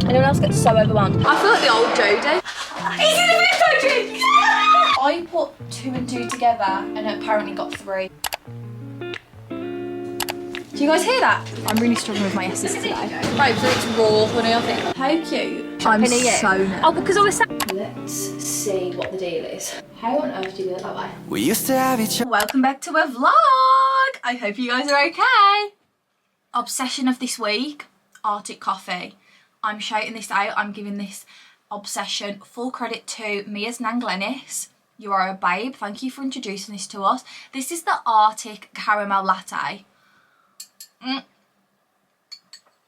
Anyone else gets so overwhelmed. I feel like the old Jodie. He's in the window, I put 2 and 2 together and apparently got 3. Do you guys hear that? I'm really struggling with my S's today. Right, so it's raw honey, I think. How cute. I'm so nervous. Oh, because I was Let's see what the deal is. How on earth do you do it that way? We used to have each other. Welcome back to a vlog. I hope you guys are okay. Obsession of this week, Arctic coffee. I'm shouting this out. I'm giving this obsession full credit to Mia's Nan Glennis. You are a babe. Thank you for introducing this to us. This is the Arctic caramel latte.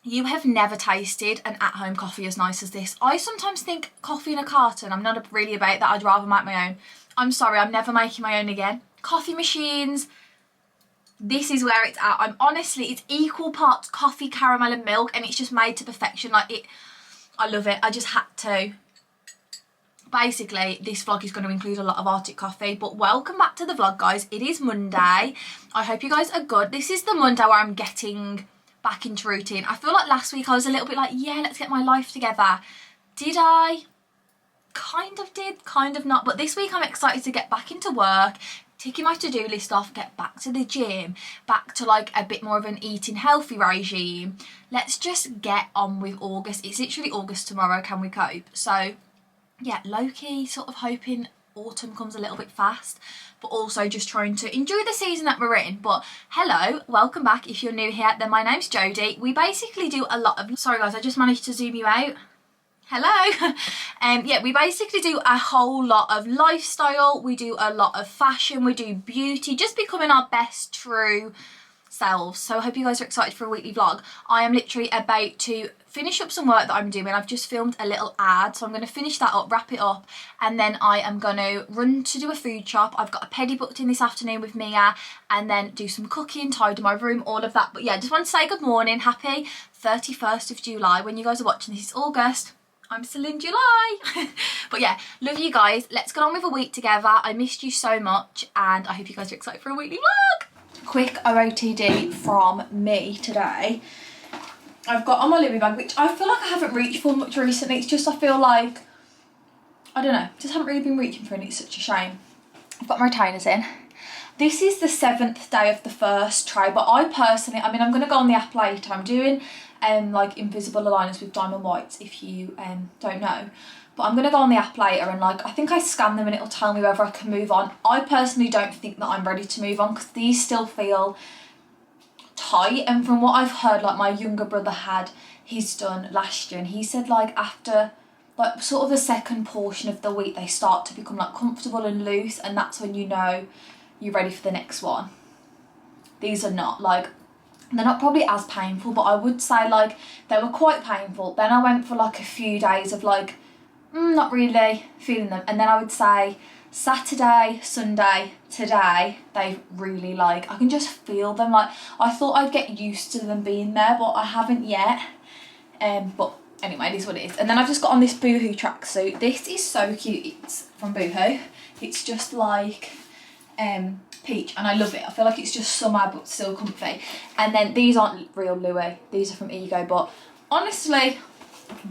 You have never tasted an at-home coffee as nice as this. I sometimes think coffee in a carton. I'm not really about that. I'd rather make my own. I'm sorry, I'm never making my own again. Coffee machines. This is where it's at. It's equal parts coffee, caramel and milk, and it's just made to perfection. Like it, I love it. I just had to. Basically, this vlog is going to include a lot of Arctic coffee, but welcome back to the vlog, guys. It is Monday. I hope you guys are good. This is the Monday where I'm getting back into routine. I feel like last week I was a little bit like, yeah, let's get my life together. Did I? Kind of did, kind of not. But this week I'm excited to get back into work, ticking my to-do list off, get back to the gym, back to like a bit more of an eating healthy regime. Let's just get on with August. It's literally August tomorrow. Can we cope? So yeah, low-key sort of hoping autumn comes a little bit fast, but also just trying to enjoy the season that we're in. But hello, welcome back. If you're new here, then my name's Jodie. We basically do a lot of, sorry guys, I just managed to zoom you out. Hello. Yeah, we basically do a whole lot of lifestyle. We do a lot of fashion. We do beauty, just becoming our best true selves. So I hope you guys are excited for a weekly vlog. I am literally about to finish up some work that I'm doing. I've just filmed a little ad, so I'm going to finish that up, wrap it up, and then I am going to run to do a food shop. I've got a pedi booked in this afternoon with Mia, and then do some cooking, tidy my room, all of that. But yeah, just want to say good morning. Happy 31st of July. When you guys are watching this, it's August. I'm still in July. But yeah, love you guys. Let's get on with a week together. I missed you so much, and I hope you guys are excited for a weekly vlog. Quick OOTD from me today. I've got on my Louis bag, which I feel like I haven't reached for much recently. It's just I feel like, I don't know, just haven't really been reaching for it. It's such a shame. I've got my retainers in. This is the 7th day of the first try, but I personally, I mean, I'm going to go on the app later. I'm doing like invisible aligners with diamond whites, if you don't know. But I'm going to go on the app later and like, I think I scan them and it'll tell me whether I can move on. I personally don't think that I'm ready to move on because these still feel tight, and from what I've heard, like my younger brother had his done last year, and he said like after like sort of the second portion of the week they start to become like comfortable and loose, and that's when you know you're ready for the next one. These are not, like, they're not probably as painful, but I would say like they were quite painful. Then I went for like a few days of like not really feeling them, and then I would say Saturday, Sunday, today, they've really like, I can just feel them. Like I thought I'd get used to them being there, but I haven't yet. But anyway, it is what it is. And then I've just got on this boohoo tracksuit. This is so cute. It's from boohoo. It's just like peach, and I love it. I feel like it's just summer but still comfy. And then these aren't real Louis. These are from Ego, but honestly,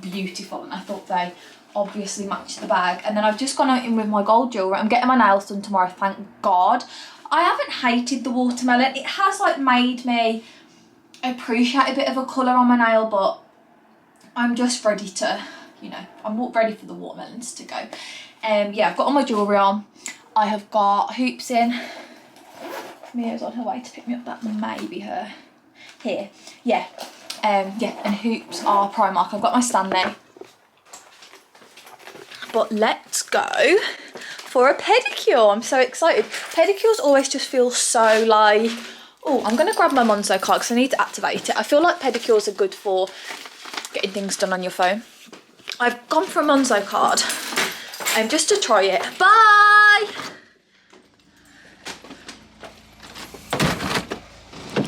beautiful. And I thought they obviously match the bag. And then I've just gone out in with my gold jewellery. I'm getting my nails done tomorrow, thank God. I haven't hated the watermelon. It has like made me appreciate a bit of a colour on my nail, but I'm just ready to, you know, I'm ready for the watermelons to go. Yeah, I've got all my jewellery on. I have got hoops in. Mia's on her way to pick me up. That may be her. Here. Yeah. Yeah, and hoops are Primark. I've got my Stanley. But let's go for a pedicure. I'm so excited. Pedicures always just feel so like, oh, I'm going to grab my Monzo card because I need to activate it. I feel like pedicures are good for getting things done on your phone. I've gone for a Monzo card just to try it. Bye!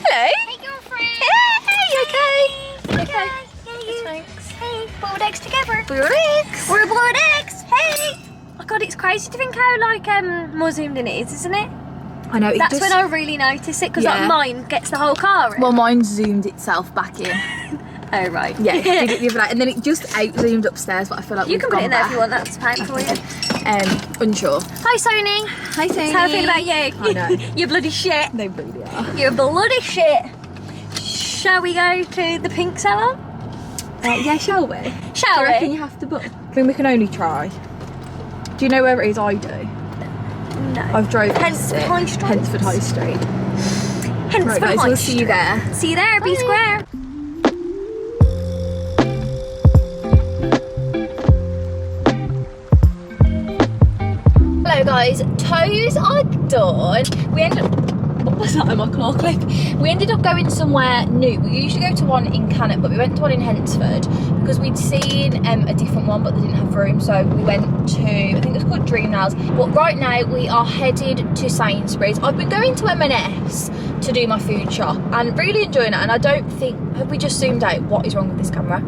Hello! Hey, girlfriend! Hey, okay? Okay. Hey. Thanks. Hey, boiled eggs together. Boiled eggs. We're boiled eggs. Hey! Oh God, it's crazy to think how like more zoomed in it is, isn't it? I know. That's when I really notice it, because like mine gets the whole car in. Well, mine zoomed itself back in. Oh, right. Yeah, I did it the other night, and then it just out-zoomed upstairs, but I feel like You we've can put it gone in there back. if you want. That's fine for you. Unsure. Hi, Sony. Hi, Tony. How I feel about you? I know. You're bloody shit. They really are. You're bloody shit. Shall we go to the pink salon? Yeah, shall we? Shall Do you we? reckon you have to book? I mean, we can only try. Do you know where it is? I do. No. I've drove Hensford High Street. Hensford High Street. Hensford Right, guys, High we'll see you Street. there. See you there, B Square. Hello guys, toes are done. We ended up, what was that on my claw clip? We ended up going somewhere new. We usually go to one in Cannock, but we went to one in Hensford because we'd seen a different one, but they didn't have room, so we went to, I think it was called Dream Nails. But right now we are headed to Sainsbury's. I've been going to M&S to do my food shop and really enjoying it, and I don't think, have we just zoomed out? What is wrong with this camera?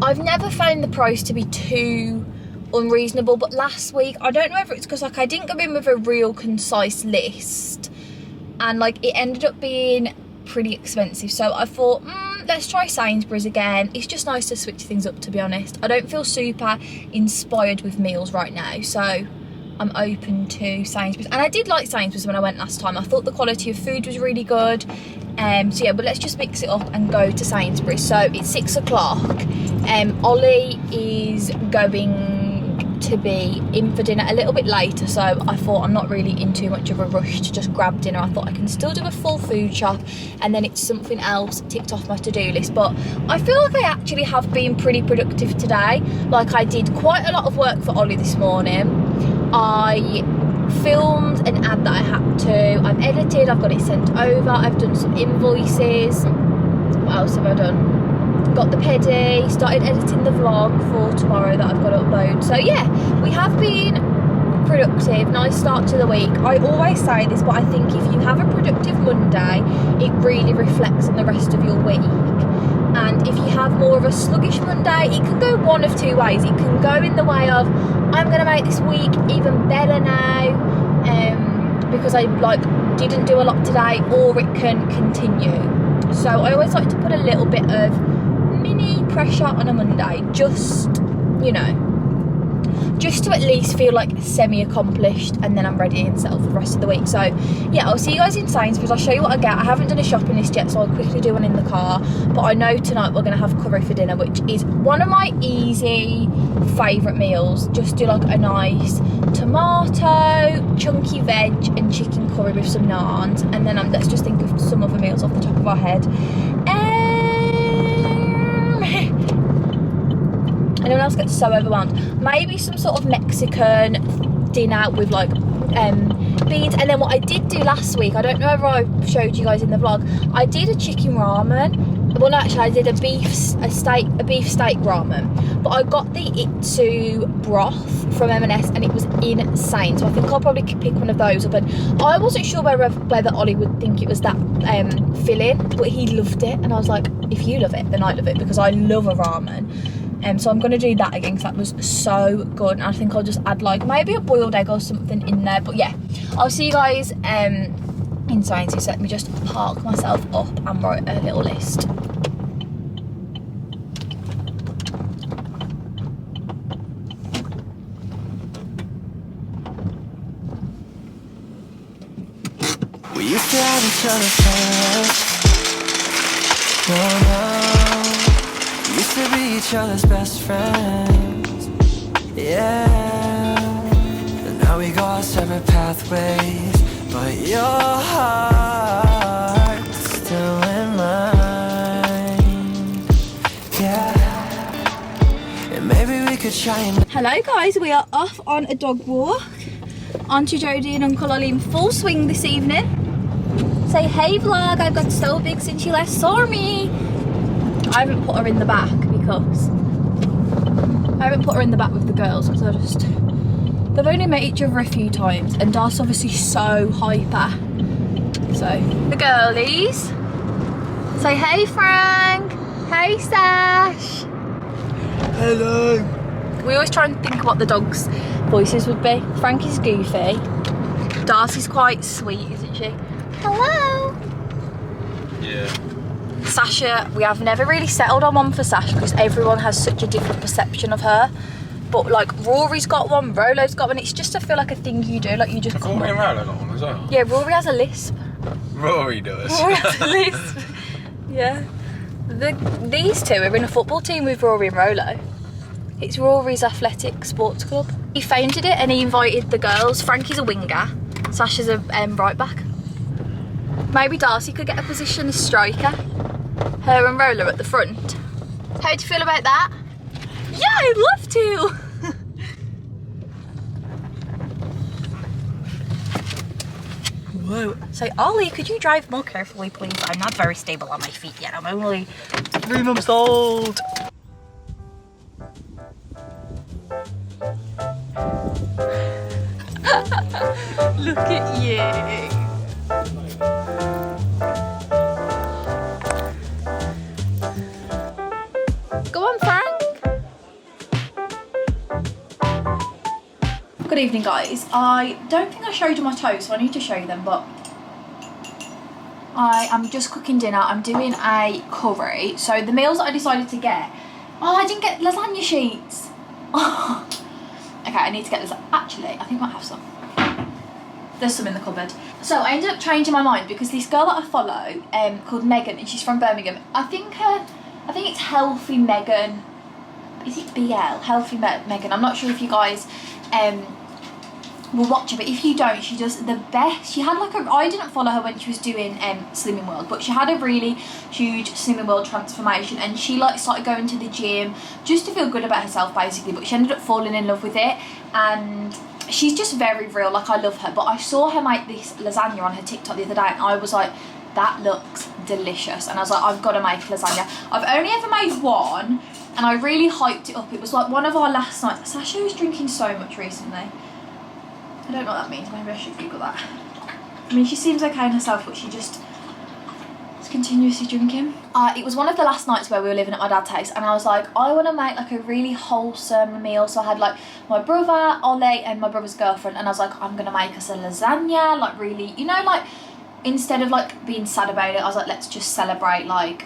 I've never found the price to be too unreasonable, but last week, I don't know whether it's because like I didn't go in with a real concise list, and like it ended up being pretty expensive, so I thought let's try Sainsbury's again. It's just nice to switch things up, to be honest. I don't feel super inspired with meals right now, so I'm open to Sainsbury's, and I did like Sainsbury's when I went last time. I thought the quality of food was really good. So yeah, but let's just mix it up and go to Sainsbury's. So it's 6 o'clock. Ollie is going to be in for dinner a little bit later, so I thought I'm not really in too much of a rush to just grab dinner. I thought I can still do a full food shop and then it's something else ticked off my to-do list. But I feel like I actually have been pretty productive today. Like, I did quite a lot of work for Ollie this morning. I filmed an ad that I had to, I've edited, I've got it sent over, I've done some invoices. What else have I done? Got the pedi, started editing the vlog for tomorrow that I've got to upload. So yeah, we have been productive. Nice start to the week. I always say this, but I think if you have a productive Monday, it really reflects on the rest of your week. And if you have more of a sluggish Monday, it can go one of two ways. It can go in the way of, I'm going to make this week even better now because I didn't do a lot today, or it can continue. So I always like to put a little bit of mini pressure on a Monday, just, you know, just to at least feel like semi-accomplished, and then I'm ready and settled for the rest of the week. So yeah, I'll see you guys in Sainsbury's. I'll show you what I get. I haven't done a shopping list yet, so I'll quickly do one in the car, but I know tonight we're going to have curry for dinner, which is one of my easy favourite meals. Just do like a nice tomato, chunky veg and chicken curry with some naans, and then let's just think of some other meals off the top of our head. Anyone else gets so overwhelmed? Maybe some sort of Mexican dinner with like beans. And then what I did do last week, I don't know whether I showed you guys in the vlog, I did a chicken ramen. Well, no, actually I did a beef steak ramen, but I got the Itsu broth from M&S and it was insane. So I think I'll probably pick one of those up. And I wasn't sure whether Ollie would think it was that filling, but he loved it, and I was like, if you love it, then I love it, because I love a ramen. So I'm going to do that again because that was so good, and I think I'll just add like maybe a boiled egg or something in there. But yeah, I'll see you guys in Sainsbury's. So let me just park myself up and write a little list. We used to have each other first. No. We used to be each other's best friends. Yeah. And now we go our separate pathways, but your heart's still in mine. Yeah. And maybe we could try and... Hello guys, we are off on a dog walk. Auntie Jodie and Uncle Ollie in full swing this evening. Say hey vlog, I've got so big since you last saw me. I haven't put her in the back with the girls because they've only met each other a few times, and Dar's obviously so hyper. So the girlies. Say hey Frank, hey Sash. Hello. We always try and think what the dogs' voices would be. Frank is goofy. Darcy's quite sweet, isn't she? Hello. Yeah. Sasha, we have never really settled on one for Sasha because everyone has such a different perception of her. But like Rory's got one, Rolo's got one. It's just I feel like a thing you do, like you just. Rory and Rolo got one as well. Yeah, Rory has a lisp. Rory does. Rory has a lisp. Yeah. These two are in a football team with Rory and Rolo. It's Rory's athletic sports club. He founded it and he invited the girls. Frankie's a winger, Sasha's a right back. Maybe Darcy could get a position as striker. Her and Rolo at the front. How do you feel about that? Yeah, I'd love to. Whoa. So Ollie, could you drive more carefully please? I'm not very stable on my feet yet. I'm only 3 months old. Look at you. Go on, Frank. Good evening, guys. I don't think I showed you my toes, so I need to show you them, but I am just cooking dinner. I'm doing a curry. So the meals that I decided to get, I didn't get lasagna sheets. Okay, I need to get this. Actually, I think I might have some. There's some in the cupboard. So I ended up changing my mind because this girl that I follow, called Megan, and she's from Birmingham. I think it's Healthy Megan. Is it BL? Healthy Megan. I'm not sure if you guys will watch her, but if you don't, she does the best. She had like I didn't follow her when she was doing Slimming World, but she had a really huge Slimming World transformation, and she like started going to the gym just to feel good about herself basically, but she ended up falling in love with it, and she's just very real. Like, I love her. But I saw her make this lasagna on her TikTok the other day, and I was like, that looks delicious, and I was like, I've got to make lasagna. I've only ever made one, and I really hyped it up. It was like one of our last nights. Sasha was drinking so much recently. I don't know what that means. Maybe I should Google that. I mean, she seems okay in herself, but she just is continuously drinking. It was one of the last nights where we were living at my dad's house, and I was like, I want to make like a really wholesome meal. So I had like my brother, Ollie, and my brother's girlfriend, and I was like, I'm going to make us a lasagna, like really, you know, like instead of like being sad about it, I was like, let's just celebrate like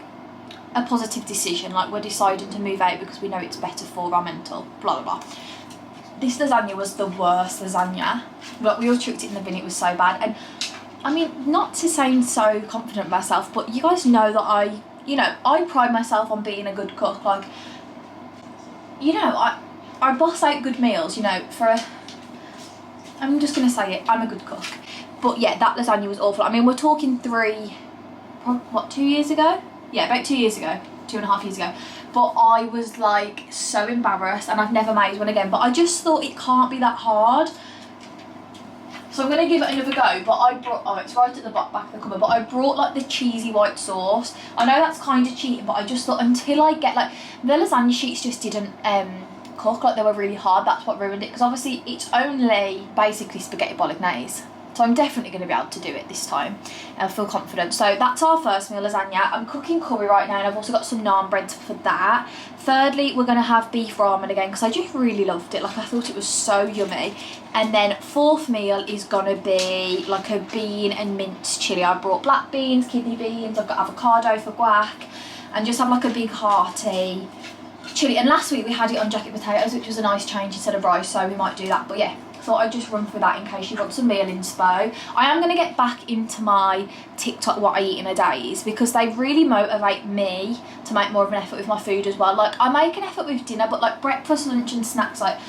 a positive decision. Like, we're deciding to move out because we know it's better for our mental, blah, blah, blah. This lasagna was the worst lasagna. Like, we all chucked it in the bin, it was so bad. And I mean, not to sound so confident myself, but you guys know that I pride myself on being a good cook. Like, you know, I boss out good meals, you know, I'm just going to say it, I'm a good cook. But yeah, that lasagna was awful. I mean, we're talking 2 years ago? Yeah, about 2 years ago, 2.5 years ago. But I was like so embarrassed, and I've never made one again. But I just thought it can't be that hard. So I'm going to give it another go. But I brought, it's right at the back of the cupboard, but I brought like the cheesy white sauce. I know that's kind of cheating, but I just thought until I get like, the lasagna sheets just didn't cook, like they were really hard. That's what ruined it, because obviously it's only basically spaghetti bolognese. So I'm definitely going to be able to do it this time. I feel confident. So that's our first meal, lasagna. I'm cooking curry right now, and I've also got some naan bread for that. Thirdly, we're going to have beef ramen again, because I just really loved it. Like, I thought it was so yummy. And then fourth meal is going to be like a bean and mince chilli. I brought black beans, kidney beans, I've got avocado for guac, and just have like a big hearty chilli. And last week we had it on jacket potatoes, which was a nice change instead of rice, so we might do that. But yeah, thought I'd just run through that in case you want some meal inspo. I am going to get back into my TikTok what I eat in a days, because they really motivate me to make more of an effort with my food as well. Like, I make an effort with dinner, but like breakfast, lunch and snacks, like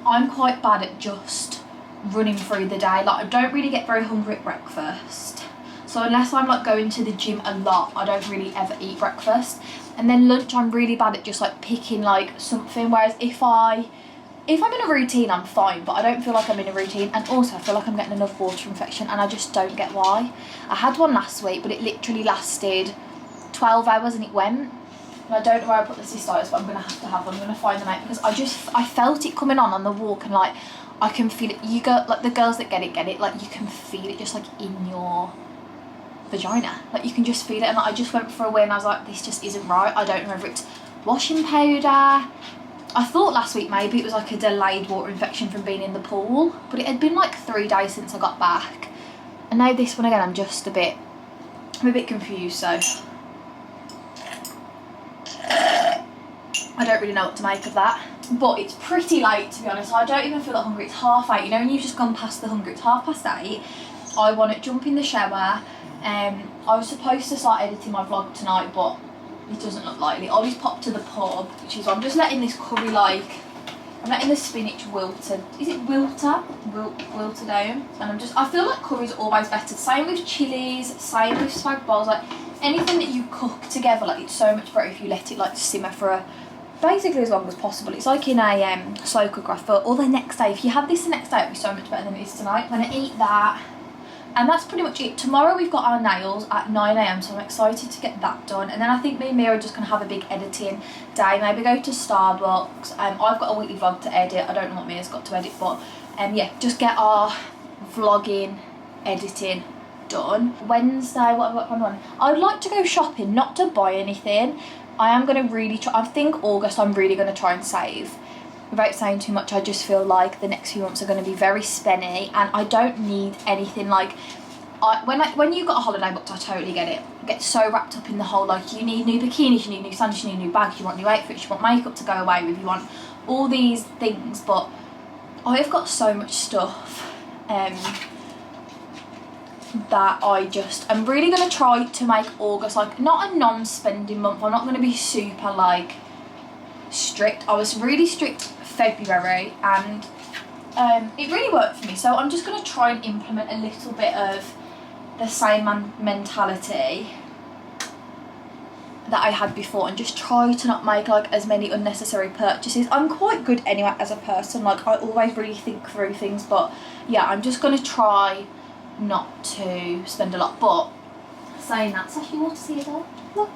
I'm quite bad at just running through the day. Like, I don't really get very hungry at breakfast, so unless I'm like going to the gym a lot, I don't really ever eat breakfast. And then lunch, I'm really bad at just like picking like something, whereas if I'm in a routine, I'm fine, but I don't feel like I'm in a routine. And also, I feel like I'm getting enough water infection, and I just don't get why. I had one last week, but it literally lasted 12 hours and it went. And I don't know where I put the cystitis, but I'm going to have them. I'm going to find them out, because I felt it coming on the walk, and like, I can feel it. You go, like the girls that get it, like you can feel it just like in your vagina. Like, you can just feel it. And like, I just went for a wee, and I was like, this just isn't right. I don't know if it's washing powder. I thought last week maybe it was like a delayed water infection from being in the pool, but it had been like 3 days since I got back, and now this one again, I'm a bit confused. So I don't really know what to make of that. But it's pretty late, to be honest. I don't even feel that hungry. It's 8:30. You know when you've just gone past the hunger, it's 8:30. I want to jump in the shower. I was supposed to start editing my vlog tonight, but it doesn't look likely. Ollie's popped to the pub, which is, I'm just letting this curry, like, I'm letting the spinach wilted. Is it wilter? Wilted down. And I feel like curry's always better. Same with chilies, same with spag bowls. Like, anything that you cook together, like, it's so much better if you let it, like, simmer for basically as long as possible. It's like in a slow cooker. Or the next day. If you have this the next day, it'll be so much better than it is tonight. I'm gonna eat that. And that's pretty much it. Tomorrow we've got our nails at 9 AM, so I'm excited to get that done. And then I think me and Mia are just going to have a big editing day. Maybe go to Starbucks. I've got a weekly vlog to edit. I don't know what Mia's got to edit, but yeah, just get our vlogging, editing done. Wednesday, what have I got planned on? I'd like to go shopping, not to buy anything. I am going to really try. I think August I'm really going to try and save. Without saying too much, I just feel like the next few months are going to be very spenny, and I don't need anything. Like, when you got a holiday booked, I totally get it. I get so wrapped up in the whole, like, you need new bikinis, you need new sandals, you need new bags, you want new outfits, you want makeup to go away with, you want all these things. But I've got so much stuff that I'm really going to try to make August, like, not a non-spending month. I'm not going to be super, like, strict. I was really strict February, and it really worked for me, so I'm just going to try and implement a little bit of the same mentality that I had before, and just try to not make, like, as many unnecessary purchases. I'm quite good anyway as a person, like, I always really think through things, but yeah, I'm just going to try not to spend a lot. But saying that, Sash, you want to see it there? Look.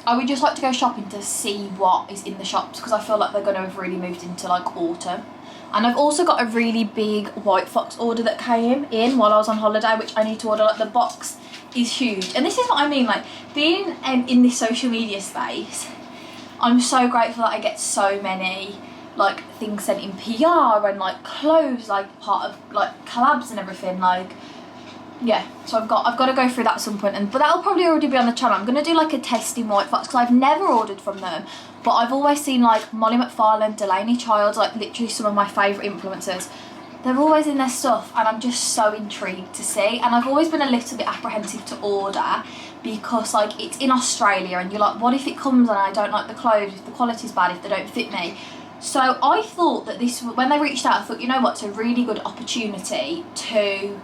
I would just like to go shopping to see what is in the shops, because I feel like they're going to have really moved into, like, autumn. And I've also got a really big White Fox order that came in while I was on holiday, which I need to order. Like, the box is huge. And this is what I mean, like, being in this social media space, I'm so grateful that I get so many, like, things sent in PR and, like, clothes, like, part of, like, collabs and everything, like, yeah, so I've got to go through that at some point, but that'll probably already be on the channel. I'm going to do, like, a testing White Fox, because I've never ordered from them, but I've always seen, like, Molly McFarlane, Delaney Childs, like, literally some of my favourite influencers. They're always in their stuff, and I'm just so intrigued to see. And I've always been a little bit apprehensive to order, because, like, it's in Australia, and you're like, what if it comes and I don't like the clothes, if the quality's bad, if they don't fit me? So I thought that this, when they reached out, I thought, you know what, it's a really good opportunity to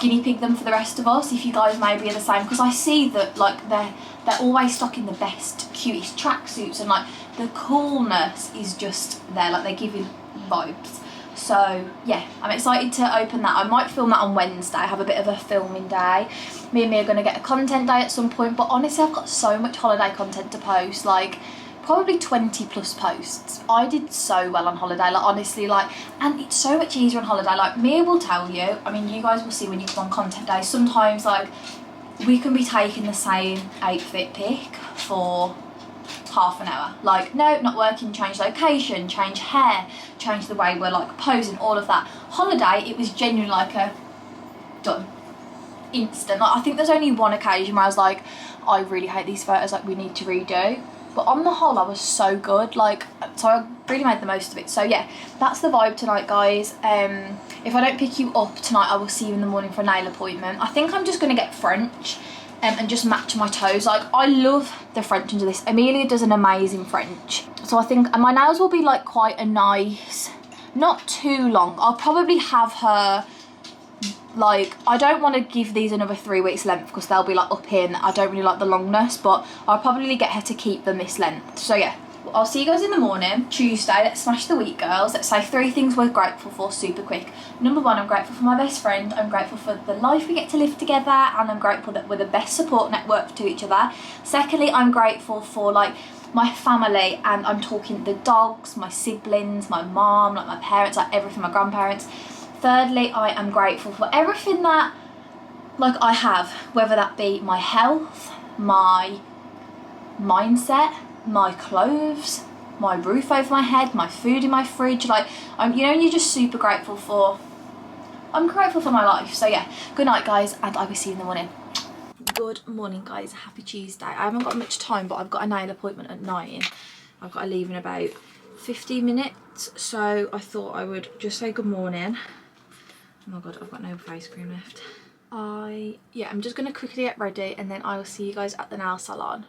guinea pig them for the rest of us, if you guys maybe are the same, because I see that, like, they're always stocking the best, cutest tracksuits, and, like, the coolness is just there, like, they're giving vibes. So yeah, I'm excited to open that. I might film that on Wednesday, have a bit of a filming day. Me and me are going to get a content day at some point, but honestly I've got so much holiday content to post, like, probably 20 plus posts. I did so well on holiday, like, honestly, like, and it's so much easier on holiday. Like, Mia will tell you, I mean, you guys will see when you come on content day, sometimes, like, we can be taking the same outfit pick for half an hour. Like, no, not working, change location, change hair, change the way we're, like, posing, all of that. Holiday, it was genuinely like a done, instant. Like, I think there's only one occasion where I was like, I really hate these photos, like, we need to redo. But on the whole, I was so good, like, so I really made the most of it. So yeah, that's the vibe tonight, guys. If I don't pick you up tonight, I will see you in the morning for a nail appointment. I think I'm just going to get French and just match my toes. Like, I love the French into this. Amelia does an amazing French. So I think, and my nails will be, like, quite a nice, not too long. I'll probably have her, like, I don't want to give these another 3 weeks length, because they'll be, like, up here, and I don't really like the longness, but I'll probably get her to keep them this length. So yeah, I'll see you guys in the morning. Tuesday, let's smash the week, girls. Let's say 3 things we're grateful for super quick. Number 1, I'm grateful for my best friend. I'm grateful for the life we get to live together, and I'm grateful that we're the best support network to each other. Secondly, I'm grateful for, like, my family, and I'm talking the dogs, my siblings, my mom, like, my parents, like, everything, my grandparents. Thirdly, I am grateful for everything that, like, I have, whether that be my health, my mindset, my clothes, my roof over my head, my food in my fridge. Like, you know, you're just super grateful for, I'm grateful for my life. So yeah, good night, guys, and I will see you in the morning. Good morning, guys. Happy Tuesday. I haven't got much time, but I've got a nail appointment at 9. I've got to leave in about 15 minutes, so I thought I would just say good morning. Oh my god, I've got no face cream left. Yeah, I'm just gonna quickly get ready and then I will see you guys at the nail salon.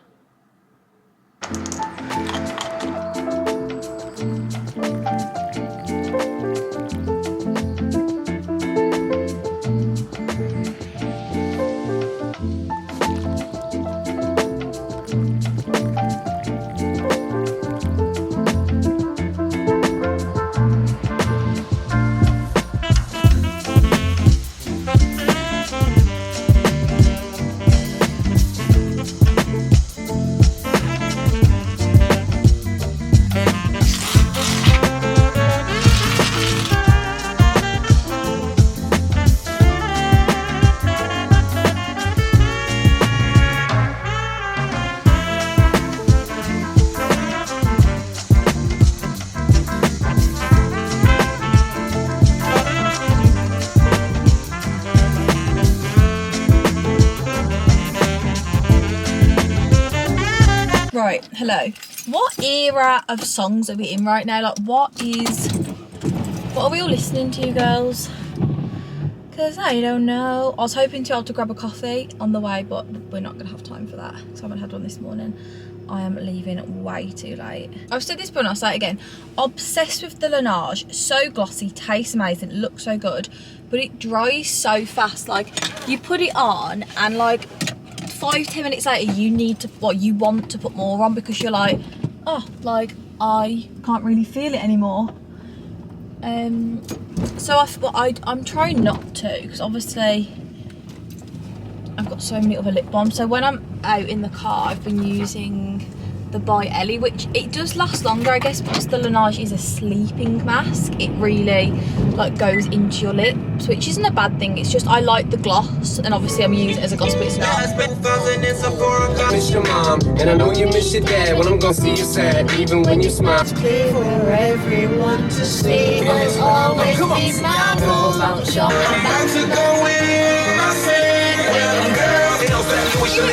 Right, hello. What era of songs are we in right now? Like, what are we all listening to, girls? Because I don't know. I was hoping to be able to grab a coffee on the way, but we're not going to have time for that. So I haven't had one this morning. I am leaving way too late. I've said this before and I'll say it again. Obsessed with the Laneige. So glossy, tastes amazing, looks so good. But it dries so fast. Like, you put it on and like 5-10 minutes later you need to, you want to put more on because you're like, oh, like I can't really feel it anymore. So I'm trying not to, because obviously I've got so many other lip balms. So when I'm out in the car, I've been using the By Ellie, which it does last longer, I guess, because the Laneige is a sleeping mask. It really like goes into your lips, which isn't a bad thing. It's just I like the gloss, and obviously I'm using it as a gloss, but it's not. Miss your mom, and I know you miss your dad. When I'm gonna see you sad, even when you smile. It's clear for everyone to see. There's always be mindful about your about to go in. I said, well, girl, it don't you wish you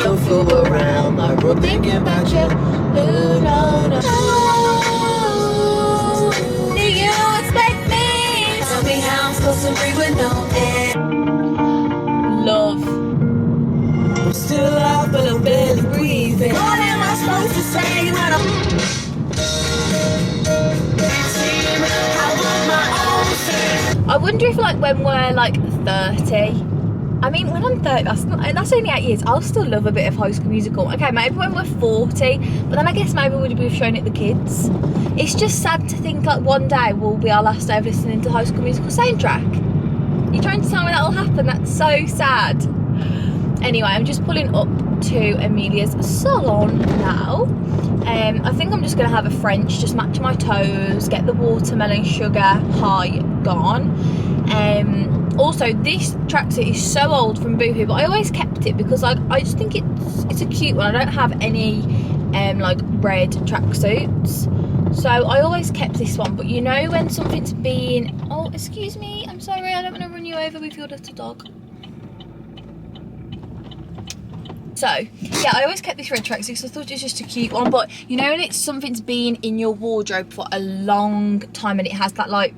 don't fool around my room thinking about you. Ooh, no, no. Do you expect me? Tell me how I'm supposed to breathe with no air. Love. I'm still alive, but I'm barely breathing. What am I supposed to say when I'm I wonder if like when we're like 30, I mean when I'm 30, that's only 8 years, I'll still love a bit of High School Musical. Okay, maybe when we're 40, but then I guess maybe we've shown it the kids. It's just sad to think like one day will be our last day of listening to High School Musical soundtrack. You're trying to tell me that'll happen? That's so sad. Anyway, I'm just pulling up to Amelia's salon now. I think I'm just going to have a French, just match my toes, get the watermelon sugar high gone. Also, this tracksuit is so old from Boohoo, but I always kept it because like I just think it's a cute one. I don't have any like red tracksuits, so I always kept this one. But you know when something's been, oh excuse me, I'm sorry, I don't want to run you over with your little dog. So, yeah, I always kept this red tracksuit because I thought it was just a cute one. But, you know, when it's something's been in your wardrobe for a long time and it has that, like,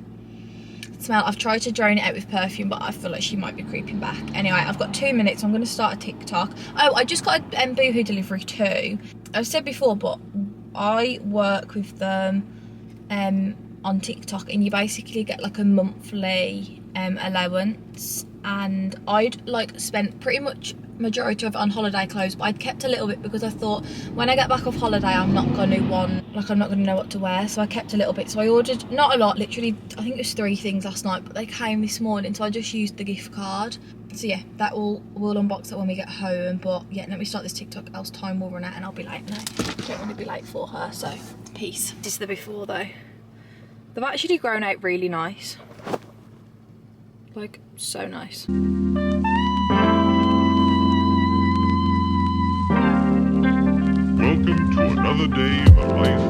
smell. I've tried to drain it out with perfume, but I feel like she might be creeping back. Anyway, I've got 2 minutes. I'm going to start a TikTok. Oh, I just got a Boohoo delivery too. I've said before, but I work with them on TikTok, and you basically get, like, a monthly allowance. And I'd, like, spent pretty much majority of it on holiday clothes, but I'd kept a little bit because I thought when I get back off holiday I'm not going to know what to wear, so I kept a little bit. So I ordered not a lot, literally I think it was 3 things last night, but they came this morning, so I just used the gift card. So yeah, that we'll unbox that when we get home. But yeah, let me start this TikTok, else time will run out and I'll be late now. I don't want to be late for her, so peace. This is the before though. They've actually grown out really nice, like so nice. Welcome to another day in the life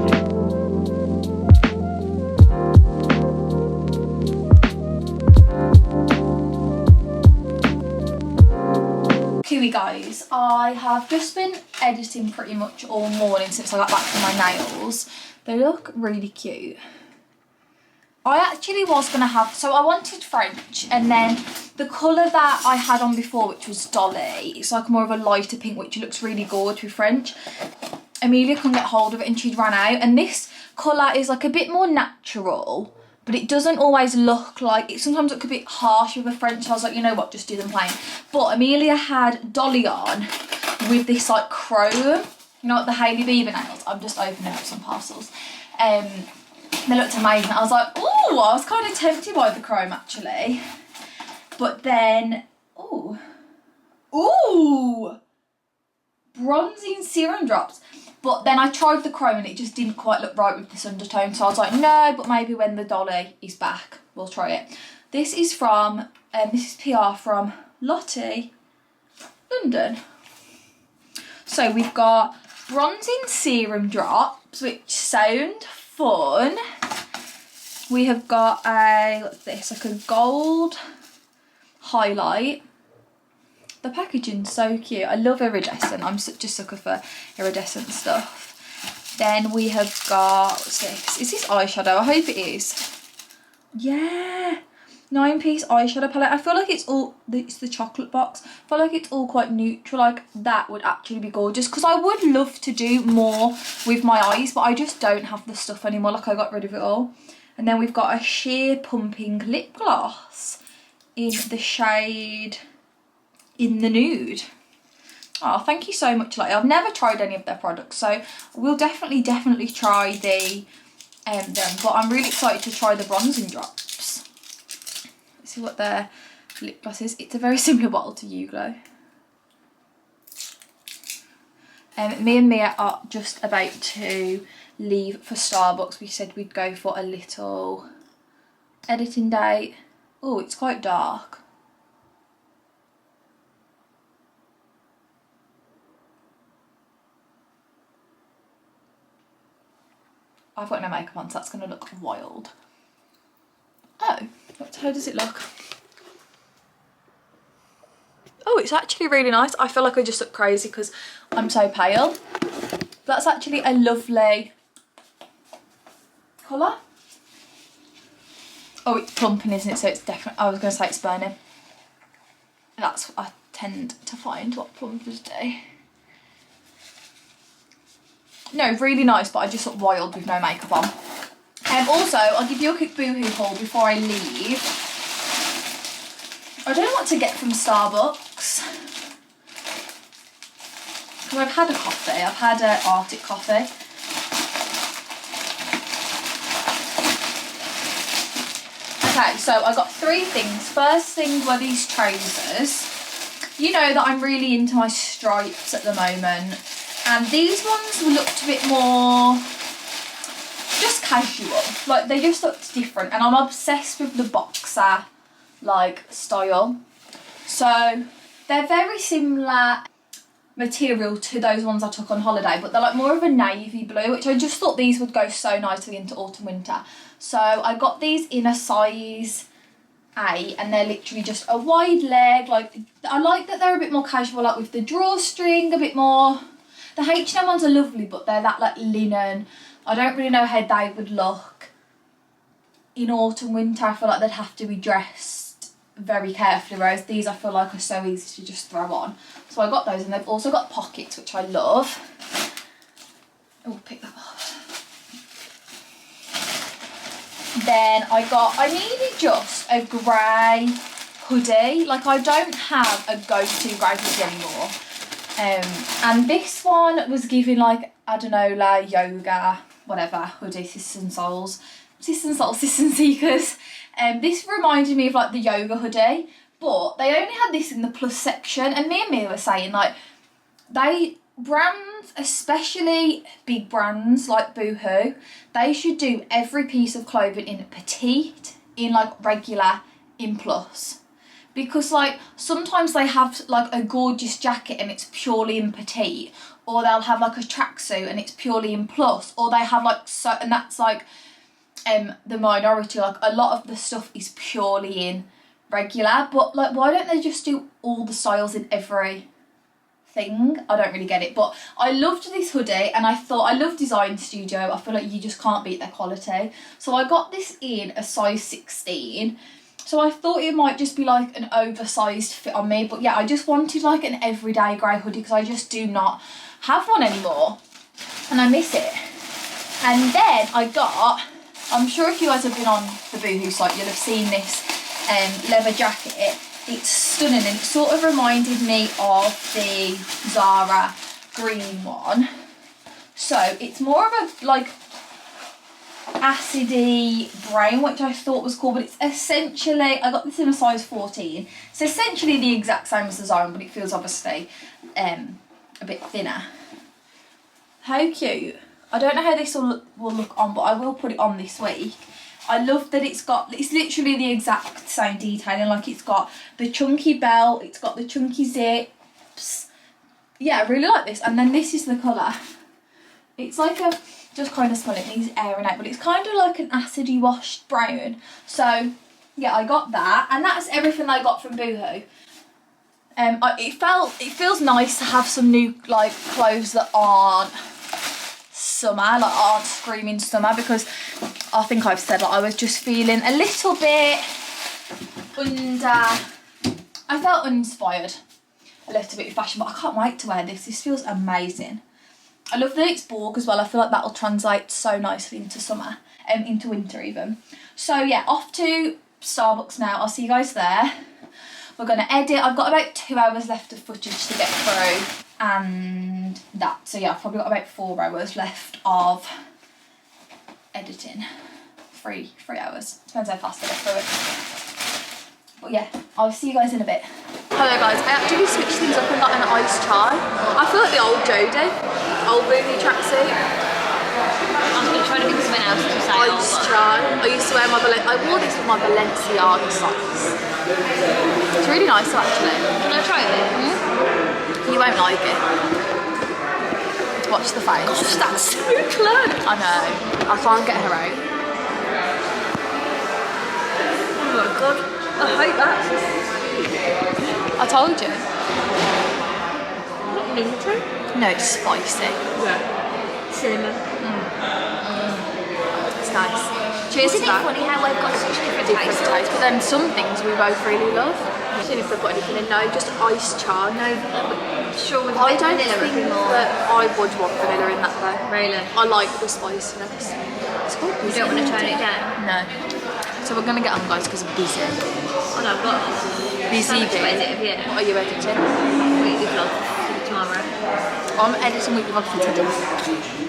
of... Here we guys, I have just been editing pretty much all morning since I got back from my nails. They look really cute. I actually was going to have, so I wanted French, and then the colour that I had on before, which was Dolly, it's like more of a lighter pink, which looks really gorgeous with French. Amelia couldn't get hold of it and she'd run out, and this colour is like a bit more natural, but it doesn't always look like, it sometimes looks a bit harsh with a French, so I was like, you know what, just do them plain. But Amelia had Dolly on with this like chrome, you know, like the Hailey Bieber nails. I'm just opening up some parcels. They looked amazing. I was like, ooh, I was kind of tempted by the chrome actually. But then, ooh, bronzing serum drops. But then I tried the chrome and it just didn't quite look right with this undertone. So I was like, no, but maybe when the Dolly is back, we'll try it. This is from, this is PR from Lottie, London. So we've got bronzing serum drops, which sound fun. We have got a, what's this, like a gold highlight. The packaging's so cute. I love iridescent. I'm such a sucker for iridescent stuff. Then we have got, what's this? Is this eyeshadow? I hope it is. Yeah. 9-piece eyeshadow palette. I feel like it's the chocolate box. I feel like it's all quite neutral. Like that would actually be gorgeous, because I would love to do more with my eyes, but I just don't have the stuff anymore. Like I got rid of it all. And then we've got a sheer pumping lip gloss in the shade In the Nude. Oh, thank you so much, Lottie. I've never tried any of their products, so we'll definitely try them. But I'm really excited to try the bronzing drops. Let's see what their lip gloss is. It's a very similar bottle to You Glow. Me and Mia are just about to leave for Starbucks. We said we'd go for a little editing date. Oh, it's quite dark. I've got no makeup on, so that's going to look wild. Oh, how does it look? Oh, it's actually really nice. I feel like I just look crazy because I'm so pale. That's actually a lovely colour. Oh, it's plumping, isn't it? So it's definitely, I was going to say it's burning. That's what I tend to find, what plumpers do. No, really nice, but I just look wild with no makeup on. Also, I'll give you a quick boohoo haul before I leave. I don't know what to get from Starbucks. Because I've had a coffee. I've had an Arctic coffee. Okay, so I got 3 things. First thing were these trousers. You know that I'm really into my stripes at the moment. And these ones looked a bit more just casual. Like, they just looked different. And I'm obsessed with the boxer, like, style. So, they're very similar material to those ones I took on holiday. But they're, like, more of a navy blue, which I just thought these would go so nicely into autumn winter. So, I got these in a size 8. And they're literally just a wide leg. Like, I like that they're a bit more casual, like, with the drawstring, a bit more... The H&M ones are lovely, but they're that like linen. I don't really know how they would look in autumn, winter. I feel like they'd have to be dressed very carefully, whereas these I feel like are so easy to just throw on. So I got those, and they've also got pockets, which I love. Oh, pick that up. Then I needed just a grey hoodie. Like, I don't have a go-to grey hoodie anymore. And this one was giving like, I don't know, like yoga, whatever, hoodie, Sis and Seekers. This reminded me of like the yoga hoodie, but they only had this in the plus section, and me and Mia were saying like, brands, especially big brands like Boohoo, they should do every piece of clothing in petite, in like regular, in plus. Because like sometimes they have like a gorgeous jacket and it's purely in petite, or they'll have like a tracksuit and it's purely in plus, or they have like so, and that's like the minority. Like a lot of the stuff is purely in regular, but like why don't they just do all the styles in every thing. I don't really get it, but I loved this hoodie and I thought, I love Design Studio. I feel like you just can't beat their quality. So I got this in a size 16. So I thought it might just be like an oversized fit on me, but yeah, I just wanted like an everyday grey hoodie because I just do not have one anymore and I miss it. And then I got, I'm sure if you guys have been on the Boohoo site, you'll have seen this leather jacket. It's stunning and it sort of reminded me of the Zara green one. So it's more of a like acidy brown, which I thought was cool, but it's essentially, I got this in a size 14. It's essentially the exact same as the Zara, but it feels obviously a bit thinner. How cute. I don't know how this will look on, but I will put it on this week. I love that it's literally the exact same detailing. Like it's got the chunky belt, it's got the chunky zips. Yeah, I really like this. And then this is the colour. It's like a, just kind of smell it, needs airing out, but it's kind of like an acidy washed brown. So yeah, I got that, and that's everything I got from Boohoo. It feels nice to have some new like clothes that aren't summer, like aren't screaming summer, because I think I've said like I was just feeling a little bit I felt uninspired a little bit with fashion, but I can't wait to wear this. This feels amazing. I love that it's Borg as well. I feel like that'll translate so nicely into summer and into winter even. So yeah, off to Starbucks now. I'll see you guys there. We're gonna edit. I've got about 2 hours left of footage to get through and that. So yeah, I've probably got about 4 hours left of editing. 3 hours. Depends how fast I get through it. But yeah, I'll see you guys in a bit. Hello guys, I actually switched things up and got an iced chai. I feel like the old Jodie, old Boohoo tracksuit. I was going to try to think of something else to say. Iced chai. I used to wear my I wore this with my Balenciaga socks. It's really nice actually. Can I try it? You won't like it. Watch the face. Gosh, that's so close. I know. I can't get her out. Oh my god. I hate that. I told you. Not minty. No, it's spicy. Yeah. Cinnamon. It's nice. Cheers Isn't to it that. funny how we've got such different tastes? But then some things we both really love. I don't know if they've got anything in. No, just iced chai. No, but sure with I don't vanilla think a bit more. that I would want vanilla in that though. Really? I like the spiciness. It's called You don't want to turn it down? No. So we're gonna get on guys because I'm busy. Oh no, I've got Busy so much to bit. edit of you. What are you editing? Weekly vlog for tomorrow. I'm editing weekly vlog for today.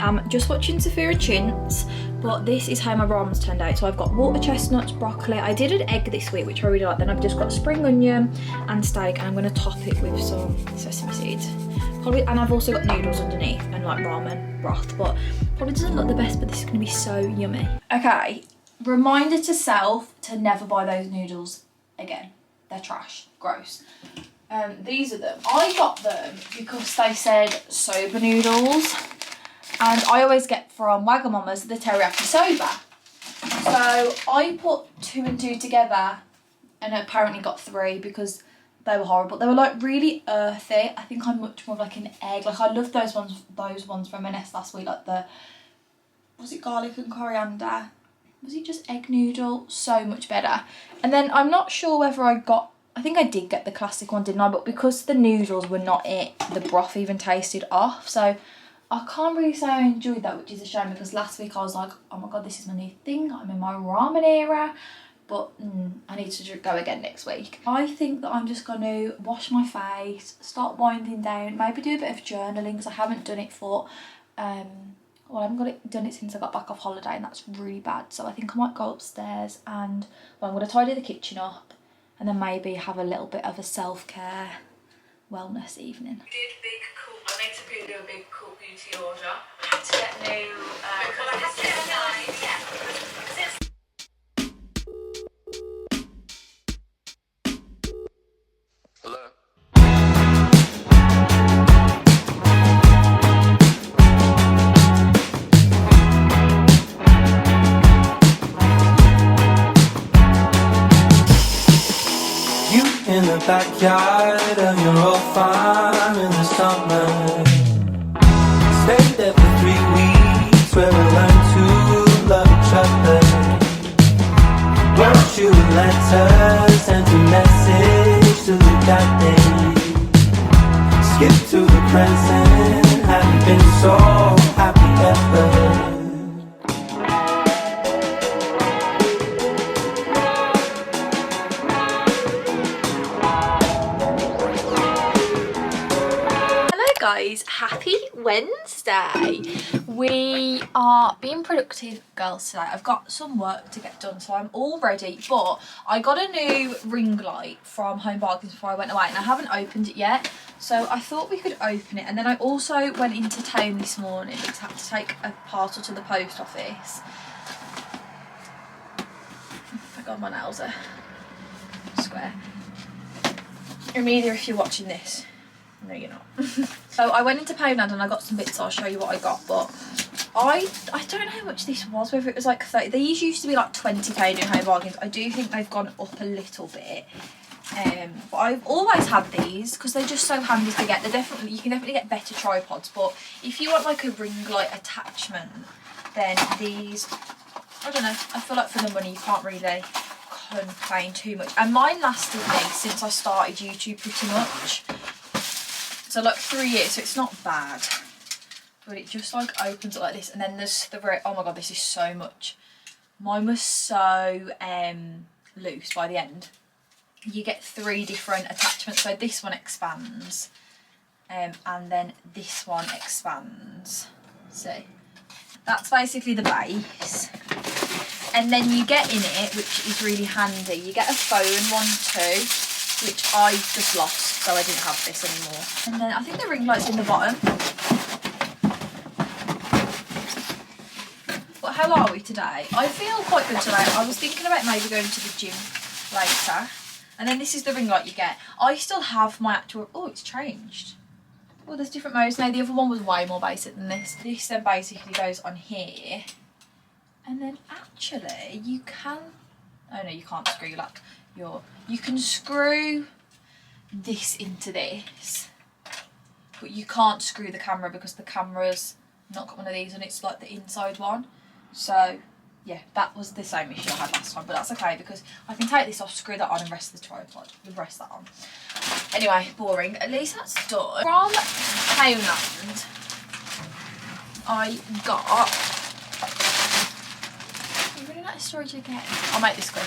I'm just watching Sophia and Chintz, but this is how my ramen's turned out. So I've got water chestnuts, broccoli. I did an egg this week, which I really like. Then I've just got spring onion and steak, and I'm gonna top it with some sesame seeds. Probably, and I've also got noodles underneath and like ramen broth, but probably doesn't look the best, but this is gonna be so yummy. Okay, reminder to self to never buy those noodles again. They're trash, gross. These are them. I got them because they said soba noodles. And I always get from Wagamama's the teriyaki soba. So I put 2 and 2 together and apparently got 3 because they were horrible. They were like really earthy. I think I'm much more like an egg. Like I love those ones from M&S last week, like the, was it garlic and coriander? Was it just egg noodle? So much better. And then I'm not sure whether I think I did get the classic one, didn't I? But because the noodles were not it, the broth even tasted off. So I can't really say I enjoyed that, which is a shame because last week I was like, oh my god, this is my new thing. I'm in my ramen era. But I need to go again next week. I think that I'm just going to wash my face, start winding down, maybe do a bit of journaling because I haven't done it for Well, I haven't done it since I got back off holiday, and that's really bad. So I think I might go upstairs and, well, I'm going to tidy the kitchen up and then maybe have a little bit of a self-care wellness evening. I need to do a big cool beauty order. I had to get new, because I had to get a nice, yeah. Hello? You in the backyard of your old farm in the summer. Stayed there for 3 weeks where we learned to love each other. Wrote you letters, sent a message to the goddamn. Skip to the present, haven't been so happy ever. Guys, happy Wednesday. We are being productive girls today. I've got some work to get done, so I'm all ready, but I got a new ring light from Home Bargains before I went away and I haven't opened it yet, so I thought we could open it. And then I also went into town this morning because I had to take a parcel to the post office. Oh god, my nails are square. Amelia, if you're watching this, no you're not. So I went into Poundland and I got some bits. I'll show you what I got, but I don't know how much this was, whether it was like 30. These used to be like 20k in Home Bargains. I do think they've gone up a little bit, but I've always had these because they're just so handy to get. You can definitely get better tripods, but if you want like a ring light attachment, then these, I don't know, I feel like for the money you can't really complain too much. And mine lasted me since I started YouTube pretty much. So like 3 years, so it's not bad. But it just like opens up like this, and then there's the oh my god, this is so much. Mine was so loose by the end. You get 3 different attachments. So this one expands, and then this one expands. See, that's basically the base. And then you get in it, which is really handy, you get a phone one too, which I just lost, so I didn't have this anymore. And then I think the ring light's in the bottom. But how are we today? I feel quite good today. I was thinking about maybe going to the gym later. And then this is the ring light you get. I still have my actual, oh, it's changed. Oh, there's different modes now. The other one was way more basic than this. This then basically goes on here. And then actually you can, oh no, you can't screw like you can screw this into this, but you can't screw the camera because the camera's not got one of these and it's like the inside one. So yeah, that was the same issue I had last time, but that's okay because I can take this off, screw that on and rest the tripod, rest that on. Anyway, boring, at least that's done. From Poundland I got, storage again. I'll make this quick.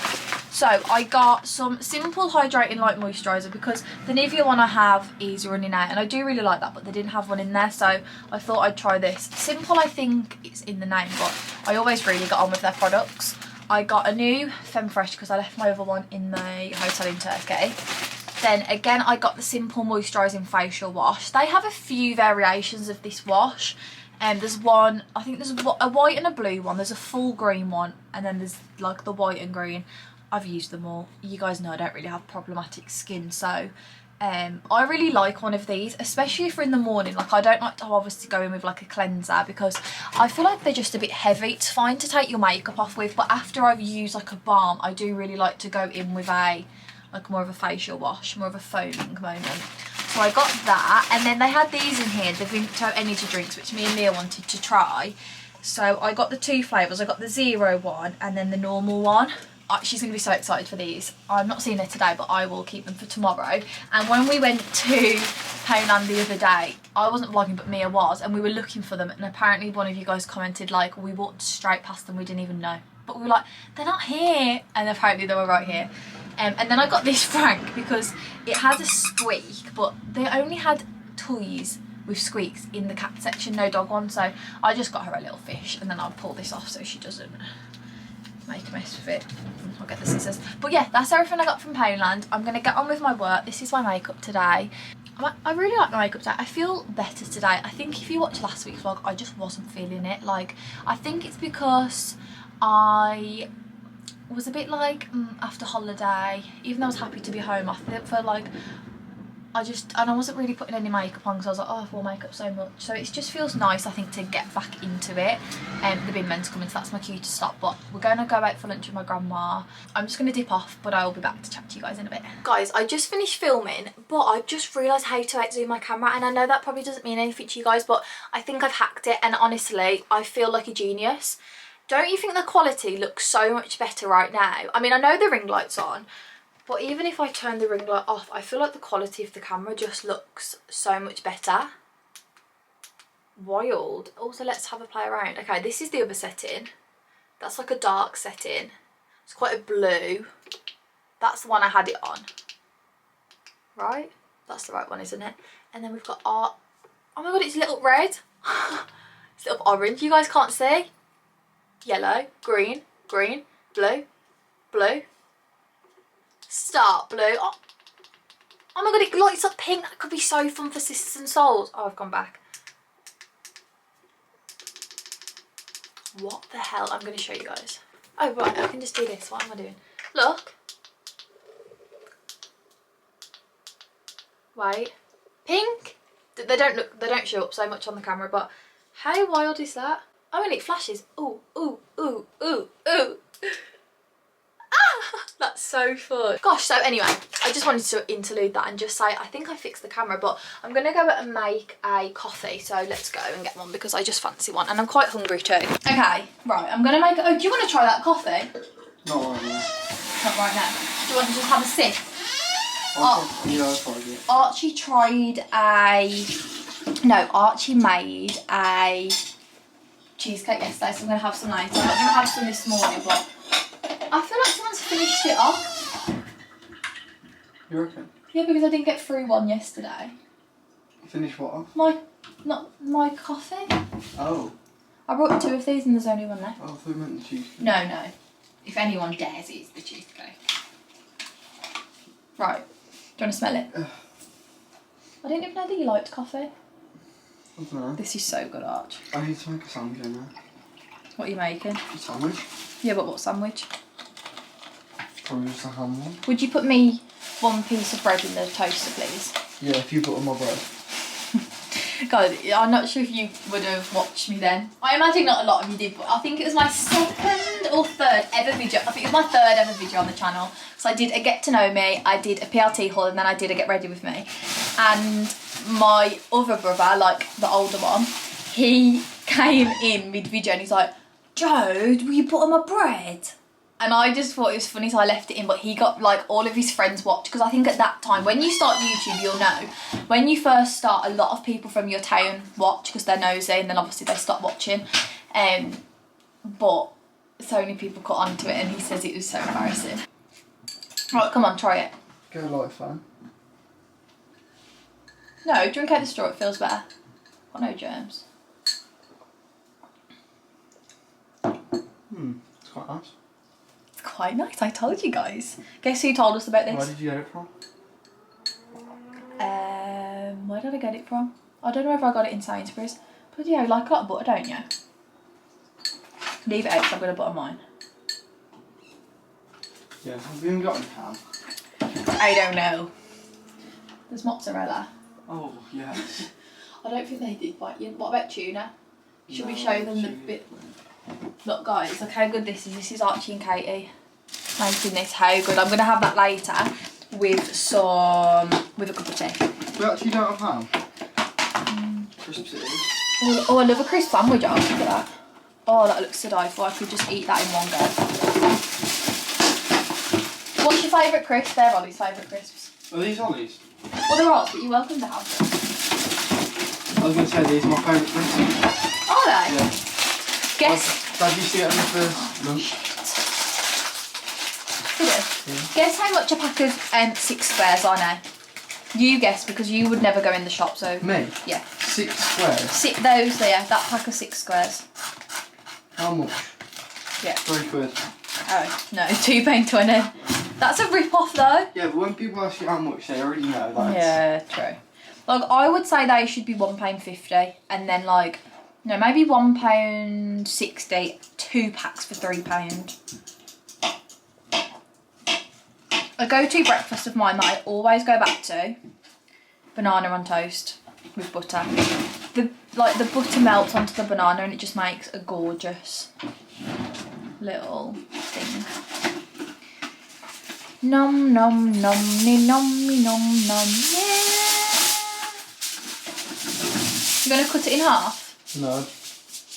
So I got some simple hydrating light moisturiser because the Nivea one I have is running out and I do really like that, but they didn't have one in there, so I thought I'd try this. Simple, I think it's in the name, but I always really got on with their products. I got a new Femme Fresh because I left my other one in the hotel in Turkey. Then again I got the simple moisturising facial wash. They have a few variations of this wash. There's one, I think there's a white and a blue one, there's a full green one, and then there's like the white and green. I've used them all. You guys know I don't really have problematic skin, so I really like one of these, especially for in the morning. Like I don't like to obviously go in with like a cleanser because I feel like they're just a bit heavy. It's fine to take your makeup off with, but after I've used like a balm, I do really like to go in with a, like more of a facial wash, more of a foaming moment. So I got that, and then they had these in here, the Vimto energy drinks, which me and Mia wanted to try. So I got the 2 flavours. I got the zero one and then the normal one. She's going to be so excited for these. I'm not seeing her today, but I will keep them for tomorrow. And when we went to Poundland the other day, I wasn't vlogging, but Mia was, and we were looking for them, and apparently one of you guys commented like we walked straight past them, we didn't even know. But we were like, they're not here, and apparently they were right here. And then I got this Frank because it has a squeak, but they only had toys with squeaks in the cat section, no dog one. So I just got her a little fish, and then I'll pull this off so she doesn't make a mess with it. I'll get the scissors. But yeah, that's everything I got from Poundland. I'm going to get on with my work. This is my makeup today. I really like my makeup today. I feel better today. I think if you watched last week's vlog, I just wasn't feeling it. Like, I think it's because I was a bit like after holiday, even though I was happy to be home, I felt like I wasn't really putting any makeup on because I was like, oh, I've worn makeup so much. So it just feels nice, I think, to get back into it. The bin men's coming, so that's my cue to stop. But we're going to go out for lunch with my grandma. I'm just going to dip off, but I will be back to chat to you guys in a bit. Guys, I just finished filming, but I just realised how to outzoom my camera. And I know that probably doesn't mean anything to you guys, but I think I've hacked it. And honestly, I feel like a genius. Don't you think the quality looks so much better right now? I mean, I know the ring light's on, but even if I turn the ring light off, I feel like the quality of the camera just looks so much better. Wild. Also, let's have a play around. Okay, this is the other setting. That's like a dark setting. It's quite a blue. That's the one I had it on. Right? That's the right one, isn't it? And then we've got art. Oh my god, it's a little red. It's a little orange. You guys can't see. Yellow, green, green, blue, blue. Start blue. Oh my god, it lights up pink. That could be so fun for Sisters and Souls. Oh, I've gone back. What the hell? I'm going to show you guys. Oh, right, I can just do this. What am I doing? Look. Wait. Pink. They don't show up so much on the camera, but how wild is that? Oh, and it flashes. Ooh, ooh, ooh, ooh, ooh. That's so fun. Gosh, so anyway, I just wanted to interlude that and just say I think I fixed the camera, but I'm going to go and make a coffee. So let's go and get one because I just fancy one and I'm quite hungry too. Okay, right, I'm going to make it. Oh, do you want to try that coffee? Not right now. Not right now. Do you want to just have a sip? Yeah, I tried it. Archie made a cheesecake yesterday, so I'm going to have some later. I'm not going to have some this morning, but I feel like someone's finished it off. You reckon? Yeah, because I didn't get through one yesterday. Finish what off? My coffee. Oh. I brought 2 of these and there's only one left. Oh, I thought you meant the cheesecake. No. If anyone dares, it's the cheesecake. Right. Do you want to smell it? I didn't even know that you liked coffee. I don't know. This is so good, Arch. I need to make a sandwich in there. What are you making? A sandwich? Yeah, but what sandwich? Probably just a ham one. Would you put me 1 piece of bread in the toaster, please? Yeah, if you put on my bread. God, I'm not sure if you would have watched me then. I imagine not a lot of you did, but I think it was my 2nd or 3rd ever video. I think it was my 3rd ever video on the channel. So I did a get to know me, I did a PLT haul, and then I did a get ready with me. And my other brother, like the older one, he came in mid-video and he's like, Jode, will you put on my bread? And I just thought it was funny, so I left it in, but he got like all of his friends watch, because I think at that time, when you start YouTube, you'll know, when you first start, a lot of people from your town watch because they're nosy, and then obviously they stop watching. But so many people caught on to it, and he says it was so embarrassing. Right, come on, try it. Go like fan. No, drink out the straw, it feels better. Got no germs. It's quite nice. It's quite nice, I told you guys. Guess who told us about this? Where did you get it from? Where did I get it from? I don't know if I got it in Sainsbury's. But yeah, you like a lot of butter, don't you? Leave it out, so I'm going to butter mine. Yeah, have you even got any ham? I don't know. There's mozzarella. Oh, yes. I don't think they did bite you. What about tuna? Should we show them the bit? Look guys, look how good this is. This is Archie and Katie making this. How good. I'm going to have that later with a cup of tea. We actually don't have ham. Crisps it is. Oh, I love a crisp sandwich. Look at that. Oh, that looks to die for. I could just eat that in one go. What's your favourite crisp? They're Ollie's favourite crisps. Are these Ollie's? Well, they're Ollie's, but you're welcome to have them. I was going to say these are my favourite crisps. Are they? Yeah. Guess. Dad used to get them for lunch. Did it? Yeah. Guess how much a pack of 6 squares are now? You guess, because you would never go in the shop, so... Me? Yeah. 6 squares. Those there, that pack of 6 squares. How much? Yeah. £3. Oh, no, £2.20. That's a rip-off though. Yeah, but when people ask you how much, they already know that. Yeah, true. Like, I would say they should be £1.50 and then like, no, maybe £1.60, 2 packs for £3. A go-to breakfast of mine that I always go back to, banana on toast with butter. The butter melts onto the banana and it just makes a gorgeous little thing. Nom nom nommy nommy nom nom, yeah. You're gonna cut it in half? No,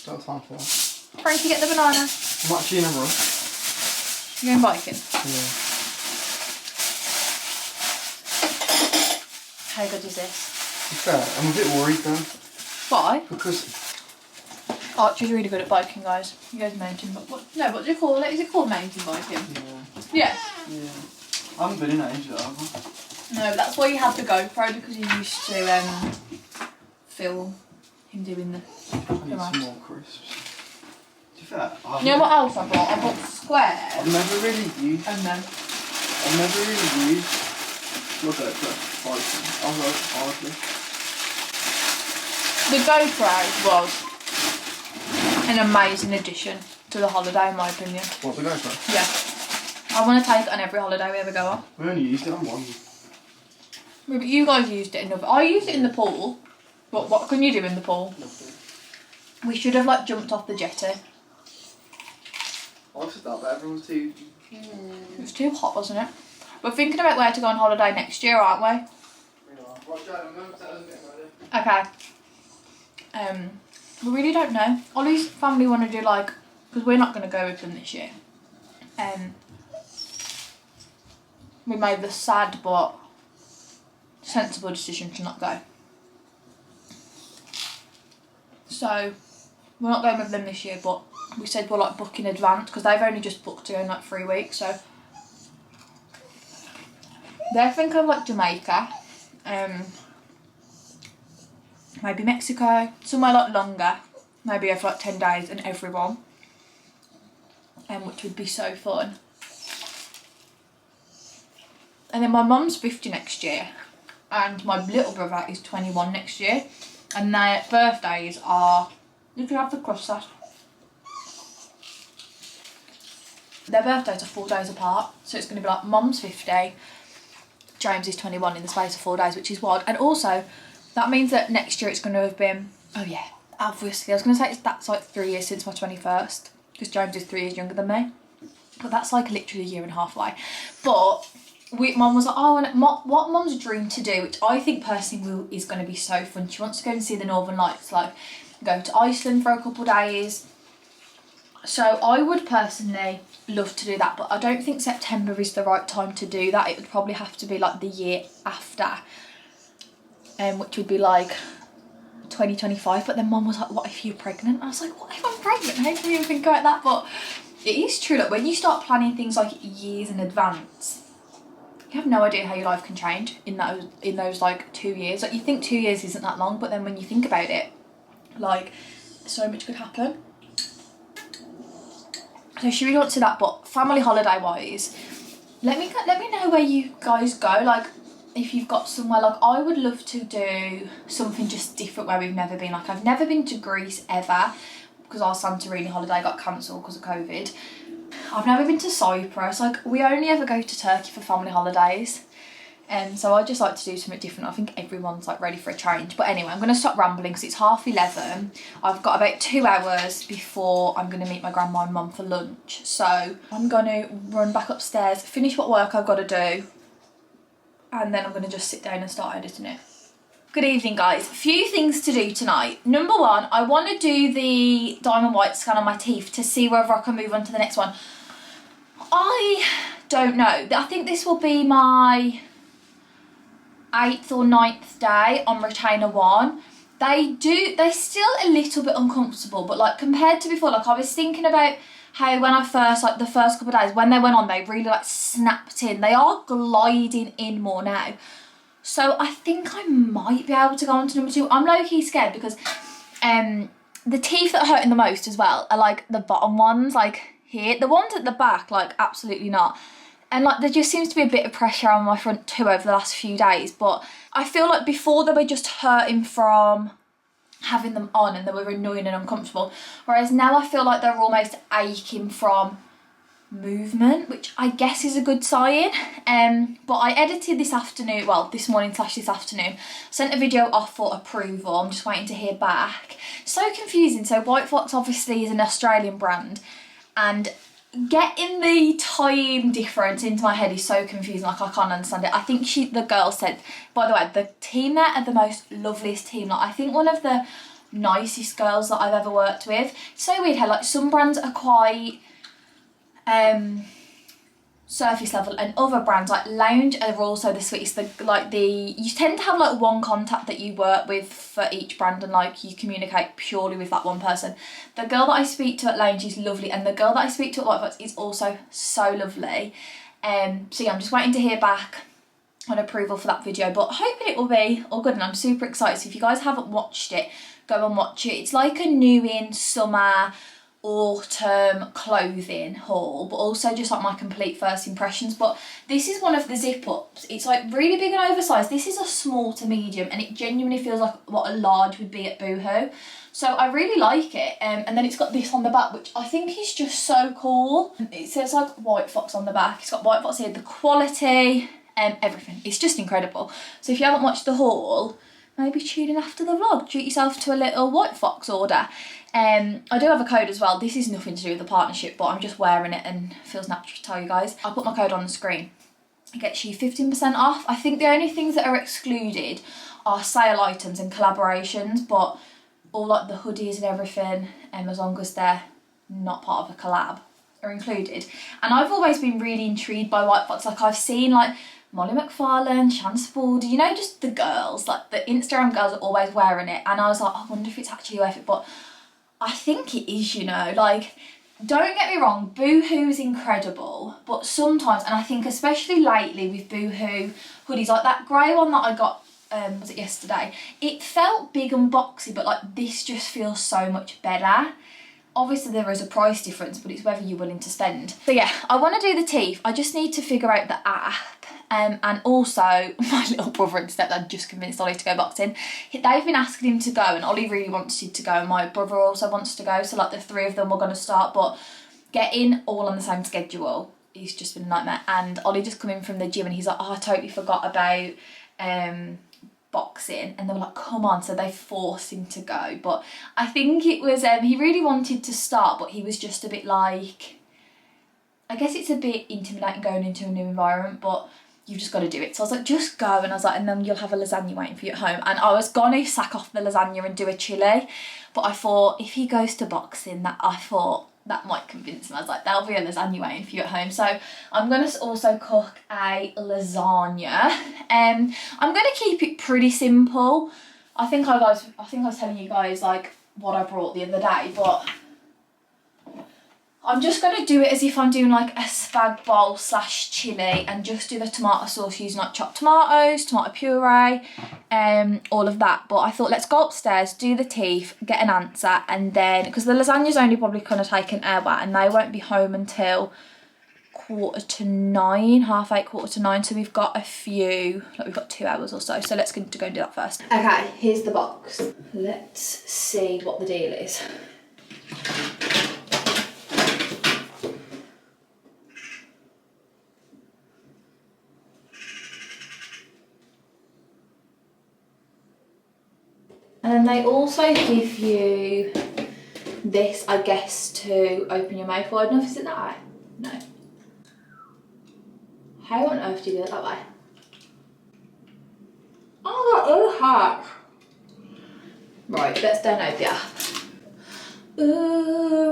don't have time for that. Frankie, get the banana. I'm actually in a rush. You're going biking? Yeah. How good is this? To be fair, I'm a bit worried though. Why? Because Archie's really good at biking, guys. He goes mountain bike. What do you call it? Is it called mountain biking? Yeah. Yeah. I haven't been in ages though, have No, but that's why you have the GoPro, because you used to film him doing the. I need some more crisps. To be fair, You know what else I bought? I bought squares. I've never really used. And then I've never really used my GoPro biking. I've worked hardly. the GoPro was an amazing addition to the holiday, in my opinion. What, the GoPro? Yeah. I want to take it on every holiday we ever go on. We only used it on one. Yeah, but you guys used it in the. I used it in the pool. What can you do in the pool? Nothing. We should have like jumped off the jetty. I said that, but everyone's too. It was too hot, wasn't it? We're thinking about where to go on holiday next year, aren't we? Okay. We really don't know. Ollie's family want to do like, because we're not going to go with them this year. We made the sad but sensible decision to not go. So we're not going with them this year, but we said we'll like book in advance because they've only just booked to go in like 3 weeks. So they're thinking of like Jamaica, maybe Mexico, somewhere like longer, maybe for like 10 days and everyone, which would be so fun. And then my mum's 50 next year and my little brother is 21 next year, and their birthdays are, you can have the cross that. Their birthdays are 4 days apart, so it's going to be like mum's 50, James is 21 in the space of 4 days, which is wild. And also that means that next year it's going to have been, oh yeah, obviously I was going to say that's like 3 years since my 21st, because James is 3 years younger than me, but that's like literally a year and a half away. But mum was like, oh, and what mum's dream to do, which I think personally is going to be so fun. She wants to go and see the Northern Lights, like go to Iceland for a couple of days. So I would personally love to do that, but I don't think September is the right time to do that. It would probably have to be like the year after, which would be like 2025. But then mum was like, what if you're pregnant? I was like, what if I'm pregnant? How can you even think about that? But it is true, like when you start planning things like years in advance, you have no idea how your life can change in those like 2 years. Like you think 2 years isn't that long, but then when you think about it, like so much could happen. So she really wants to do that, but family holiday wise, let me know where you guys go. Like if you've got somewhere, like I would love to do something just different where we've never been. Like I've never been to Greece ever because our Santorini holiday got cancelled because of COVID. I've never been to Cyprus. Like we only ever go to Turkey for family holidays, and so I just like to do something different. I think everyone's like ready for a change. But anyway, I'm going to stop rambling because it's 11:30. I've got about 2 hours before I'm going to meet my grandma and mum for lunch. So I'm going to run back upstairs, finish what work I've got to do, and then I'm going to just sit down and start editing it. Good evening, guys. A few things to do tonight. Number one, I want to do the diamond white scan on my teeth to see whether I can move on to the next one. I don't know. I think this will be my 8th or 9th day on retainer 1. They're still a little bit uncomfortable, but like compared to before, like I was thinking about how when I first, like the first couple of days when they went on, they really like snapped in. They are gliding in more now. So I think I might be able to go on to number 2. I'm low-key scared because the teeth that are hurting the most as well are like the bottom ones, like here. The ones at the back, like absolutely not. And like there just seems to be a bit of pressure on my front too over the last few days. But I feel like before they were just hurting from having them on and they were annoying and uncomfortable. Whereas now I feel like they're almost aching from movement, which I guess is a good sign. But I edited this afternoon, well this morning / this afternoon, sent a video off for approval. I'm just waiting to hear back. So confusing. So White Fox obviously is an Australian brand, and getting the time difference into my head is so confusing, like I can't understand it. I think the girl said, by the way, the team there are the most loveliest team. Like I think one of the nicest girls that I've ever worked with. It's so weird how like some brands are quite surface level and other brands like Lounge are also the sweetest. You tend to have like one contact that you work with for each brand and like you communicate purely with that one person. The girl that I speak to at Lounge is lovely, and the girl that I speak to at White Fox is also so lovely. So yeah, I'm just waiting to hear back on approval for that video, but hoping it will be all good, and I'm super excited. So if you guys haven't watched it, go and watch it. It's like a new in summer autumn clothing haul, but also just like my complete first impressions. But this is one of the zip ups. It's like really big and oversized. This is a small to medium, and it genuinely feels like what a large would be at Boohoo. So I really like it. And then it's got this on the back, which I think is just so cool. It says like White Fox on the back. It's got White Fox here, the quality, everything. It's just incredible. So if you haven't watched the haul, maybe tune in after the vlog. Treat yourself to a little White Fox order. I do have a code as well. This is nothing to do with the partnership, but I'm just wearing it and it feels natural to tell you guys. I'll put my code on the screen. It gets you 15% off. I think the only things that are excluded are sale items and collaborations, but all like the hoodies and everything, as long as they're not part of a collab, are included. And I've always been really intrigued by White Fox. Like I've seen like Molly McFarlane, Shan Spalding, you know, just the girls, like the Instagram girls are always wearing it. And I was like, I wonder if it's actually worth it. But I think it is, you know, like, don't get me wrong, Boohoo's incredible. But sometimes, and I think especially lately with Boohoo hoodies, like that grey one that I got, was it yesterday? It felt big and boxy, but like this just feels so much better. Obviously there is a price difference, but it's whether you're willing to spend. So yeah, I want to do the teeth. I just need to figure out the app. And also my little brother and stepdad just convinced Ollie to go boxing. They've been asking him to go, and Ollie really wanted to go, and my brother also wants to go. So like the three of them were going to start, but getting all on the same schedule, it's just been a nightmare. And Ollie just come in from the gym and he's like, oh, I totally forgot about boxing. And they were like, come on. So they forced him to go. But I think it was, he really wanted to start, but he was just a bit like, I guess it's a bit intimidating going into a new environment, but you've just got to do it. So I was like, just go. And I was like, and then you'll have a lasagna waiting for you at home. And I was gonna sack off the lasagna and do a chili, but I thought if he goes to boxing, that might convince him. I was like, there'll be a lasagna waiting for you at home. So I'm gonna also cook a lasagna. I'm gonna keep it pretty simple. I think I was telling you guys like what I brought the other day, but I'm just going to do it as if I'm doing like a spag bowl / chilli, and just do the tomato sauce using like chopped tomatoes, tomato puree, all of that. But I thought let's go upstairs, do the teeth, get an answer, and then, because the lasagna's only probably going to take an hour and they won't be home until 8:45, 8:45, so we've got a few, like we've got 2 hours or so. So let's go and do that first. Okay, here's the box. Let's see what the deal is. And then they also give you this, I guess, to open your mouth wide enough. Is it that way? No. How on earth do you do it that way? Oh, that is hard. Right, let's download the app.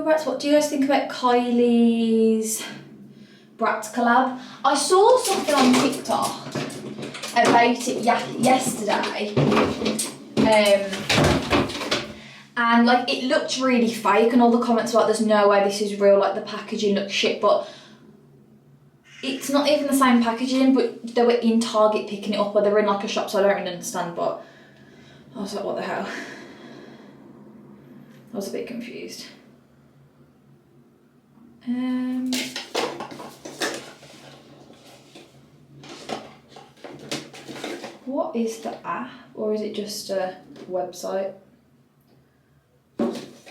Right, so what do you guys think about Kylie's Bratz collab? I saw something on TikTok about it yesterday. And like it looked really fake, and all the comments were like, there's no way this is real, like the packaging looks shit. But it's not even the same packaging, but they were in Target picking it up, or they were in like a shop, so I don't really understand, but I was like, what the hell? I was a bit confused. What is the app, or is it just a website?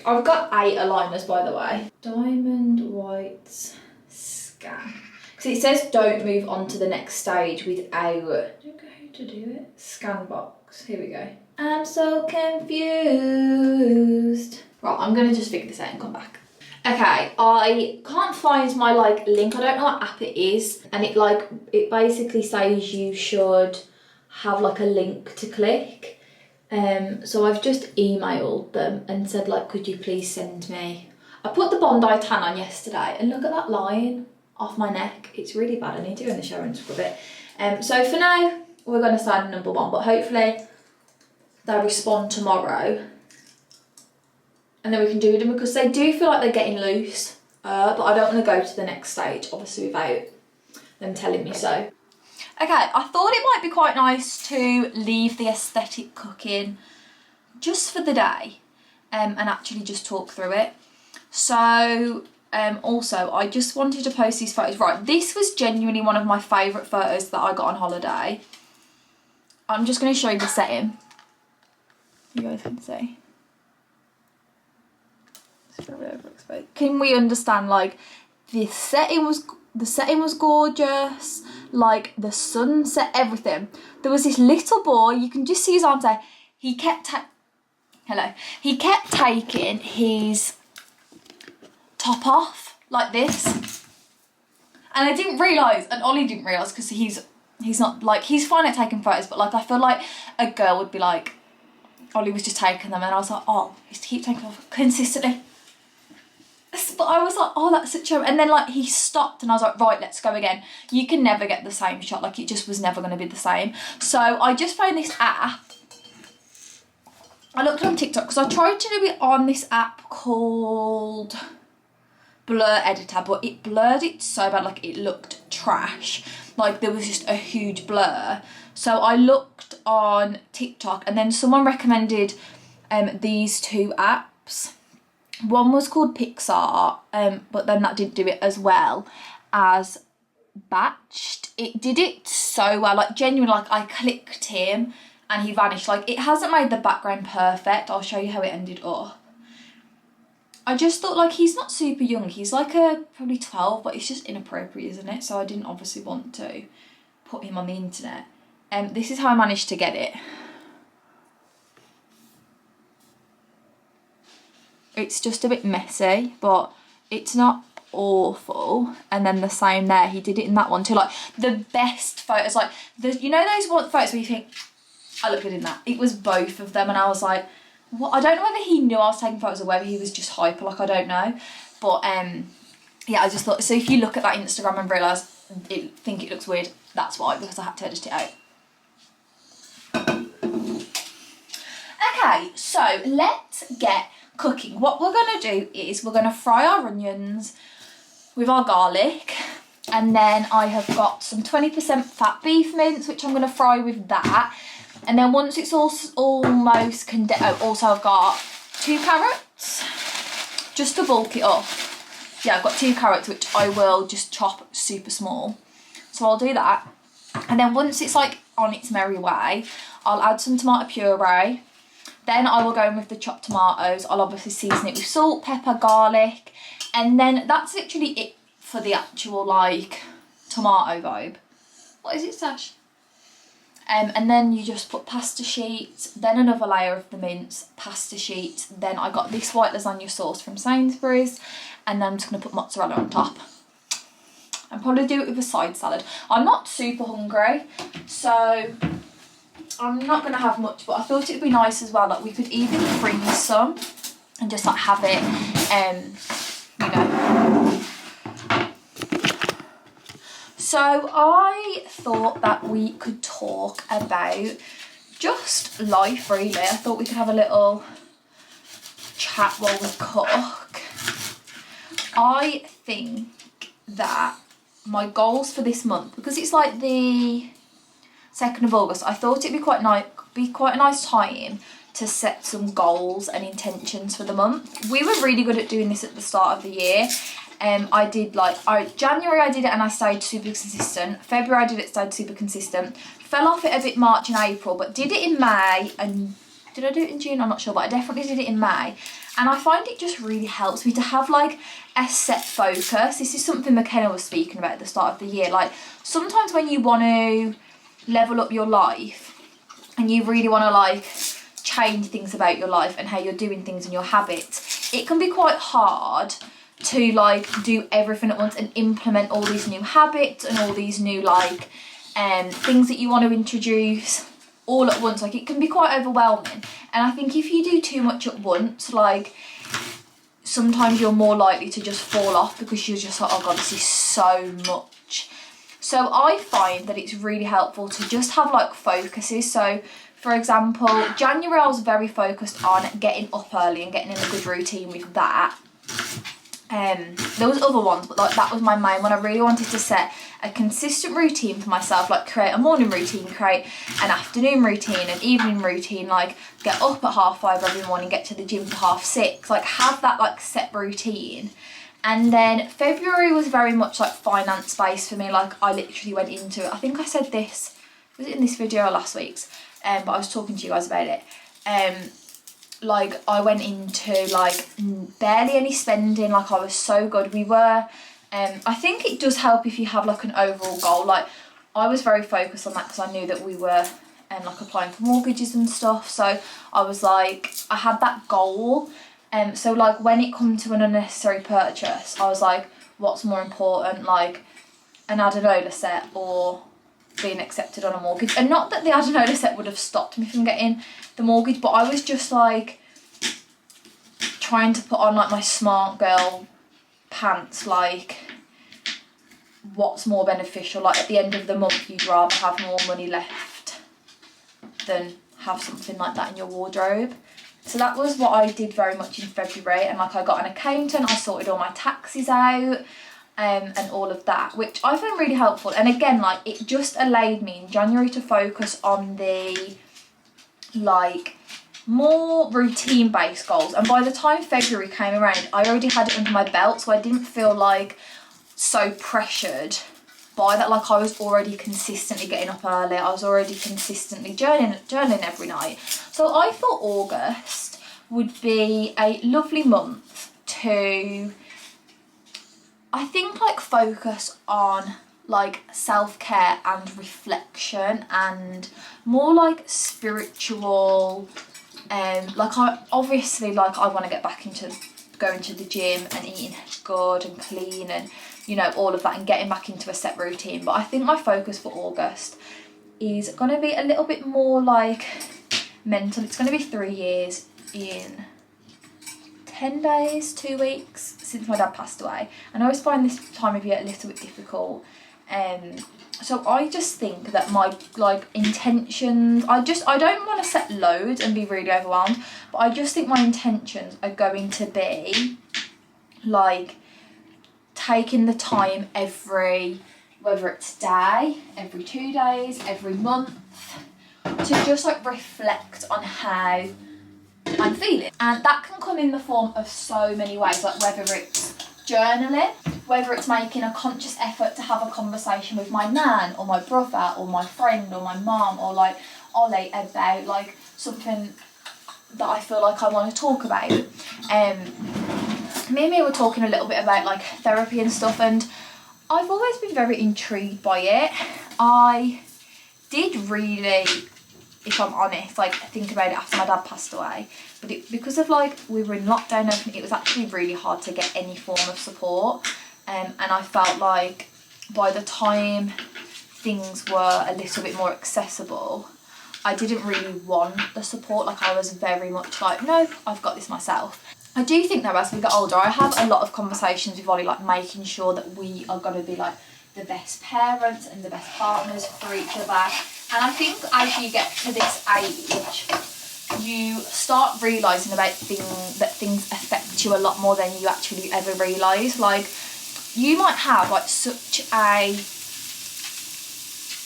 I've got 8 aligners, by the way. Diamond Whites Scan. Because it says don't move on to the next stage without, I don't know how to do it. Scan box, here we go. I'm so confused. Right, I'm gonna just figure this out and come back. Okay, I can't find my like link. I don't know what app it is, and it basically says you should have like a link to click. So I've just emailed them and said like, could you please send me? I put the Bondi tan on yesterday, and look at that line off my neck. It's really bad. I need to go in the shower and scrub it. So for now, we're going to start number 1, but hopefully they'll respond tomorrow. And then we can do them, because they do feel like they're getting loose. But I don't want to go to the next stage, obviously, without them telling me so. Okay, I thought it might be quite nice to leave the aesthetic cooking just for the day and actually just talk through it. So also, I just wanted to post these photos. Right, this was genuinely one of my favourite photos that I got on holiday. I'm just going to show you the setting. You guys can see. It's very overexposed. Can we understand, like, the setting was gorgeous, like the sunset, everything. There was this little boy, you can just see his arms there. He kept taking his top off like this, and I didn't realise, and Ollie didn't realise, because he's not like, he's fine at taking photos, but like I feel like a girl would be like, Ollie was just taking them, and I was like, oh, he's to keep taking off consistently. But I was like, oh, that's such a... And then, like, he stopped and I was like, right, let's go again. You can never get the same shot. Like, it just was never going to be the same. So I just found this app. I looked on TikTok because I tried to do it on this app called Blur Editor, but it blurred it so bad. Like, it looked trash. Like, there was just a huge blur. So I looked on TikTok, and then someone recommended these 2 apps. One was called Pixar, but then that didn't do it as well as Batched. It did it so well, like genuinely, like I clicked him and he vanished. Like, it hasn't made the background perfect. I'll show you how it ended up. I just thought, like, he's not super young. He's like probably 12, but it's just inappropriate, isn't it? So I didn't obviously want to put him on the internet. This is how I managed to get it. It's just a bit messy, but it's not awful. And then the same there, he did it in that one too. Like, the best photos, like, you know those photos where you think, I look good in that? It was both of them, and I was like, what? I don't know whether he knew I was taking photos or whether he was just hyper, like, I don't know. But yeah, I just thought, so if you look at that Instagram and realise, think it looks weird, that's why, because I had to edit it out. Okay, so let's get cooking. What we're going to do is we're going to fry our onions with our garlic, and then I have got some 20% fat beef mince, which I'm going to fry with that. And then once it's almost condensed, also I've got 2 carrots just to bulk it up. Yeah, I've got 2 carrots which I will just chop super small, so I'll do that. And then once it's like on its merry way, I'll add some tomato puree. Then I will go in with the chopped tomatoes. I'll obviously season it with salt, pepper, garlic, and then that's literally it for the actual, like, tomato vibe. What is it, Sash? And then you just put pasta sheets, then another layer of the mince, pasta sheets. Then I got this white lasagna sauce from Sainsbury's, and then I'm just going to put mozzarella on top. And probably do it with a side salad. I'm not super hungry, so I'm not going to have much, but I thought it would be nice as well that we could even freeze some and just like have it, you know. So I thought that we could talk about just life, really. I thought we could have a little chat while we cook. I think that my goals for this month, because it's like the 2nd of August, I thought it'd be quite a nice time to set some goals and intentions for the month. We were really good at doing this at the start of the year. I did January I did it and I stayed super consistent. February I did it, stayed super consistent. Fell off it a bit March and April, but did it in May, and did I do it in June? I'm not sure, but I definitely did it in May. And I find it just really helps me to have like a set focus. This is something McKenna was speaking about at the start of the year. Like sometimes when you want to level up your life and you really want to like change things about your life and how you're doing things and your habits, it can be quite hard to like do everything at once and implement all these new habits and all these new like things that you want to introduce all at once. Like it can be quite overwhelming, and I think if you do too much at once, like sometimes you're more likely to just fall off because you're just like, oh god, this is so much. So I find that it's really helpful to just have like focuses. So for example, January I was very focused on getting up early and getting in a good routine with that. There was other ones, but like that was my main one. I really wanted to set a consistent routine for myself, like create a morning routine, create an afternoon routine, an evening routine, like get up at 5:30 every morning, get to the gym for 6:30, like have that like set routine. And then February was very much like finance based for me. Like I literally went into it. I think I said this, was it in this video or last week's? But I was talking to you guys about it. Like I went into like barely any spending. Like I was so good. We were, I think it does help if you have like an overall goal. Like I was very focused on that because I knew that we were like applying for mortgages and stuff. So I was like, I had that goal. So like when it comes to an unnecessary purchase, I was like, what's more important, like an Adenola set or being accepted on a mortgage? And not that the Adenola set would have stopped me from getting the mortgage, but I was just like trying to put on like my smart girl pants, like what's more beneficial. Like at the end of the month you'd rather have more money left than have something like that in your wardrobe. So that was what I did very much in February, and like I got an accountant, I sorted all my taxes out and all of that, which I found really helpful. And again, like it just allowed me in January to focus on the like more routine based goals, and by the time February came around I already had it under my belt, so I didn't feel like so pressured by that. Like I was already consistently getting up early, I was already consistently journaling every night. So I thought August would be a lovely month to, I think, like focus on like self-care and reflection and more like spiritual, like I obviously like I want to get back into going to the gym and eating good and clean and you know all of that and getting back into a set routine. But I think my focus for August is going to be a little bit more like mental. It's going to be 3 years in 10 days, 2 weeks since my dad passed away, and I always find this time of year a little bit difficult. So I just think that my like intentions, I don't want to set loads and be really overwhelmed, but I just think my intentions are going to be like taking the time every, whether it's day, every 2 days, every month, to just like reflect on how I'm feeling. And that can come in the form of so many ways, like whether it's journaling, whether it's making a conscious effort to have a conversation with my nan or my brother or my friend or my mum or like Ollie about like something that I feel like I want to talk about. Me and Mia were talking a little bit about like therapy and stuff, and I've always been very intrigued by it. I did really, if I'm honest, like think about it after my dad passed away, but because of like we were in lockdown and everything, it was actually really hard to get any form of support, and I felt like by the time things were a little bit more accessible, I didn't really want the support. Like I was very much like, no, I've got this myself. I do think though, as we get older, I have a lot of conversations with Ollie, like making sure that we are going to be like the best parents and the best partners for each other. And I think as you get to this age, you start realising about things affect you a lot more than you actually ever realise. Like you might have like such a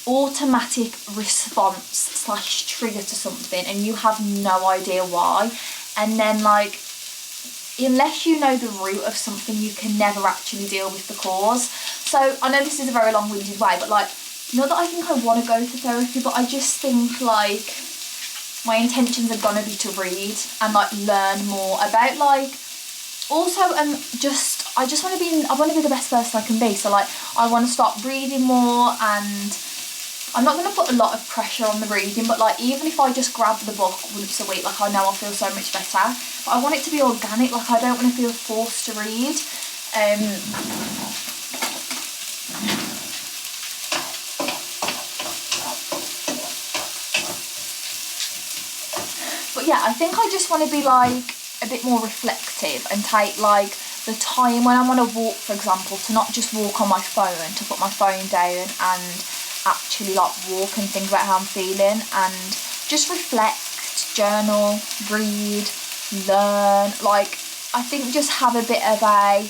automatic response / trigger to something and you have no idea why, and then like unless you know the root of something you can never actually deal with the cause. So I know this is a very long-winded way, but like, not that I think I want to go to therapy, but I just think like my intentions are gonna be to read and like learn more about like, also I just want to be the best person I can be. So like I want to start reading more, and I'm not going to put a lot of pressure on the reading, but like even if I just grab the book once a week, like I know I'll feel so much better. But I want it to be organic, like I don't want to feel forced to read. But yeah, I think I just want to be like a bit more reflective and take like the time when I'm on a walk, for example, to not just walk on my phone, to put my phone down and actually like walk and think about how I'm feeling and just reflect, journal, read, learn. Like I think just have a bit of a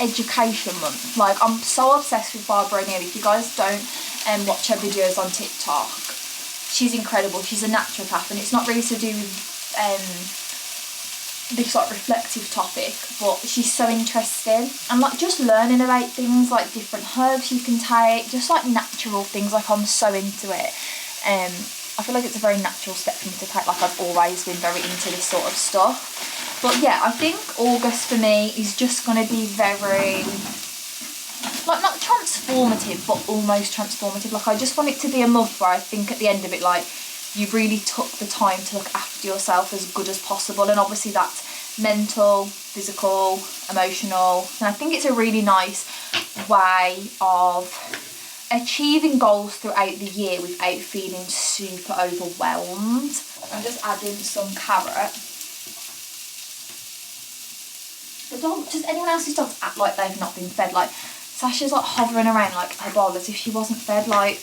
education month. Like I'm so obsessed with Barbara O'Neill. If you guys don't watch her videos on TikTok, she's incredible. She's a naturopath, and it's not really to do with this like reflective topic, but she's so interesting, and like just learning about things like different herbs you can take, just like natural things. Like I'm so into it. I feel like it's a very natural step for me to take. Like I've always been very into this sort of stuff. But yeah, I think August for me is just going to be very like not transformative, but almost transformative. Like I just want it to be a month where I think at the end of it, like you really took the time to look after yourself as good as possible, and obviously that's mental, physical, emotional, and I think it's a really nice way of achieving goals throughout the year without feeling super overwhelmed. I'm just adding some carrot. The dog, does anyone else's dogs act like they've not been fed? Like Sasha's like hovering around like her bowl as if she wasn't fed like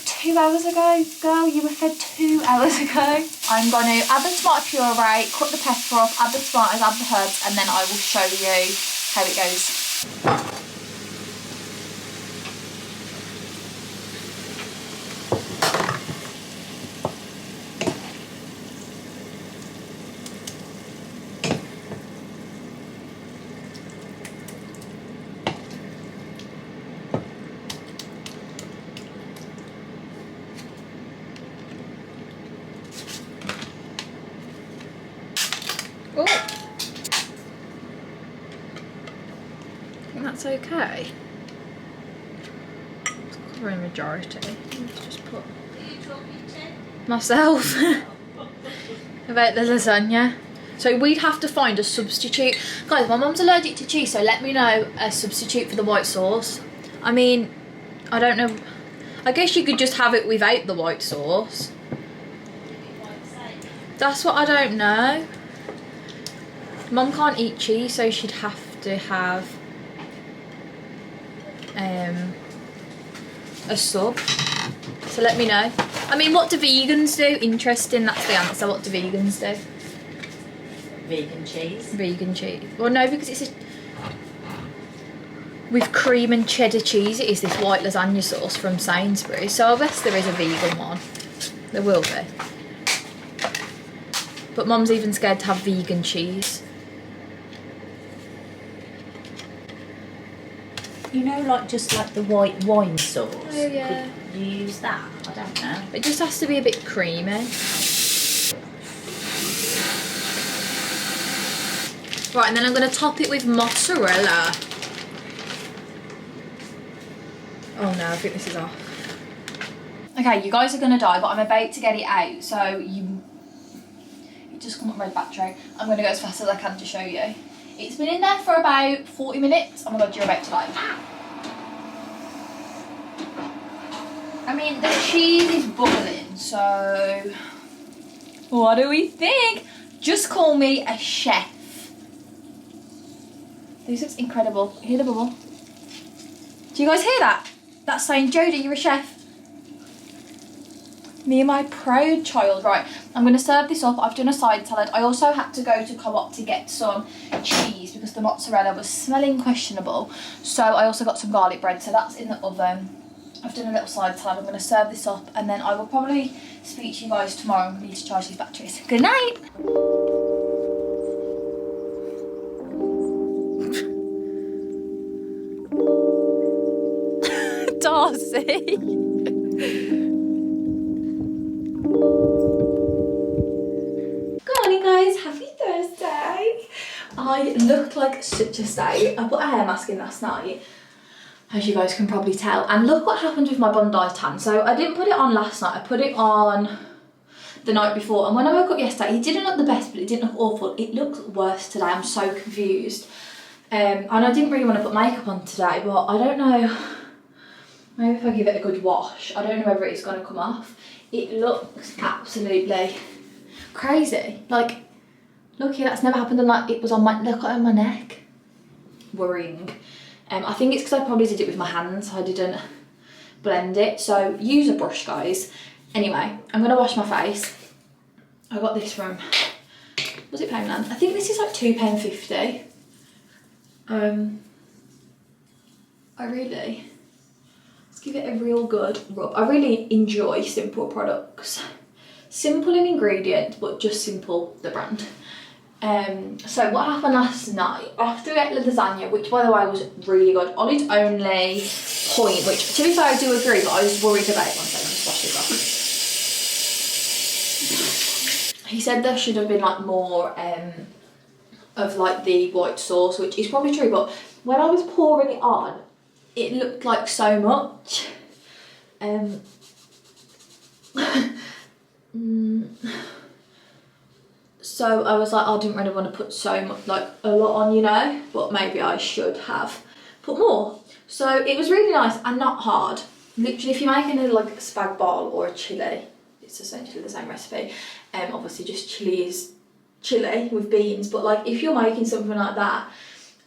2 hours ago. Girl, you were fed 2 hours ago. I'm going to add the tomato puree, cut the pepper off, add the tomatoes, add the herbs, and then I will show you how it goes. Oh, I think that's okay. It's covering majority. Let's just put myself about the lasagna. So we'd have to find a substitute. Guys, my mum's allergic to cheese, so let me know a substitute for the white sauce. I mean, I don't know. I guess you could just have it without the white sauce. That's what I don't know. Mum can't eat cheese, so she'd have to have a sub. So let me know. I mean, what do vegans do? Interesting, that's the answer. What do vegans do? Vegan cheese. Vegan cheese. Well, no, because it's with cream and cheddar cheese. It is this white lasagna sauce from Sainsbury's. So I guess there is a vegan one. There will be. But Mum's even scared to have vegan cheese. You know, like just like the white wine sauce. Oh yeah. Could you use that? I don't know. It just has to be a bit creamy. Right, and then I'm going to top it with mozzarella. Oh no, I think this is off. Okay, you guys are going to die, but I'm about to get it out, so it just come up red battery. I'm going to go as fast as I can to show you. It's been in there for about 40 minutes. Oh my god, you're about to die. I mean, the cheese is bubbling, so what do we think? Just call me a chef. This looks incredible. Hear the bubble? Do you guys hear that? That's saying, Jodie, you're a chef. Me and my proud child. Right, I'm going to serve this up. I've done a side salad. I also had to go to Co-op to get some cheese because the mozzarella was smelling questionable. So I also got some garlic bread, so that's in the oven. I've done a little side salad. I'm going to serve this up and then I will probably speak to you guys tomorrow. I need to charge these batteries. Good night. Darcy. Good morning guys, happy Thursday. I look like such a state. I put a hair mask in last night, as you guys can probably tell, and look what happened with my Bondi tan. So I didn't put it on last night, I put it on the night before, and when I woke up yesterday it didn't look the best, but it didn't look awful. It looks worse today. I'm so confused. And I didn't really want to put makeup on today, but I don't know, maybe if I give it a good wash, I don't know whether it's going to come off. It looks absolutely crazy. Like, look here, that's never happened, and like it was on my, look on my neck. Worrying. I think it's because I probably did it with my hands, so I didn't blend it. So use a brush, guys. Anyway, I'm going to wash my face. I got this from, was it Poundland? I think this is like £2.50. Let's give it a real good rub. I really enjoy simple products. Simple in ingredients, but just simple, the brand. So what happened last night, after we ate the lasagna, which by the way was really good. Ollie's only point, which to be fair I do agree, but I was worried about it once I just washed it off. He said there should have been like more of like the white sauce, which is probably true, but when I was pouring it on, it looked like so much. So I was like, I didn't really want to put so much, like a lot on, you know, but maybe I should have put more. So it was really nice and not hard. Literally, if you're making a like spag bol or a chilli, it's essentially the same recipe. Obviously just chilli is chilli with beans, but like if you're making something like that,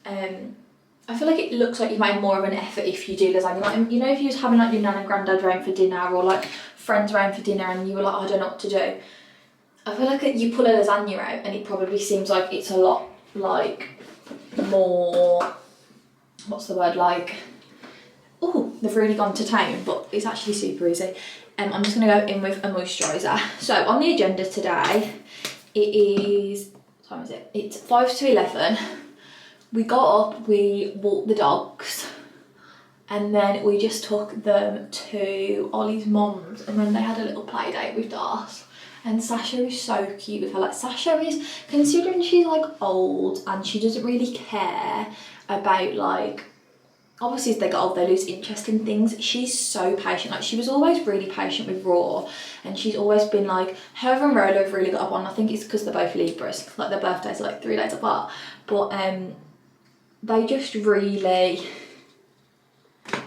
I feel like it looks like you made more of an effort if you do lasagna. Like, you know, if you was having like your nan and granddad round for dinner, or like friends round for dinner and you were like, oh, I don't know what to do. I feel like you pull a lasagna out and it probably seems like it's a lot like more, what's the word, like, oh, they've really gone to town, but it's actually super easy. I'm just going to go in with a moisturiser. So on the agenda today, it is, what time is it? It's 5 to 11. We got up, we walked the dogs, and then we just took them to Ollie's mum's, and then they had a little play date with Darcy. And Sasha is so cute with her. Like, Sasha is, considering she's like old and she doesn't really care about like, obviously as they get old they lose interest in things, she's so patient. Like, she was always really patient with Raw, and she's always been like, her and Rolo have really got up on. I think it's because they're both Libras, like their birthdays are like 3 days apart, but they just really,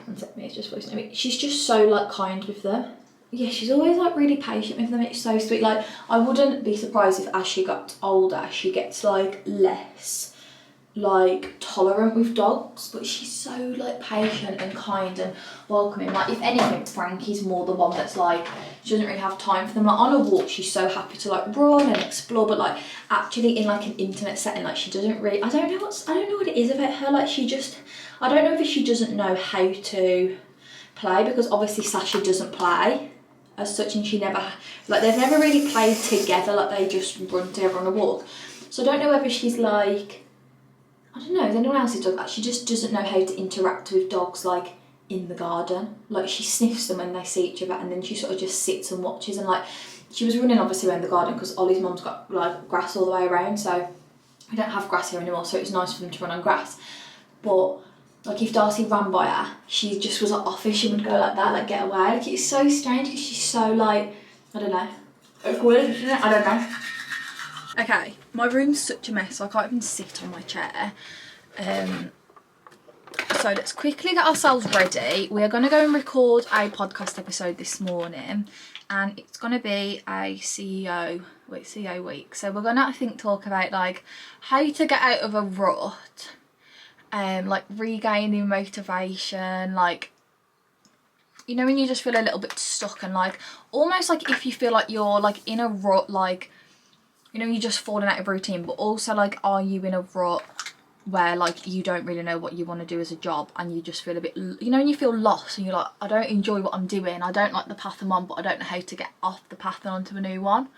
one second, it's just voice note. She's just so like kind with them. Yeah, she's always like really patient with them. It's so sweet. Like, I wouldn't be surprised if as she got older she gets like less like tolerant with dogs, but she's so like patient and kind and welcoming. Like, if anything, Frankie's more the one that's like, she doesn't really have time for them. Like, on a walk she's so happy to like run and explore, but like actually in like an intimate setting, like she doesn't really, I don't know what it is about her. Like, she just, I don't know if she doesn't know how to play, because obviously Sasha doesn't play as such, and she never, like, they've never really played together. Like, they just run together on a walk. So I don't know whether she's like, I don't know, is anyone else's dog that she just doesn't know how to interact with dogs like in the garden. Like, she sniffs them when they see each other, and then she sort of just sits and watches. And like, she was running obviously around the garden because Ollie's mum's got like grass all the way around, so we don't have grass here anymore, so it's nice for them to run on grass. But like, if Darcy ran by her, she just was like offish, she would go like that, like get away. Like, it's so strange because she's so like, I don't know, awkward, isn't it? I don't know. Okay, my room's such a mess, so I can't even sit on my chair. So let's quickly get ourselves ready. We are going to go and record a podcast episode this morning, and it's going to be a CEO week. So we're going to, I think, talk about like how to get out of a rut, like regaining motivation, like you know when you just feel a little bit stuck and like almost like if you feel like you're like in a rut, like, you know, you're just falling out of routine, but also like are you in a rut where like you don't really know what you want to do as a job and you just feel a bit, you know, and you feel lost and you're like, I don't enjoy what I'm doing, I don't like the path I'm on, but I don't know how to get off the path and onto a new one.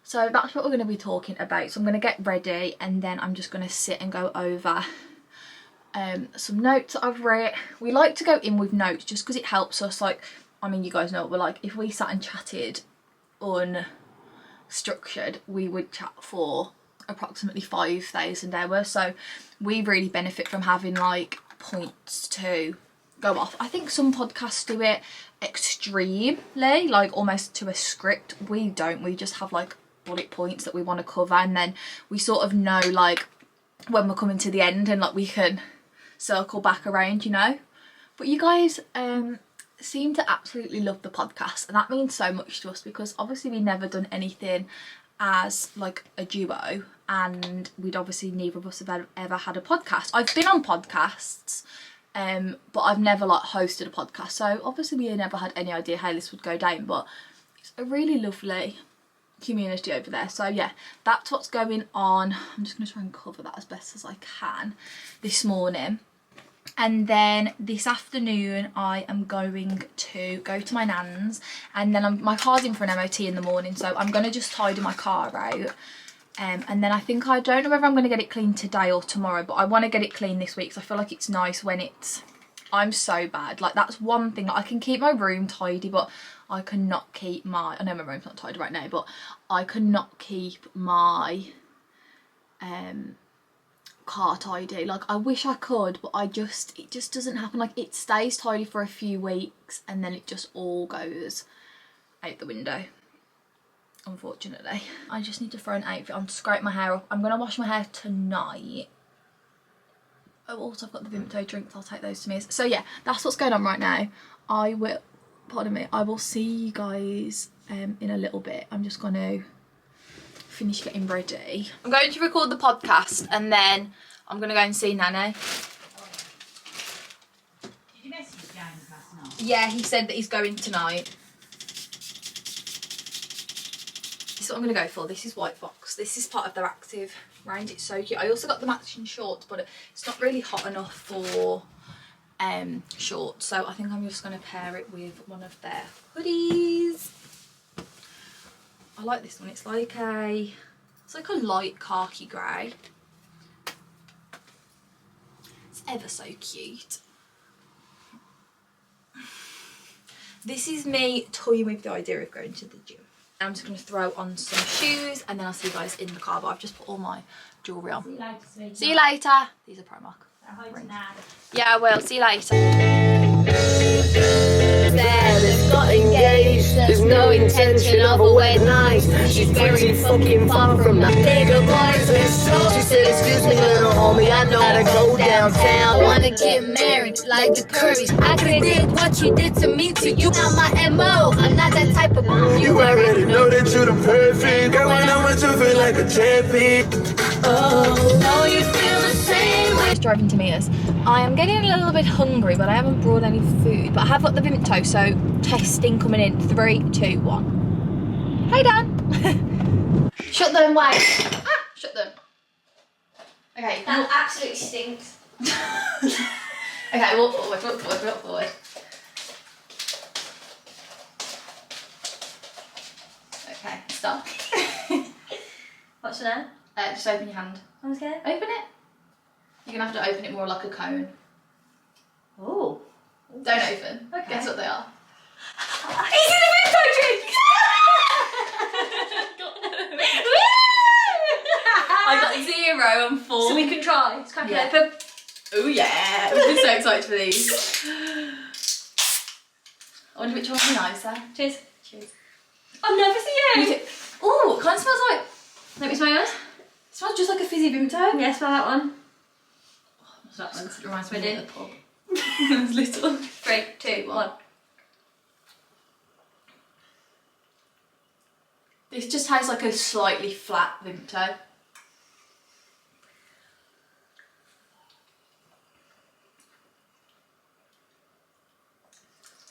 So that's what we're going to be talking about. So I'm going to get ready and then I'm just going to sit and go over some notes that I've read. We like to go in with notes just because it helps us, like, I mean, you guys know what we're like. If we sat and chatted unstructured, we would chat for approximately 5,000 hours. So we really benefit from having like points to go off. I think some podcasts do it extremely, like almost to a script. We don't. We just have like bullet points that we want to cover, and then we sort of know like when we're coming to the end and like we can circle back around, you know. But you guys seem to absolutely love the podcast, and that means so much to us because obviously we've never done anything as like a duo, and we'd obviously neither of us have ever had a podcast. I've been on podcasts, but I've never like hosted a podcast, so obviously we never had any idea how this would go down, but it's a really lovely community over there. So yeah, that's what's going on. I'm just going to try and cover that as best as I can this morning. And then this afternoon I am going to go to my nan's, and then my car's in for an MOT in the morning, so I'm going to just tidy my car out. And then I don't know whether I'm going to get it cleaned today or tomorrow, but I want to get it cleaned this week because I feel like it's nice when it's, I'm so bad, like that's one thing, like I can keep my room tidy, but I cannot keep my, I know my room's not tidy right now, but I cannot keep my car tidy. Like I wish I could, but it just doesn't happen. Like it stays tidy for a few weeks and then it just all goes out the window, unfortunately. I just need to throw an outfit on to scrape my hair up. I'm gonna wash my hair tonight. Oh, also I've got the Vimto drinks, I'll take those to me. So yeah, that's what's going on right now. I will see you guys in a little bit. I'm just gonna finish getting ready. I'm going to record the podcast and then I'm gonna go and see Nana. Did you message James last night? Yeah, he said that he's going tonight. This is what I'm gonna go for. This is White Fox. This is part of their active range. It's so cute. I also got the matching shorts, but it's not really hot enough for shorts, so I think I'm just gonna pair it with one of their hoodies. I like this one. It's like a light khaki grey. It's ever so cute. This is me toying with the idea of going to the gym. I'm just going to throw on some shoes and then I'll see you guys in the car, but I've just put all my jewellery on. See you later, sweetie. See you later. These are Primark. Yeah, I will. See you later. They've got engaged, there's no intention of a wet night. She's very fucking far from that nigga boys. She said, excuse me little homie, I know how to go downtown. I wanna get married like the Currys. I could've did what you did to me to you. Not my MO, I'm not that type of you already know that you're the perfect girl, when I'm with you feel like a champion. Oh, no, you feel the same way. Just driving to Mia's. I am getting a little bit hungry, but I haven't brought any food. But I have got the Vimto, so testing coming in. 3, 2, 1. Hey Dan. Shut them, wait. Shut them. Okay, that absolutely stinks. Okay, walk forward, walk forward, walk forward. Okay, stop. What's your name? Just open your hand. I'm scared. Open it. You're gonna have to open it more like a cone. Oh. Don't open. Okay. Guess what they are? Is it a Vimto drink? I got 0 and 4. So we can try. Let's crack Yeah. it open. Oh yeah, we've been so excited for these. I wonder which one's nicer. Cheers. Cheers. I'm nervous for you. Oh, it kind of smells like. Let me smell yours. It smells just like a fizzy Vimto. Yeah, smell that one. That one reminds me Ready? of the pub. It's little. 3, 2, 1. This just tastes like a slightly flat Vimto.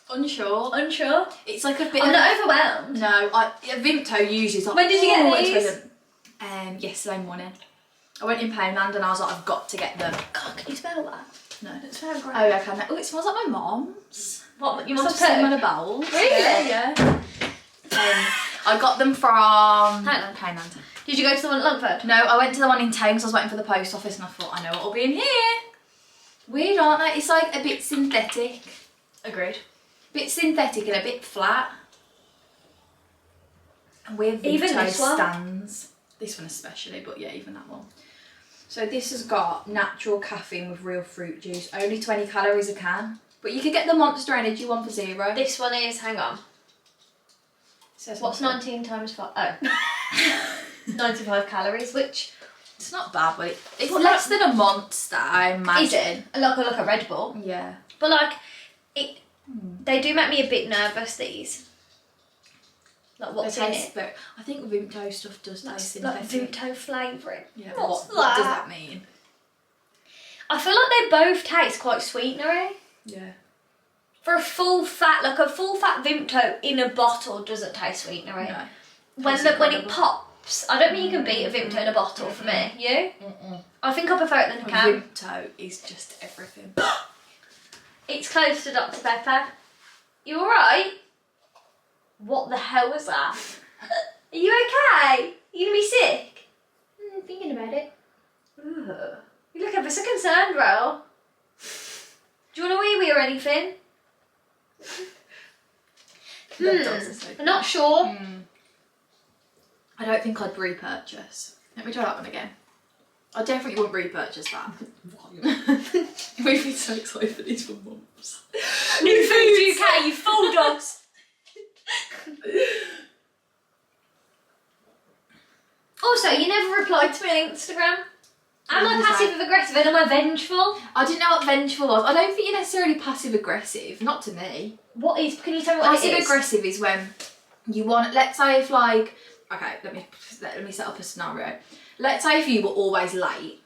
Unsure. It's like a bit. I'm not overwhelmed. No, Vimto usually. Like, When did you get "Oh, it's these?" present." Yesterday morning. I went in Poundland and I was like, I've got to get them. God, can you smell that? No. It smells great. Oh, yeah, I can. Oh, it smells like my mom's. What, you Must want have to cinnamon put? bowls. Really? Yeah. I got them from Poundland. Did you go to the one at Longford? No, I went to the one in town because I was waiting for the post office and I thought, I know what will be in here. Weird, aren't they? It's like a bit synthetic. Agreed. Bit synthetic and a bit flat. And with Even Vimto this one? stands. This one especially, but yeah, even that one. So this has got natural caffeine with real fruit juice. Only 20 calories a can. But you could get the Monster Energy one for 0. This one is, hang on. Says What's 19 times 5? Oh. 95 calories, which... It's not bad, but it's What, less than a Monster, I imagine. Is it? Like a Red Bull. Yeah. But like, they do make me a bit nervous, these. Like what's in it? I think Vimto stuff does taste Like synthetic. Vimto flavouring. Yeah. What's What does that? that mean? I feel like they both taste quite sweetenery. Yeah. For a full fat Vimto in a bottle doesn't taste sweetenery. No. When it pops, I don't think you can beat a Vimto in a bottle for me. You? I think I prefer it than a can. Vimto is just everything. It's close to Dr. Pepper. You alright? What the hell was that? Are you okay? You gonna be sick? Thinking about it. Ugh. You look ever so concerned, Ro. Do you want a wee-wee or anything? The dogs are so I'm not sure. I don't think I'd repurchase. Let me try that one again. I definitely wouldn't repurchase that. We've been so excited for these for months. New Food UK, you fool dogs. Also, you never replied to me on Instagram. Am I passive aggressive and am I vengeful? I didn't know what vengeful was. I don't think you're necessarily passive aggressive. Not to me. What is? Can you tell me what it Passive is? aggressive is when you want. Let's say if like, okay, let me set up a scenario. Let's say if you were always late.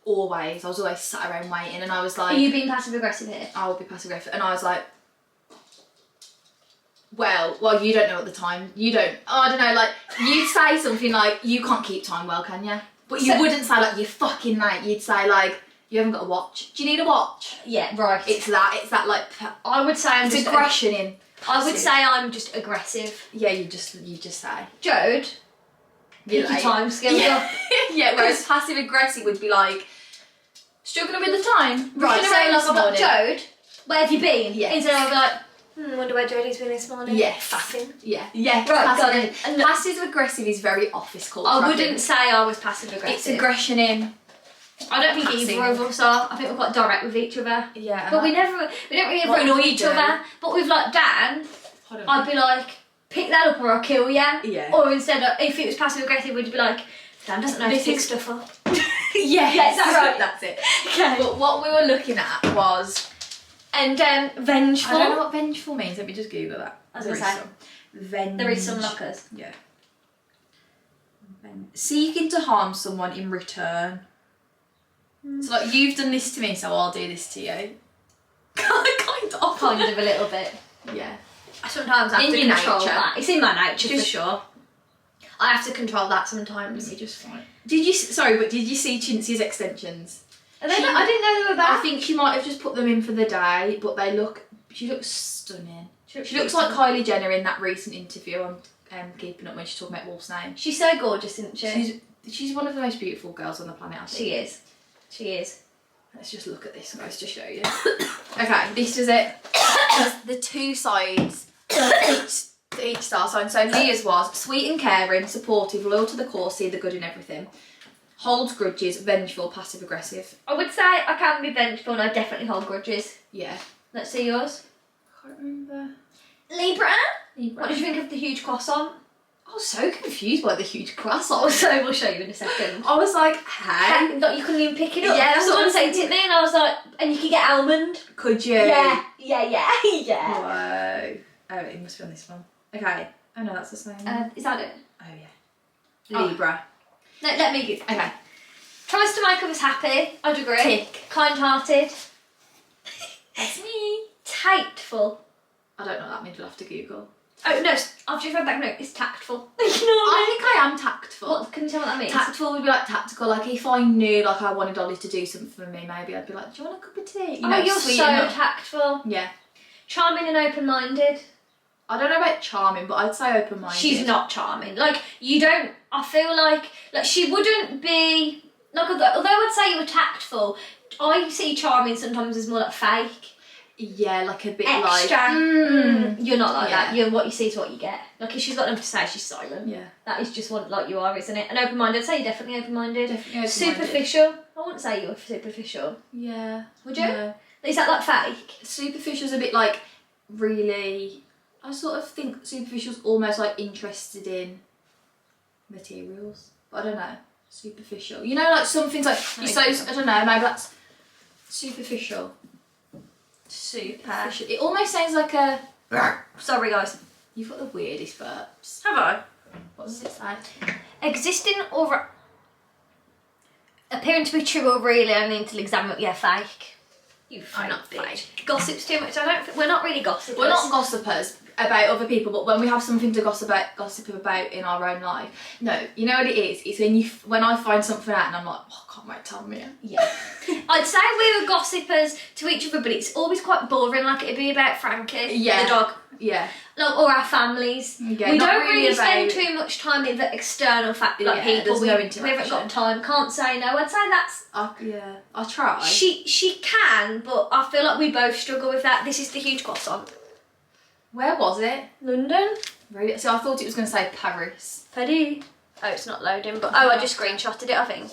Always, I was always sat around waiting, and I was like, Are you being passive aggressive here? I will be passive aggressive, and I was like, well, you don't know at the time. You don't. Oh, I don't know. Like you'd say something like, "You can't keep time well, can you?" But you wouldn't say like, "You're fucking late." You'd say like, "You haven't got a watch. Do you need a watch?" Yeah, right. It's that like. I would say I'm It's just aggression in. I would say I'm just aggressive. Yeah, you just say. Jode, pick your time skills up. Yeah, whereas passive aggressive would be like struggling with the time. Right, Rushing so around like this I'm like, morning. Jode, where have you been? Yeah. Instead I'll be like, I wonder where Jodie's been this morning. Yeah, Faffing. Yeah. Right, got it. Passive aggressive is very office culture. I think. wouldn't say I was passive aggressive. It's aggression in. I don't think Passive. either of us are. I think we're quite direct with each other. Yeah. But we don't really What annoy we each do- other. But with like Dan, I'd be like, pick that up or I'll kill ya. Yeah. Or instead of, if it was passive aggressive, we'd be like, Dan doesn't know how to pick stuff up. Yes, is that right? That's it. Okay. But what we were looking at was. And vengeful. I don't know what vengeful means. Let me just Google that. I was gonna say. There There is some lockers. Yeah. Seeking to harm someone in return. So like you've done this to me, so I'll do this to you. kind of. Kind of a little bit. Yeah. I sometimes have In to your control nature. that. It's in my nature for Just- sure. I have to control that sometimes. You're just fine. Did you see Chintzie's extensions? I didn't know they were bad. I think she might have just put them in for the day, but she looks stunning. She looks like Kylie Jenner in that recent interview on Keeping Up when she's talking about Wolf's name. She's so gorgeous, isn't she? She's one of the most beautiful girls on the planet, I think. She is. Let's just look at this, guys, to show you. Okay, this is it. The two sides to each star sign. So Leah's was sweet and caring, supportive, loyal to the cause, see the good in everything. Holds grudges, vengeful, passive aggressive. I would say I can be vengeful and I definitely hold grudges. Yeah. Let's see yours. I can't remember. Libra? What did you think of the huge croissant? I was so confused by the huge croissant. Also, we'll show you in a second. I was like, hey. Like you couldn't even pick it up. Yeah, that's someone what I was sent it me and I was like, and you could get almond. Could you? Yeah. Whoa. Oh, it must be on this one. Okay. Oh no, that's the same one. Is that it? Oh yeah. Libra. No, let me get. Okay. Tries to make us happy. I'd agree. Tick. Kind-hearted. That's me. Tateful. I don't know what that means, we'll have to Google. Oh no, I've just read that note. It's tactful. You know I think I am tactful. What, can you tell what that means? Tactful would be like tactical, like if I knew like I wanted Ollie to do something for me, maybe I'd be like, do you want a cup of tea? You know, you're sweet so enough. tactful. Yeah. Charming and open-minded. I don't know about charming, but I'd say open-minded. She's not charming. Like, you don't, I feel like she wouldn't be, like, although I'd say you were tactful, I see charming sometimes as more like fake. Yeah, like a bit Extra. like... You're not like Yeah. that. You're what you see is what you get. Like, if she's got nothing to say, she's silent. Yeah. That is just what like you are, isn't it? And open-minded, I'd say you're definitely open-minded. Definitely open-minded. Superficial. I wouldn't say you were superficial. Yeah. Would you? No. Is that like fake? Superficial's a bit like really... I sort of think superficial's almost like interested in materials. But I don't know. Superficial. You know, like some things like... You're so... I don't know, maybe that's superficial. Superficial. It almost sounds like a... Sorry, guys. You've got the weirdest burps. Have I? What does it say? Existing or appearing to be true or really only until examined. Yeah, fake. You fake I'm not bitch. Gossip's too much. I don't. We're not really gossipers. We're not gossipers about other people, but when we have something to gossip about in our own life, no, you know what it is? It's when I find something out and I'm like, oh, I can't wait, tell me. Yeah. I'd say we were gossipers to each other, but it's always quite boring. Like it'd be about Frankie, Yeah. the dog, Yeah. like, or our families. Yeah, we not don't really really spend about- too much time in the external fact, like Yeah, people. there's We no haven't interaction. got time. Can't say no. I'd say that's. Yeah, I try. She can, but I feel like we both struggle with that. This is the huge croissant. Where was it? London. Really? So I thought it was going to say Paris. Paddy. Oh, it's not loading, but I just screenshotted it, I think.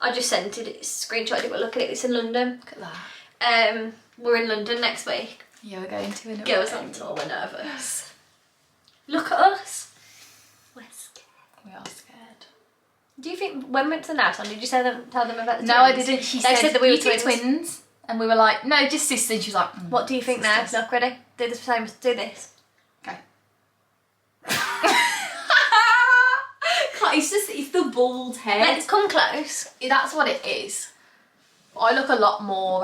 I just sent it, screenshotted it, but look at it, it's in London. Look at that. We're in London next week. Yeah, we're going to another. Girls on tour, we're nervous. Look at us. We're scared. We are scared. Do you think, when we went to the nail salon, did you tell them about the twins? No, I didn't. She They said that we were "You two twins. And we were like, no, just sisters. And she was like, What do you think now? sisters. Look, ready? Do the same, do this. Okay. It's the bald head. Let's come close. That's what it is. I look a lot more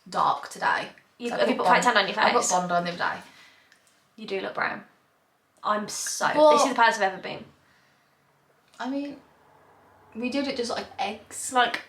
dark today. Have you put white tan on your I put face? Bond on the other day. You do look brown. I'm so, Well- this is the proudest I've ever been. I mean, we did it just like eggs. Like,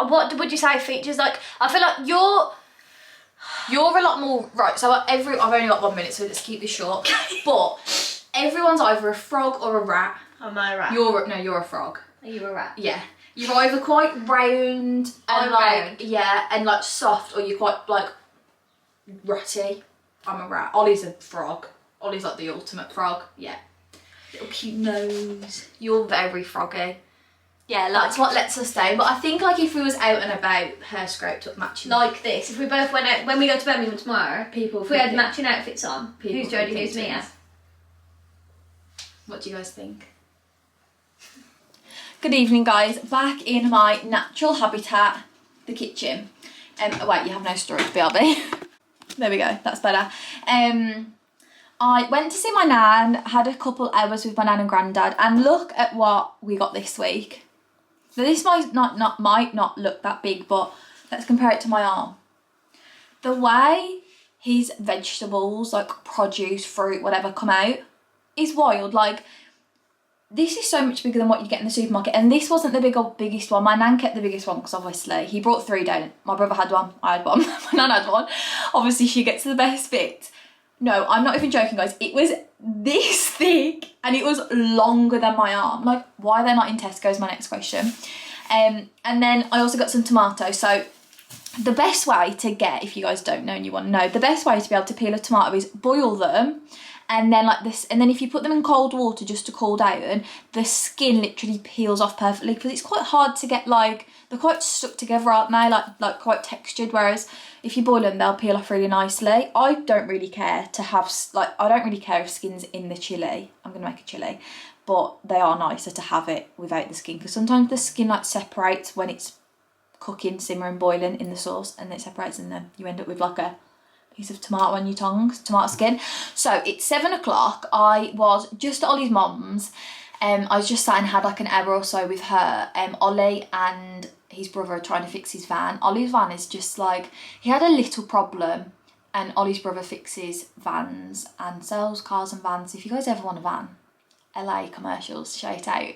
what would you say features? Like, I feel like You're a lot more right. So I've only got 1 minute, so let's keep this short. But everyone's either a frog or a rat. am I right? You're a frog. Are you a rat? Yeah. You're either quite round and I'm like round. yeah, and like soft, or you're quite like ratty. I'm a rat. Ollie's a frog. Ollie's like the ultimate frog. Yeah. Little cute nose. You're very froggy. Yeah, like, That's what lets us down. But I think like if we was out and about, hair scraped up, matching. like this. If we both went out, when we go to Birmingham tomorrow, People if we had think- matching outfits on, people who's Jodie, think who's Mia? twins. What do you guys think? Good evening, guys. Back in my natural habitat, the kitchen. Wait, you have no storage, BRB. There we go. That's better. I went to see my nan, had a couple hours with my nan and granddad, and look at what we got this week. So this might not look that big, but let's compare it to my arm. The way his vegetables, like produce, fruit, whatever, come out is wild. Like, this is so much bigger than what you get in the supermarket, and this wasn't the biggest one. My nan kept the biggest one because obviously he brought 3 down. My brother had one, I had one, my nan had one. Obviously she gets the best bit. No, I'm not even joking, guys. It was this thick and it was longer than my arm. Like, why they're not in Tesco is my next question. And then I also got some tomatoes. So the best way to get, if you guys don't know and you want to know, the best way to be able to peel a tomato is boil them, and then like this, and then if you put them in cold water just to cool down, the skin literally peels off perfectly, because it's quite hard to get, like, they're quite stuck together, aren't they, like quite textured, whereas if you boil them they'll peel off really nicely. I don't really care to have, like, I don't really care if skin's in the chilli. I'm gonna make a chilli, but they are nicer to have it without the skin, because sometimes the skin like separates when it's cooking, simmering, boiling in the sauce, and it separates, and then you end up with like a piece of tomato on your tongs, tomato skin. So it's 7 o'clock. I was just at Ollie's mum's. I was just sat and had like an hour or so with her. Ollie and his brother are trying to fix his van. Ollie's van is just like, he had a little problem, and Ollie's brother fixes vans and sells cars and vans. If you guys ever want a van, LA commercials, shout out.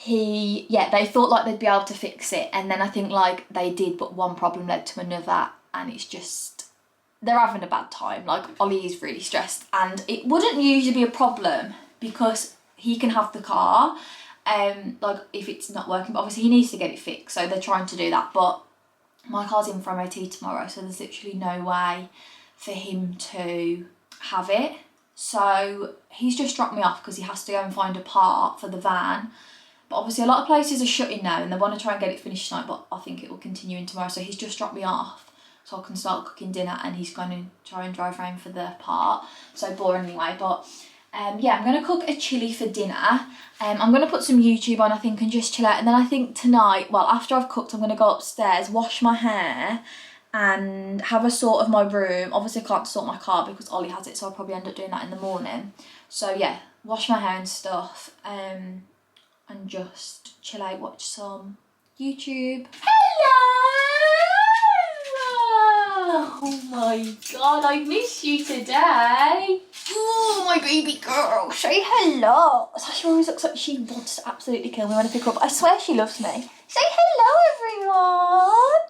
They thought like they'd be able to fix it, and then I think like they did, but one problem led to another, and it's just, they're having a bad time. Like Ollie is really stressed, and it wouldn't usually be a problem because he can have the car, like if it's not working, but obviously he needs to get it fixed, so they're trying to do that. But my car's in for MOT tomorrow, so there's literally no way for him to have it. So he's just dropped me off because he has to go and find a part for the van. But obviously a lot of places are shutting now and they want to try and get it finished tonight, but I think it will continue in tomorrow. So he's just dropped me off so I can start cooking dinner, and he's going to try and drive around for the part. So boring anyway, but yeah, I'm going to cook a chilli for dinner. I'm going to put some YouTube on, I think, and just chill out. And then I think tonight, well, after I've cooked, I'm going to go upstairs, wash my hair and have a sort of my room. Obviously I can't sort my car because Ollie has it, so I'll probably end up doing that in the morning. So yeah, wash my hair and stuff, and just chill out, watch some YouTube. Hello! Oh my god, I miss you today. Oh, my baby girl, say hello. She always looks like she wants to absolutely kill me when I pick her up. I swear she loves me. Say hello, everyone.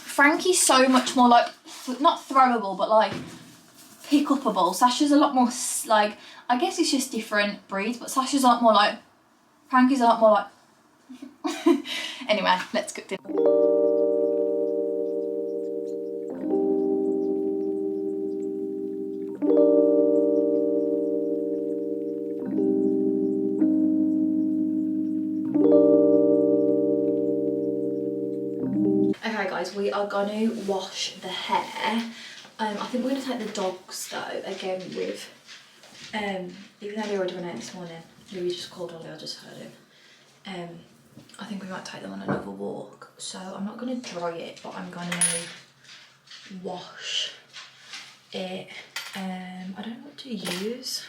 Frankie's so much more like, not throwable, but like pick upable. Sasha's a lot more like, I guess it's just different breeds, but Sasha's a lot more like, Frankie's a lot more like. Anyway, let's cook dinner. Okay guys, we are going to wash the hair. I think we're going to take the dogs though, again with, even though they already went out this morning, Louis just called Ollie, I just heard him. I think we might take them on another walk. So I'm not going to dry it, but I'm going to wash it. I don't know what to use.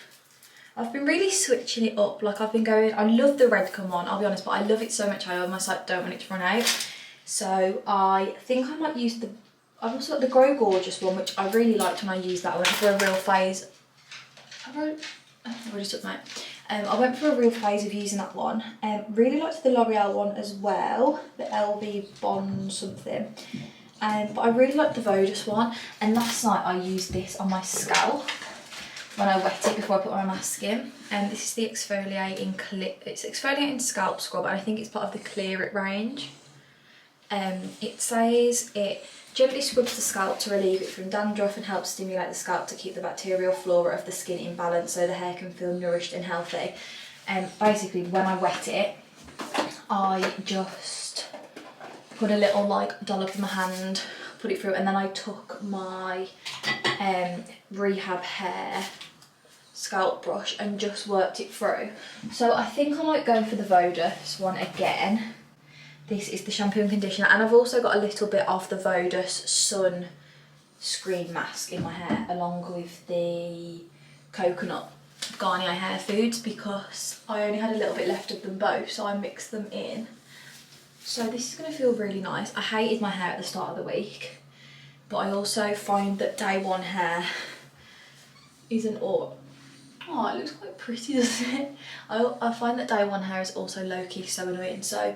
I've been really switching it up, like I've been going, I love the Redcomb one, I'll be honest, but I love it so much I almost like don't want it to run out. So I think I might use I've also got the Grow Gorgeous one, which I really liked when I used that. I went for a real phase. I already took mine. I went for a real phase of using that one. Really liked the L'Oreal one as well, the LV Bond something. But I really liked the Vodus one. And last night I used this on my scalp when I wet it before I put my mask in. This is the it's exfoliating scalp scrub, and I think it's part of the Clear It range. It says it gently scrubs the scalp to relieve it from dandruff and helps stimulate the scalp to keep the bacterial flora of the skin in balance so the hair can feel nourished and healthy. Basically when I wet it, I just put a little like dollop in my hand, put it through, and then I took my rehab hair scalp brush and just worked it through. So I think I might go for the Vodus one again. This is the shampoo and conditioner, and I've also got a little bit of the Vodus sun screen mask in my hair along with the coconut Garnier hair foods because I only had a little bit left of them both, so I mixed them in. So this is going to feel really nice. I hated my hair at the start of the week, but I also find that day one hair isn't all. Oh, it looks quite pretty, doesn't it? I find that day one hair is also low-key so annoying, so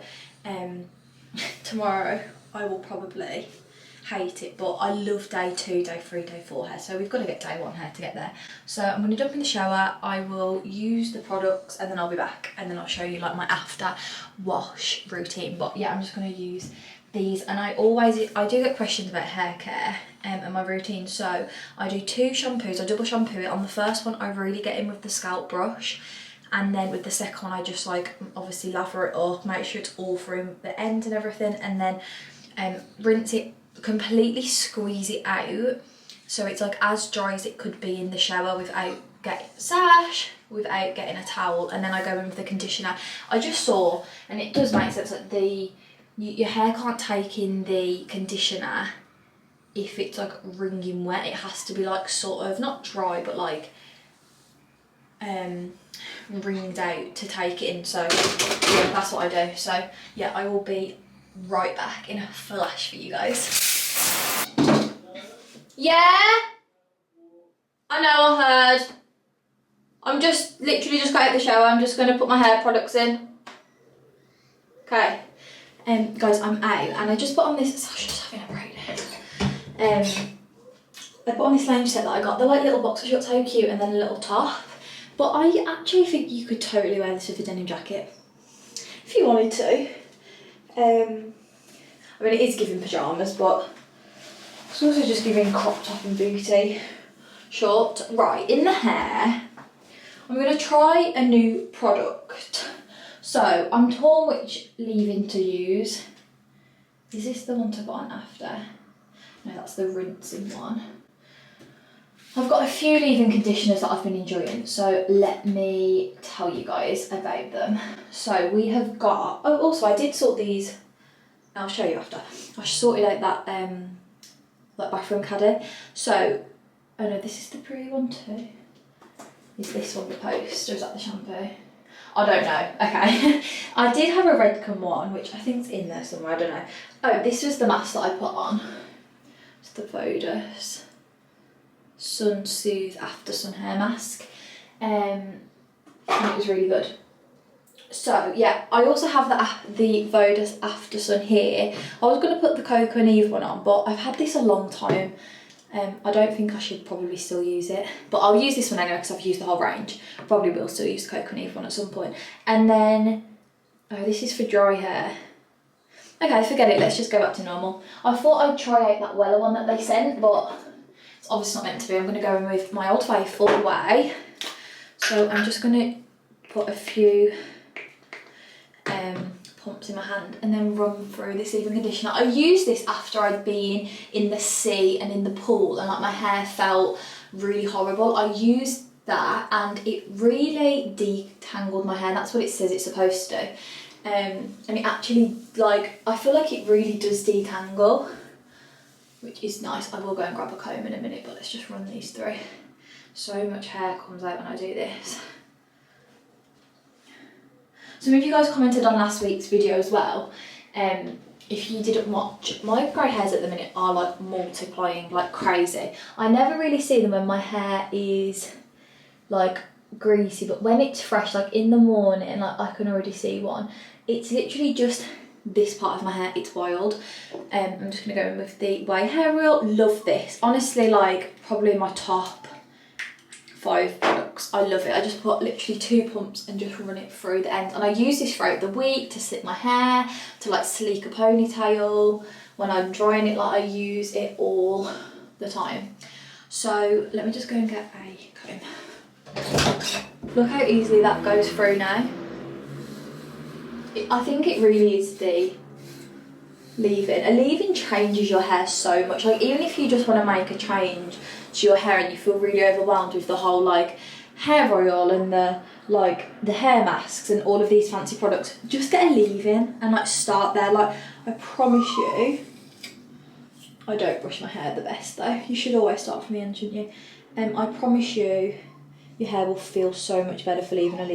tomorrow I will probably hate it, but I love day 2, day 3, day 4 hair, so we've got to get day 1 hair to get there. So I'm going to jump in the shower, I will use the products, and then I'll be back, and then I'll show you like my after wash routine. But yeah, I'm just going to use these, and I do get questions about hair care and my routine. So I do 2 shampoos, I double shampoo it. On the first one I really get in with the scalp brush, and then with the second one I just like obviously lather it up, make sure it's all through the end and everything, and then rinse it, completely squeeze it out so it's like as dry as it could be in the shower without getting a towel, and then I go in with the conditioner. I just saw, and it does make sense, that your hair can't take in the conditioner if it's like wringing wet. It has to be like sort of not dry but like wringed out to take it in, so yeah, that's what I do. So yeah, I will be right back in a flash for you guys. Yeah? I know, I heard. I'm just literally just got out of the shower. I'm just going to put my hair products in. Okay. Guys, I'm out and I just put on this, so I was just having a break now. I put on this lounge set that I got. They're like little boxer shorts, so cute, and then a little top. But I actually think you could totally wear this with a denim jacket if you wanted to. I mean, it is giving pyjamas, but it's also just giving crop top and booty short. Right, in the hair, I'm going to try a new product. So I'm torn which leave-in to use. Is this the one to put on after? No, that's the rinsing one. I've got a few leave-in conditioners that I've been enjoying, so let me tell you guys about them. So we have got, oh, also I did sort these, I'll show you after. I sorted out that like bathroom caddy. So, oh no, this is the pretty one too. Is this one the post, or is that the shampoo? I don't know, okay. I did have a Redcon one, which I think is in there somewhere, I don't know. Oh, this was the mask that I put on. It's the Vodus Sun Soothe After Sun Hair Mask. And it was really good. So yeah, I also have the Vodus After Sun here. I was going to put the Coco and Eve one on, but I've had this a long time. I don't think I should probably still use it, but I'll use this one anyway because I've used the whole range. Probably will still use the Coco and Eve one at some point. And then, oh, this is for dry hair. Okay, forget it, let's just go back to normal. I thought I'd try out that Weller one that they sent, but it's obviously not meant to be. I'm going to go in with my Old Faithful way. So I'm just going to put a few pumps in my hand and then run through this leave-in conditioner. I used this after I'd been in the sea and in the pool and like my hair felt really horrible. I used that and it really detangled my hair. That's what it says it's supposed to. And it actually, like, I feel like it really does detangle, which is nice. I will go and grab a comb in a minute, but let's just run these through. So much hair comes out when I do this. Some of you guys commented on last week's video as well. If you didn't watch, my grey hairs at the minute are like multiplying like crazy. I never really see them when my hair is like greasy, but when it's fresh, like in the morning, like I can already see one. It's literally just this part of my hair, it's wild. I'm just gonna go in with the Way Hair Oil. Love this. Honestly, like probably my top 5 products. I love it. I just put literally 2 pumps and just run it through the end. And I use this throughout the week to slip my hair, to like sleek a ponytail. When I'm drying it, like I use it all the time. So let me just go and get a comb. Look how easily that goes through now. I think it really is the leave-in. A leave-in changes your hair so much. Like even if you just want to make a change to your hair and you feel really overwhelmed with the whole like hair oil and the hair masks and all of these fancy products, just get a leave-in and like start there. Like I promise you, I don't brush my hair the best though. You should always start from the end, shouldn't you? I promise you, your hair will feel so much better for using a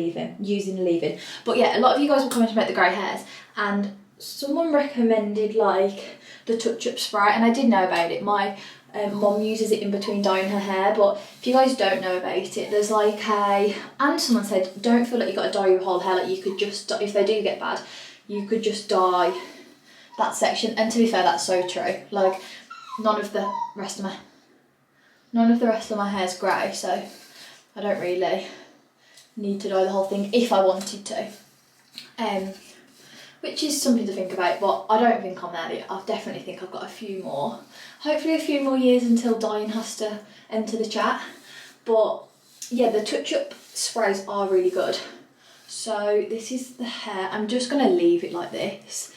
leave-in. But yeah, a lot of you guys were commenting about the grey hairs, and someone recommended like the touch-up spray, and I did know about it. My mum uses it in between dyeing her hair, but if you guys don't know about it, there's like and someone said, don't feel like you got to dye your whole hair, like you could just, if they do get bad, you could just dye that section. And to be fair, that's so true. Like none of the rest of my hair's grey, so I don't really need to dye the whole thing if I wanted to. Which is something to think about, but I don't think I'm there yet. I definitely think I've got hopefully a few more years until dyeing has to enter the chat. But yeah, the touch-up sprays are really good. So this is the hair. I'm just gonna leave it like this.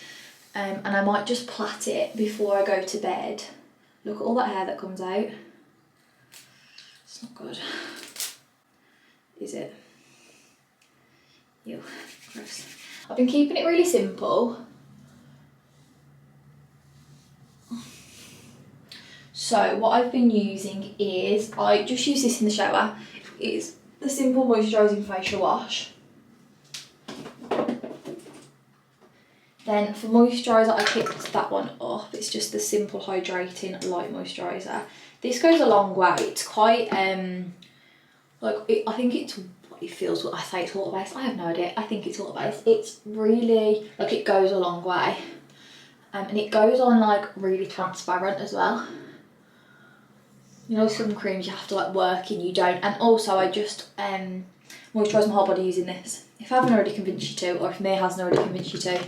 And I might just plait it before I go to bed. Look at all that hair that comes out. It's not good. Is it? Ew, gross. I've been keeping it really simple. So what I've been using is, I just use this in the shower. It's the simple moisturising facial wash. Then for moisturiser, I picked that one up. It's just the simple hydrating light moisturiser. This goes a long way. It's quite I think it's what it feels. I say it's water based. I have no idea. I think it's water based. It's really like it goes a long way, and it goes on like really transparent as well. You know, some creams you have to like work in, you don't. And also I just moisturise my whole body using this. If I haven't already convinced you to, or if Mia hasn't already convinced you to,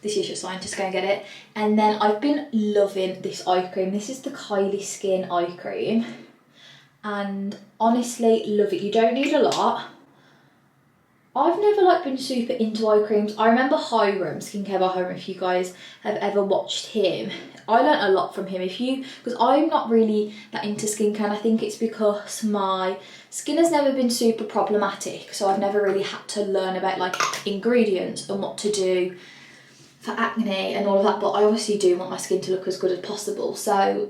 this is your sign, just go and get it. And then I've been loving this eye cream. This is the Kylie Skin eye cream. And honestly, love it. You don't need a lot. I've never like been super into eye creams. I remember grwm, Skincare by grwm, if you guys have ever watched him. I learnt a lot from him. Because I'm not really that into skincare, and I think it's because my skin has never been super problematic. So I've never really had to learn about like ingredients and what to do for acne and all of that, but I obviously do want my skin to look as good as possible. So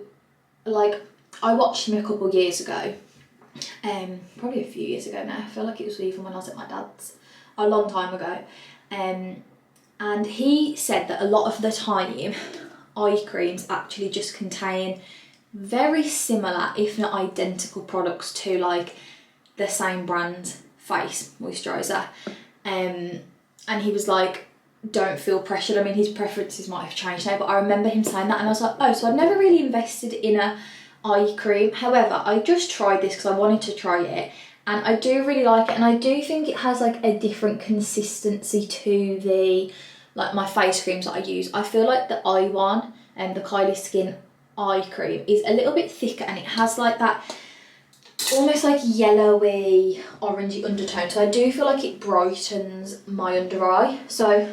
like I watched him a couple of years ago, probably a few years ago now. I feel like it was even when I was at my dad's, a long time ago, and he said that a lot of the time eye creams actually just contain very similar, if not identical, products to like the same brand face moisturiser, and he was like, don't feel pressured. I mean, his preferences might have changed now, but I remember him saying that, and I was like, oh, so I've never really invested in a eye cream. However, I just tried this because I wanted to try it, and I do really like it, and I do think it has like a different consistency to the like my face creams that I use. I feel like the eye one and the Kylie Skin eye cream is a little bit thicker, and it has like that almost like yellowy orangey undertone, so I do feel like it brightens my under eye. So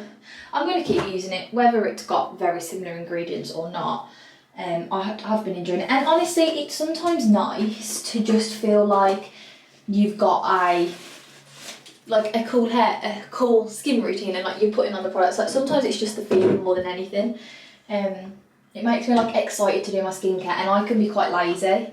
I'm going to keep using it, whether it's got very similar ingredients or not. I have been enjoying it, and honestly it's sometimes nice to just feel like you've got a cool skin routine, and like you're putting on the products. Like sometimes it's just the feeling more than anything. It makes me like excited to do my skincare, and I can be quite lazy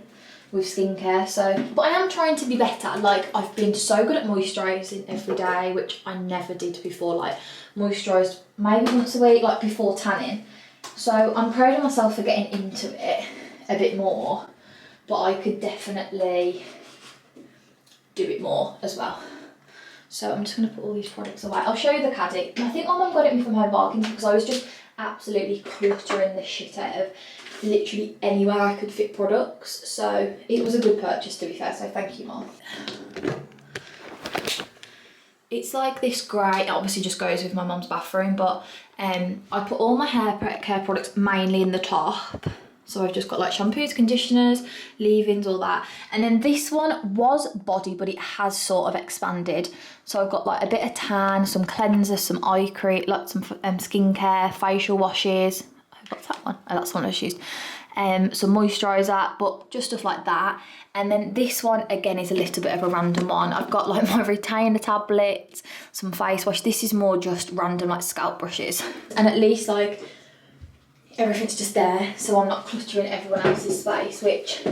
with skincare, so but I am trying to be better. Like I've been so good at moisturising every day, which I never did before. Like moisturised maybe once a week, like before tanning. So I'm proud of myself for getting into it a bit more, but I could definitely do it more as well. So I'm just going to put all these products away. I'll show you the caddy. I think my mum got it from Home Bargains because I was just absolutely cluttering the shit out of literally anywhere I could fit products. So it was a good purchase, to be fair, so thank you, Mum. It's like this grey, it obviously just goes with my mum's bathroom, but I put all my hair care products mainly in the top. So I've just got like shampoos, conditioners, leave-ins, all that. And then this one was body, but it has sort of expanded. So I've got like a bit of tan, some cleansers, some eye cream, like some skincare, facial washes. What's that one? Oh, that's the one I just used. Some moisturiser, but just stuff like that. And then this one again is a little bit of a random one. I've got like my retainer tablets, some face wash. This is more just random like scalp brushes. And at least like everything's just there, so I'm not cluttering everyone else's space, which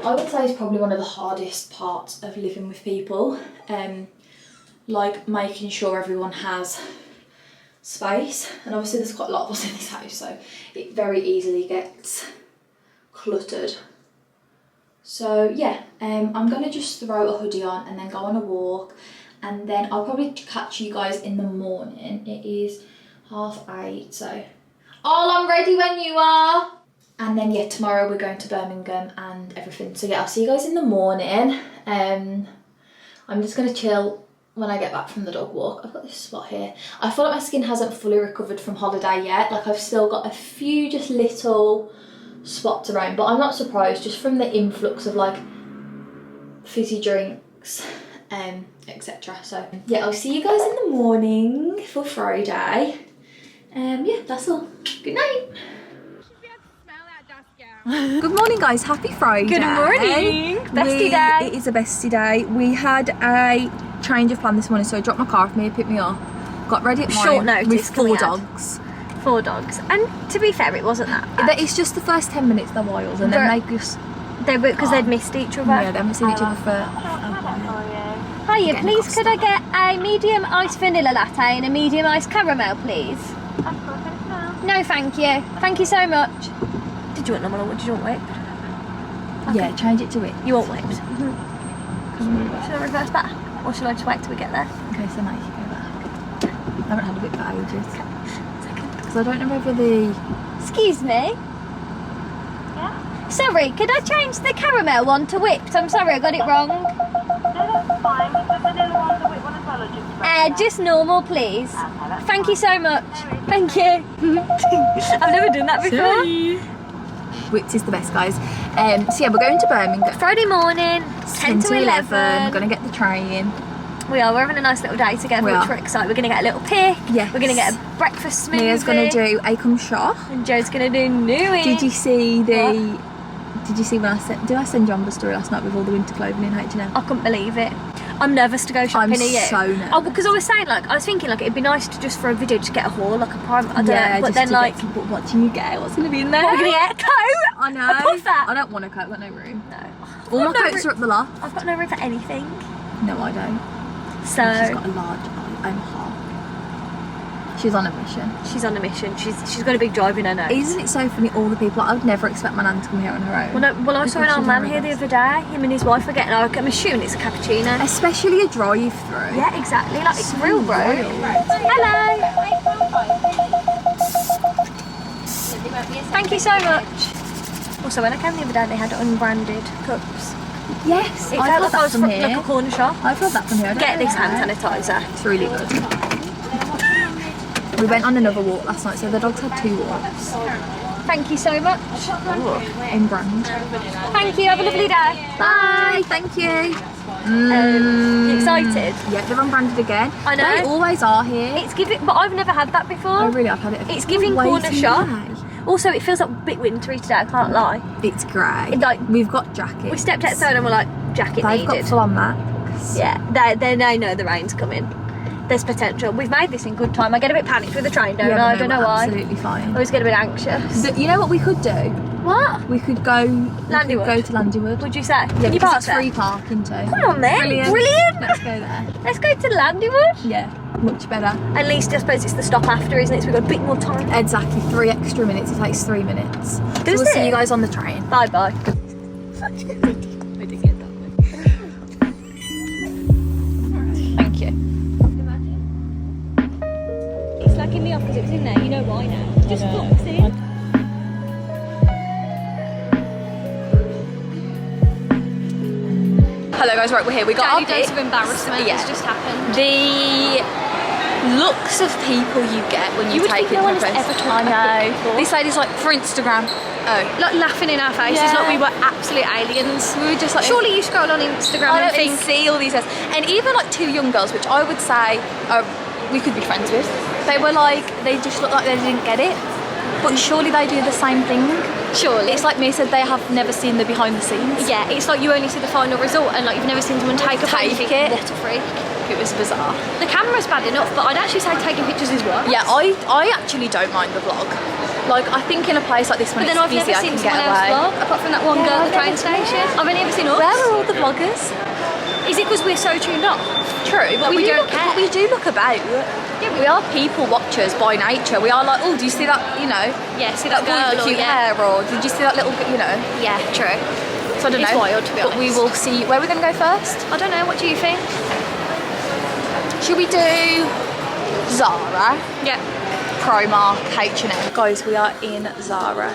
I would say is probably one of the hardest parts of living with people. Like making sure everyone has space, and obviously there's quite a lot of us in this house, so it very easily gets cluttered. So yeah, I'm gonna just throw a hoodie on and then go on a walk, and then I'll probably catch you guys in the morning. It is 8:30, so I'm ready when you are. And then yeah, tomorrow we're going to Birmingham and everything, so yeah, I'll see you guys in the morning. I'm just gonna chill when I get back from the dog walk. I've got this spot here. I feel like my skin hasn't fully recovered from holiday yet. Like I've still got a few just little spots around, but I'm not surprised just from the influx of like fizzy drinks, etc. So yeah, I'll see you guys in the morning for Friday. Yeah, that's all. Good night. Good morning guys, happy Friday. Good morning. Bestie day. It is a bestie day. We had a change of plan this morning, so I dropped my car for me, picked me up, got ready at short notice with 4 dogs. 4 dogs, and to be fair, it wasn't that bad. It's just the first 10 minutes they're wild, and then they just because they'd missed each other. Yeah, they haven't seen each other for Hiya, Getting please Costa. could I get a medium iced vanilla latte and a medium iced caramel, please? No, thank you. Thank you so much. Did you want normal or did you want whipped? Yeah, change it to it. You want whipped? Should I reverse back? Or should I just wait till we get there? Okay, so now you can go back. I haven't had a whip for ages. Because I don't know whether the... Excuse me? Yeah? Sorry, could I change the caramel one to whipped? I'm sorry, I got it wrong. No, that's fine. With the vanilla one, the whipped one as well, or just Just normal, please. Thank you so much. Thank you. I've never done that before. Whipped is the best, guys. So yeah, we're going to Birmingham. Friday morning, 10 to 11. We're going to get the train. We are. We're having a nice little day together, We which are. we're excited. We're going to get a little pick. Yes. We're going to get a breakfast smoothie. Mia's going to do a cum shot. And Joe's going to do Nui. Did you see the... Did you see when I sent... Did I send you on the story last night with all the winter clothing in H&M? I couldn't believe it. I'm nervous to go shopping. I'm Are you? so nervous. Oh, because I was saying, like, I was thinking, like, it'd be nice to just for a video just get a haul, like a prime. I don't know. But just then, to like, get some- but what do you get? What's going to be in there? we're going to get a coat. I know. A puffer. I don't want a coat. I've got no room. No. All my I've got coats no are up the loft. I've got no room for anything. No, I don't. So She's got a large heart. She's on a mission. she's on a mission. She's got a big drive in her nose. Isn't it so funny? All the people. I would never expect my nan to come here on her own. Well, I saw an Because old she's man on here her the other day. Him and his wife are getting. I'm assuming it's a cappuccino. Especially a drive-through. Yeah, exactly. Like it's real, bro. royal. Hello. Thank you so much. Also, when I came the other day, they had unbranded cups. Yes, It I've felt had like I that was from from here. like a corner shop. I've had that from here. I don't Get know this hand where. sanitizer. It's really good. We went on another walk last night, so the dogs had 2 walks Thank you so much. in brand. Thank you. Have a lovely day. Bye, thank you. You excited? Yeah, they're unbranded again. I know. They always are here. It's giving, but I've never had that before. Oh really? I've had it. It's giving way corner too shop. high. Also, it feels like a bit wintry today. I can't lie. It's great. Like- We've got jackets. We stepped outside and we're like, jacket They've got needed. full on max. Yeah, they know the rain's coming. There's potential. We've made this in good time. I get a bit panicked with the train, don't I? I don't know we're why. Absolutely fine. I always get a bit anxious. You know what we could do? What? We could go. Landywood? Go to Landywood. Would you say? Yeah, Can you because park it's there? free parking too. Come on then. Brilliant. Let's go there. Let's go to Landywood. Yeah, much better. At least I suppose it's the stop after, isn't it? So we've got a bit more time. Exactly, 3 extra minutes. It takes 3 minutes. So Does we'll see it? you guys on the train. Bye bye. We didn't get that one. Thank you. It's like in the office, it was in there, you know why now. Just books in. Hello guys, right, we're here. We got our Daily dose bit. of embarrassment Yeah. has just happened. The looks of people you get when you would take think it no one to a has place. ever talked I about it know. before. This lady's like for Instagram. Oh. Like laughing in our faces, Yeah. like we were absolute aliens. We were just like Surely you scroll on Instagram I and don't think, see all these guys. And even like 2 young girls, which I would say we could be friends with. They were like, they just looked like they didn't get it. But surely they do the same thing. surely. It's like me said, they have never seen the behind the scenes. Yeah, it's like you only see the final result and like you've never seen someone take a photo and you think, it. what a freak. It was bizarre. The camera's bad enough, but I'd actually say taking pictures is worse. Yeah, I actually don't mind the vlog. Like, I think in a place like this when But then it's I've busy, never I seen can get someone else away. vlog, apart from that one girl at the train station. I've only ever seen us. Where are all the vloggers? Is it because we're so tuned off? True, but Like, we don't care. But we do look about. Yeah, We are people watchers by nature. We are like, oh, do you see that, you know, Yeah, see that that boy with girl the or cute yeah. hair, or did you see that little, you know? Yeah, true. So I don't It's know. wild, to be But we honest. will see. Where are we going to go first? I don't know, what do you think? Should we do Zara, Yeah. Primark, H&M? Guys, we are in Zara.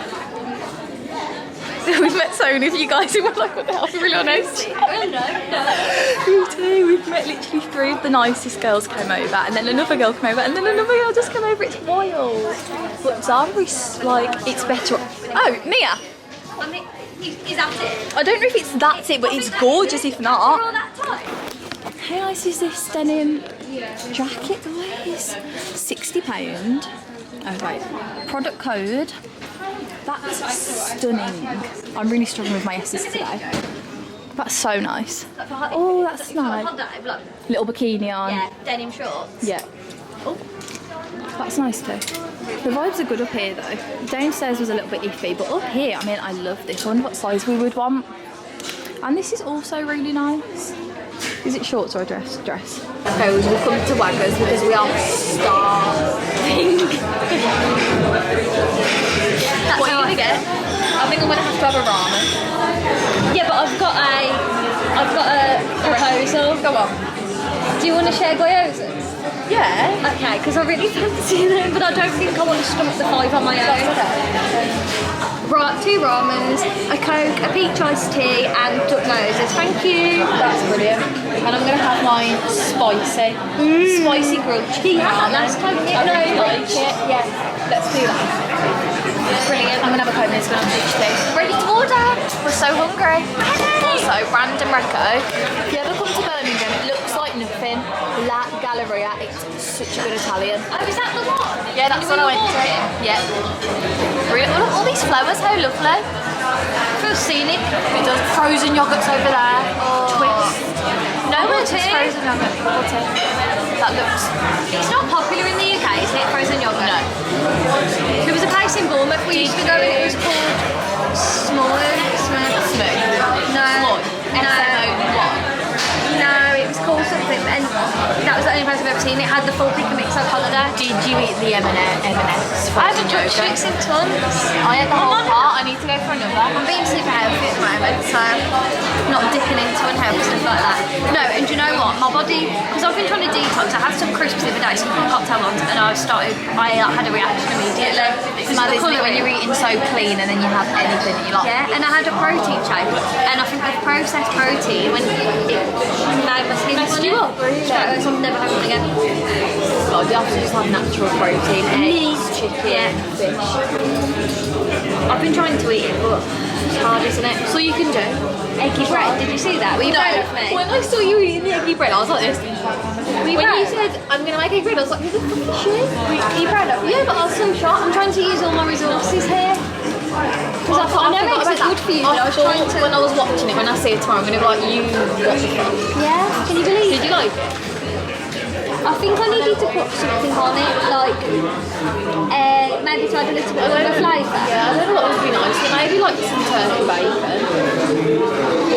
We've met so many of you guys who were like, what the hell, really honest? Me too. We've met literally 3 of the nicest girls came over, and then another girl came over, and then another girl just came over. It's wild. But Zara is like, it's better. Oh, Mia. I mean, is that it? I don't know if it's that's it, but it's gorgeous if For not. all that time? How nice is this denim jacket, guys? £60. Oh wait, product code. That's stunning. I'm really struggling with my S's today. That's so nice. Oh, that's nice. Little bikini on. Yeah, denim shorts. Yeah. Oh, that's nice too. The vibes are good up here though. Downstairs was a little bit iffy, but up here, I mean, I love this. I wonder what size we would want. And this is also really nice. Is it shorts or a dress? Dress. Okay, we've come to Waggers because we are starving. What are you gonna get? I think I'm gonna have to have a ramen. Yeah, but I've got a proposal. Go on. Do you want to share gyozas? Yeah. Okay, because I really fancy them, but I don't think I want to stomach the 5 on my own. Right, 2 ramens, a Coke, a peach iced tea, and duck noses. Thank you. That's brilliant. And I'm gonna have mine spicy. Spicy grilled chicken. You had that last time, didn't you? I really No, like it. Yeah. Let's do that. Brilliant. I'm gonna have a Coke and it's gonna have peach tea. Ready to order. We're so hungry. Also, random reco. If you ever come to Birmingham, it looks like nothing. La Galleria, it's such a good Italian. Oh, is that the one? Yeah, that's what I went to. Yeah. Brilliant. Look, all these flowers, how lovely. Feels scenic. It does. Frozen yogurts over there. Oh. Twist. No one Bubble tea. frozen yogurt. Bubble tea. That looks... It's not popular in the UK, is it? Frozen yogurt? No. There was a place in Bournemouth we used to go and it was called Smooth. No. What? No, it was called something, and that was the only place I've ever seen. It had the full pick and mix of holiday. Did you eat the M&S? I haven't touched it since once. I had the whole part. I need to go for another. I'm being super healthy at the moment, so not dipping into unhealthy stuff like that. No, and do you know what? My body, because I've been trying to detox. I had some crisps the other day, some cocktail ones, and I had a reaction immediately. It's mad, isn't it, when you're eating so clean and then you have anything that you like. Yeah, and I had a protein shake, and I think with processed protein, when it made my skin Messed you up, really? so I'm never having it again. God, you have to just have natural protein. Eggs, chicken, fish. I've been trying to eat it, but it's hard, isn't it? So you can do. Eggy bread, did you see that? Were you proud of me? When I saw you eating the eggy bread, I was like this. Were you When proud? you said, I'm going to make eggy bread, I was like, who the fuck is she? Are you proud of me? Yeah, but I was so shocked. I'm trying to use all my resources here. Because I thought, I know eggs are good for you, but I was trying to... When I was watching it, when I see it tomorrow, I'm going to be like, you, what the fuck? Yeah, can you believe Did you like it? I think I needed to put something on it, like maybe to add a little bit of a flavour. Yeah, I don't know what would be nice. Maybe like some turkey bacon.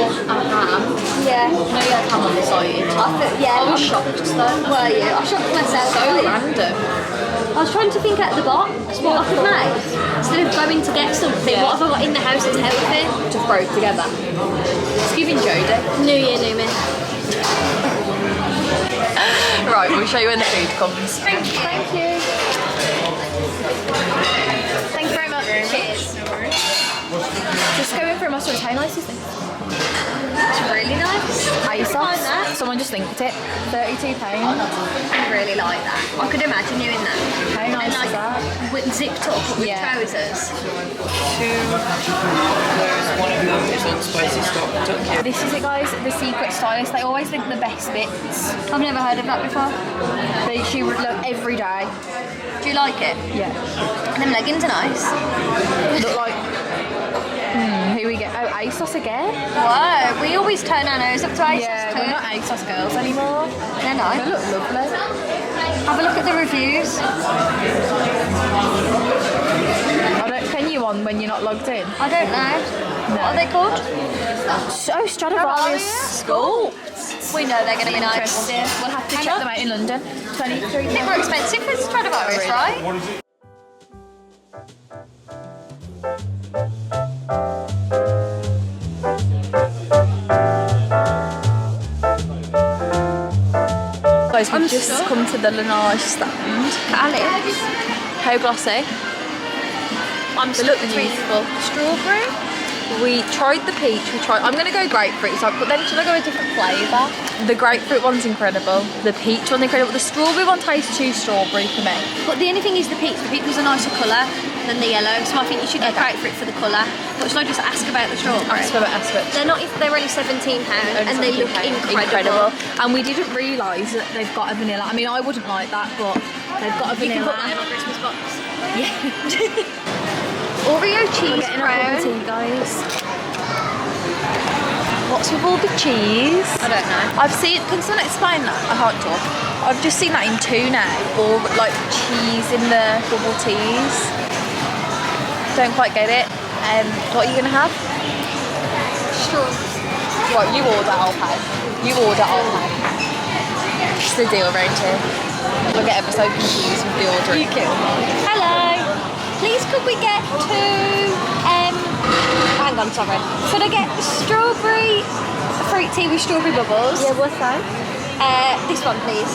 Or a ham. Yeah. No, you had ham on the side. Yeah. I was shocked though. Were you? I shocked myself. So random. I was trying to think out the box what I could make. Instead of going to get something, what have I got in the house that's healthy? To throw together. It's giving Jodie. New year, new me. Right, we'll show you when the food comes. Thank you. Thank you. Thank you very much. Cheers. Just going through my stories. How nice is this? It's really nice. ASOS. Someone just linked it. £32. I really like that. I could imagine you in that. How nice and is that? with zipped up with Yeah. trousers. One of them is on spicy stock turkey. This is it, guys. The secret stylist. They always think the best bits. I've never heard of that before. They she would look every day. Do you like it? Yeah. Them leggings are nice. Look like. Who we get? Oh, ASOS again. Whoa, we always turn our nose up to ASOS Yeah, too. we're not ASOS girls anymore. They're They nice. look lovely. Have a look at the reviews. Can you on when you're not logged in? I don't know. What are they called? So Stradivarius School. We know they're going to be nice. Interesting. We'll have to check them out in London. 23. A bit more expensive for Stradivarius, right? Guys, we've just come to the Laneige stand. Alice. How glossy. They look beautiful. Strawberry? We tried the peach, I'm going to go grapefruit, but then should I go a different flavour? The grapefruit one's incredible, the peach one's incredible, the strawberry one tastes too strawberry for me. But the only thing is the peach was a nicer colour than the yellow, so I think you should get grapefruit for the colour. But should I just ask about the strawberry? Ask for it. They're only £17 and they look incredible. And we didn't realise that they've got a vanilla. I mean, I wouldn't like that, but they've got a vanilla. You can put that in a Christmas box. Yeah. Oreo cheese Getting crown. a tea, guys. What's with all the cheese? I don't know. I've seen. Can someone explain that? I can't talk. I've just seen that in two now, or like cheese in the bubble teas. Don't quite get it. What are you gonna have? Sure. Right, you order. I'll pay. You order, I'll pay. It's the deal around here. We'll get ever so confused with the ordering. You kill me. Hello. Please could we get two, hang on, sorry. Could I get strawberry fruit tea with strawberry bubbles? Yeah, what's that? This one, please.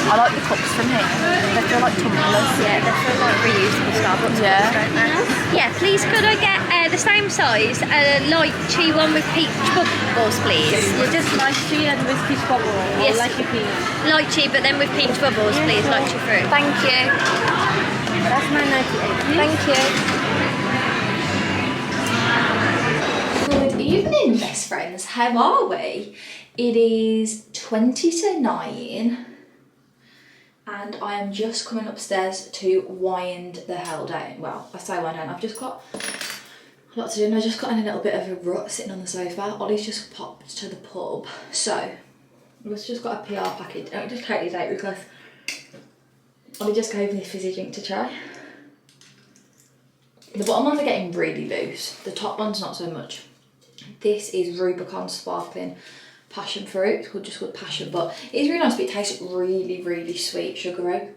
I like the cups from here. They feel like tumblers. Yeah, they feel like reusable Starbucks cups, don't they? Yeah, please could I get the same size, lychee one with peach bubbles, please? Yeah, just lychee and with peach bubble. Yes. Or lychee peach. Lychee, but then with peach bubbles, please, lychee fruit. Thank you. That's $9.98. Thank you. Good evening, best friends. How are we? It is 20 to 9 and I am just coming upstairs to wind the hell down. Well, I say wind down, I've just got a lot to do and I just got in a little bit of a rut sitting on the sofa. Ollie's just popped to the pub, so we've just got a PR package. I'll just take these out because Ollie just gave me a fizzy drink to try. The bottom ones are getting really loose, the top ones not so much. This is Rubicon Sparkling Passion Fruit, it's just called Passion, but it's really nice, but it tastes really, really sweet, sugary.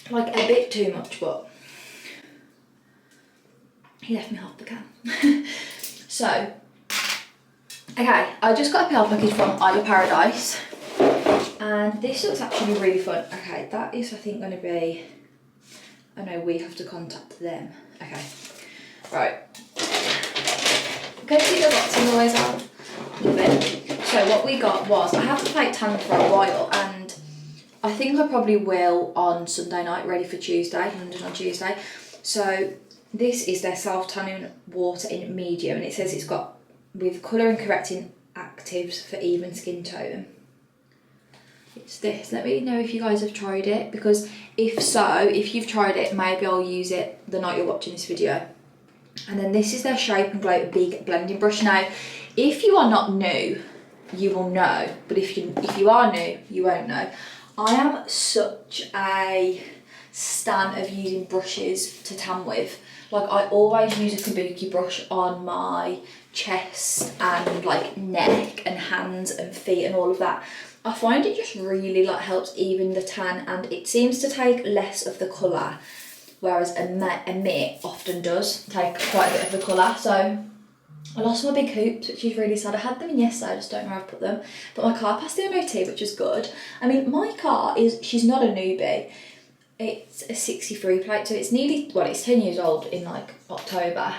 Like a bit too much, but he left me half the can. So, okay, I just got a PR package from Isle of Paradise, and this looks actually really fun. Okay, that is I think going to be, oh no, we have to contact them. Okay, right. Go see the box and always out. Love it. So what we got was, I haven't played tan for a while and I think I probably will on Sunday night, ready for Tuesday, London on Tuesday. So this is their self-tanning water in medium and it says it's got with colour and correcting actives for even skin tone. It's this. Let me know if you guys have tried it, because if so, if you've tried it, maybe I'll use it the night you're watching this video. And then this is their Shape and Glow Big Blending Brush. Now, if you are not new, you will know, but if you are new, you won't know. I am such a stan of using brushes to tan with. Like, I always use a kabuki brush on my chest and like neck and hands and feet and all of that. I find it just really like helps even the tan, and it seems to take less of the colour, whereas a mitt often does take quite a bit of the colour. So I lost my big hoops, which is really sad. I had them in yesterday, I just don't know where I've put them. But my car passed the MOT, which is good. I mean, my car she's not a newbie. It's a 63 plate, so it's nearly, well, it's 10 years old in like October.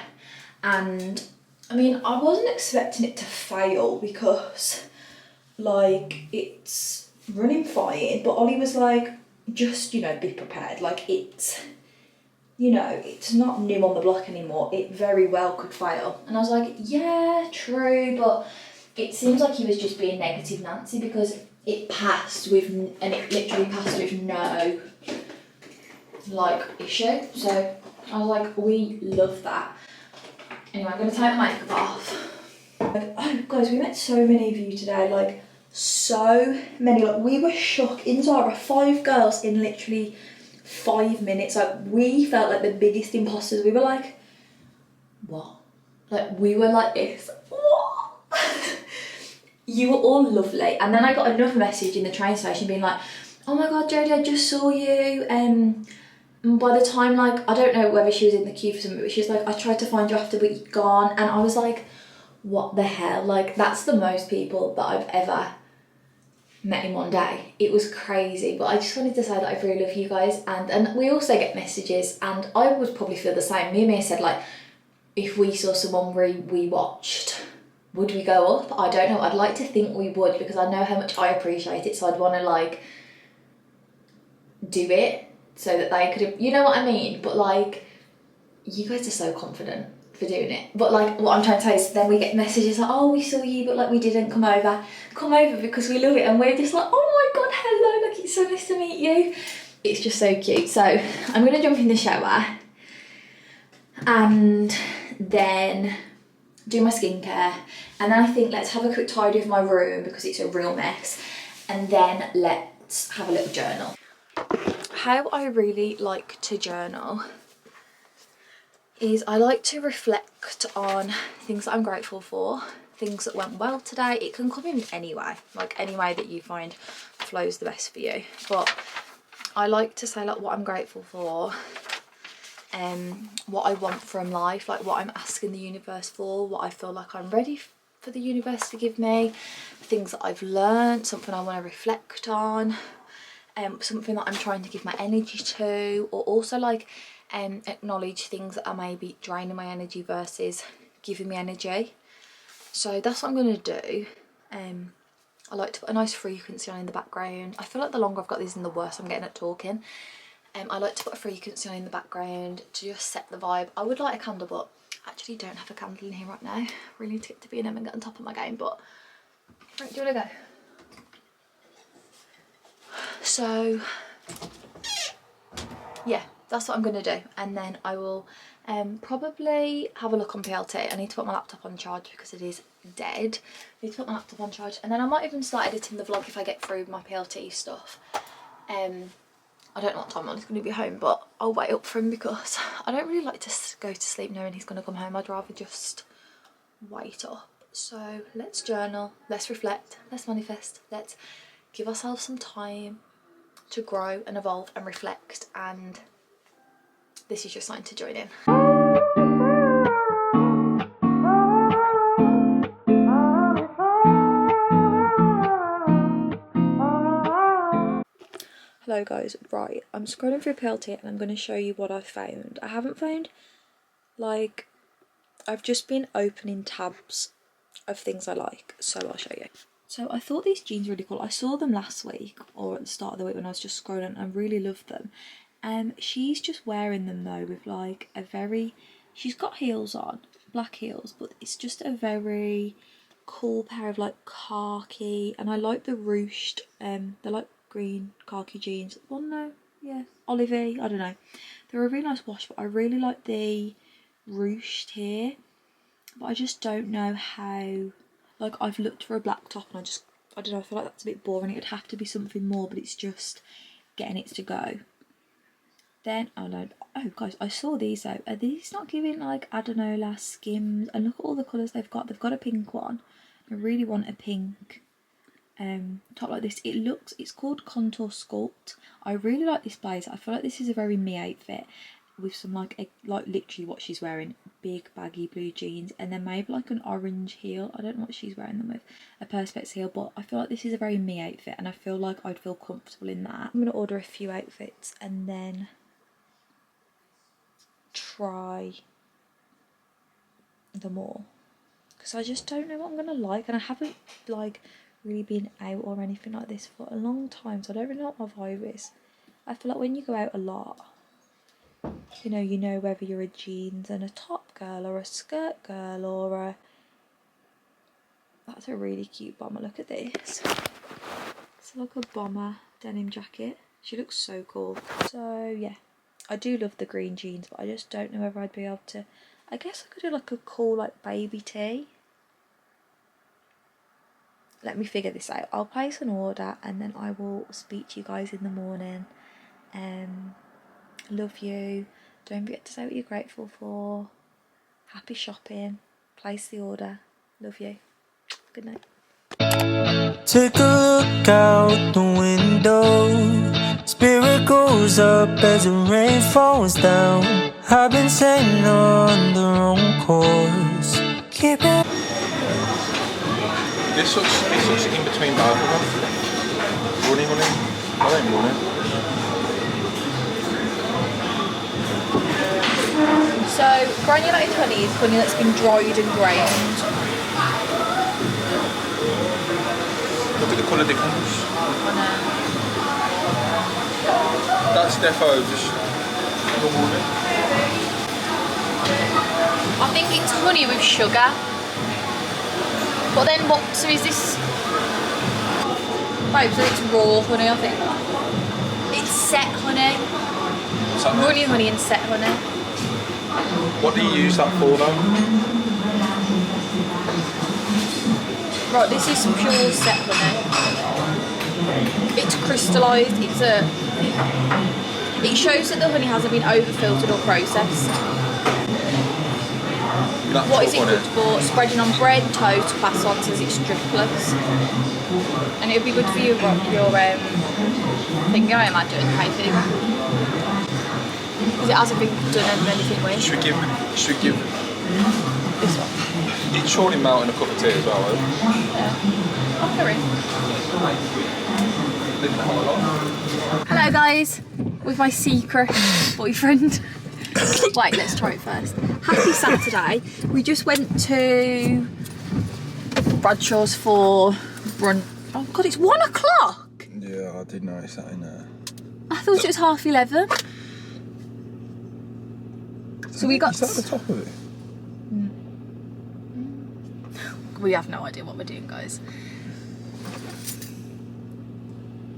And I mean, I wasn't expecting it to fail because like it's running fine, but Ollie was like, just, you know, be prepared. Like it's, you know, it's not new on the block anymore. It very well could fail. And I was like, yeah, true, but it seems like he was just being negative Nancy, because it passed with, and it literally passed with no like issue. So I was like, we love that. Anyway, I'm gonna take my makeup off. Oh guys, we met so many of you today, like so many. Like, we were shocked in Zara, 5 girls in literally 5 minutes. Like, we felt like the biggest imposters. We were like, what? Like, we were like this, what? You were all lovely. And then I got another message in the train station being like, oh my god, Jodie, I just saw you. By the time, like, I don't know whether she was in the queue for something, but she was like, I tried to find you after, but you'd gone. And I was like, what the hell? Like, that's the most people that I've ever met in one day. It was crazy. But I just wanted to say that I really love you guys, and we also get messages, and I would probably feel the same. Me and Mia said, like, if we saw someone we watched, would we go up? I don't know. I'd like to think we would, because I know how much I appreciate it, so I'd want to like do it so that they could have, you know what I mean? But like, you guys are so confident for doing it. But like, what I'm trying to say is, then we get messages like, oh, we saw you, but like, we didn't come over because we love it. And we're just like, oh my god, hello, like, it's so nice to meet you. It's just so cute. So I'm gonna jump in the shower and then do my skincare, and then I think let's have a quick tidy of my room because it's a real mess, and then let's have a little journal. How I really like to journal is I like to reflect on things that I'm grateful for, things that went well today. It can come in any way, like any way that you find flows the best for you. But I like to say like what I'm grateful for, what I want from life, like what I'm asking the universe for, what I feel like I'm ready for the universe to give me, things that I've learned, something I want to reflect on, something that I'm trying to give my energy to, or also like acknowledge things that are maybe draining my energy versus giving me energy. So that's what I'm going to do. I like to put a nice frequency on in the background. I feel like the longer I've got these, the worse I'm getting at talking. I like to put a frequency on in the background to just set the vibe. I would light a candle, but I actually don't have a candle in here right now. Really need to get to B&M and get on top of my game, but right, do you want to go? So yeah, that's what I'm going to do, and then I will probably have a look on PLT. I need to put my laptop on charge because it is dead. I need to put my laptop on charge, and then I might even start editing the vlog if I get through my PLT stuff. I don't know what time I'm going to be home, but I'll wait up for him because I don't really like to go to sleep knowing he's going to come home. I'd rather just wait up. So let's journal, let's reflect, let's manifest, let's give ourselves some time to grow and evolve and reflect, and this is your sign to join in. Hello guys, right, I'm scrolling through PLT and I'm going to show you what I've found. I haven't found, like, I've just been opening tabs of things I like, so I'll show you. So I thought these jeans were really cool. I saw them last week or at the start of the week when I was just scrolling, and I really loved them. She's just wearing them though with like a very, she's got heels on, black heels, but it's just a very cool pair of like khaki, and I like the ruched, they're like green khaki jeans. Well no, yeah, olivey, I don't know. They're a really nice wash, but I really like the ruched here, but I just don't know how. Like, I've looked for a black top and I don't know, I feel like that's a bit boring. It would have to be something more, but it's just getting it to go. Then, oh no, oh guys, I saw these though. Are these not giving like Adenola Skims? And look at all the colours they've got. They've got a pink one. I really want a pink top like this. It's called Contour Sculpt. I really like this blazer. I feel like this is a very me outfit with some like literally what she's wearing, big baggy blue jeans, and then maybe like an orange heel. I don't know what she's wearing them with, a perspex heel, but I feel like this is a very me outfit and I feel like I'd feel comfortable in that. I'm going to order a few outfits and then try them all because I just don't know what I'm going to like, and I haven't like really been out or anything like this for a long time, so I don't really know what my vibe is. I feel like when you go out a lot, you know whether you're a jeans and a top girl or a skirt girl or a... That's a really cute bomber, look at this. It's like a bomber denim jacket. She looks so cool. So yeah, I do love the green jeans, but I just don't know whether I'd be able to... I guess I could do like a cool like baby tee. Let me figure this out. I'll place an order and then I will speak to you guys in the morning. Love you. Don't forget to say what you're grateful for. Happy shopping. Place the order. Love you. Good night. Take a look out the window. Spirit goes up as the rain falls down. I've been sailing on the wrong course. Keep it. This looks in between both of them. Running. I ain't running. So, granulated honey is honey that's been dried and grained. Look at the colour difference. I know. That's defo just normal. I think it's honey with sugar. But then what, so is this... Babe, so it's raw honey, I think. It's set honey. Runny honey and set honey. What do you use that for though? Right, this is some pure set honey. It's crystallised, it shows that the honey hasn't been over filtered or processed. What is it good for? Spreading on bread, toast, croissants, as it's stripless. And it would be good for your finger, I imagine, hay fever. Because it hasn't been done anything with. Should we give This one. it's surely melting a cup of tea as well, isn't it? Yeah. Oh, carry. Hello guys, with my secret boyfriend. Wait, let's try it first. Happy Saturday. We just went to Bradshaw's for brunch. Oh god, it's 1 o'clock. Yeah, I did notice that in there. I thought it was 11:30. So we got. Is that the top of it? We have no idea what we're doing, guys.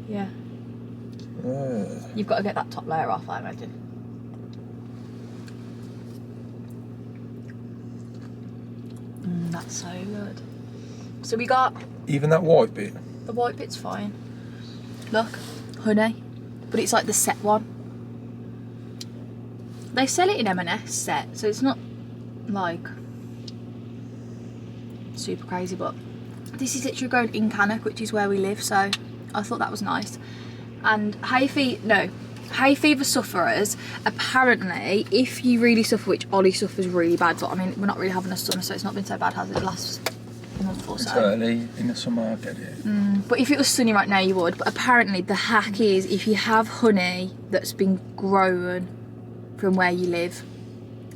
Yeah. You've got to get that top layer off, I imagine. That's so good. So we got... Even that white bit? The white bit's fine. Look, honey. But it's like the set one. They sell it in M&S set, so it's not like super crazy, but this is literally grown in Cannock, which is where we live, so I thought that was nice. And hay fever sufferers, apparently, if you really suffer, which Ollie suffers really bad, but I mean, we're not really having a summer, so it's not been so bad, has it, the last month or so? It's early in the summer, I get it. But if it was sunny right now, you would. But apparently, the hack is if you have honey that's been grown from where you live,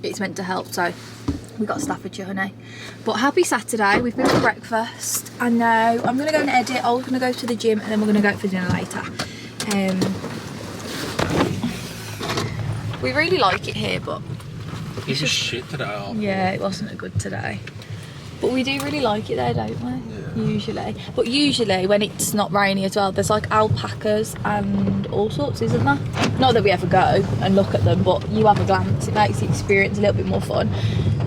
it's meant to help. So we got Staffordshire honey. But happy Saturday, we've been for breakfast, and now I'm gonna go and edit. I was gonna go to the gym, and then we're gonna go out for dinner later. We really like it here, but It's just shit today. yeah, it wasn't a good today. But we do really like it there, don't we? Yeah. Usually. But usually when it's not rainy as well, there's like alpacas and all sorts, isn't there? Not that we ever go and look at them, but you have a glance. It makes the experience a little bit more fun.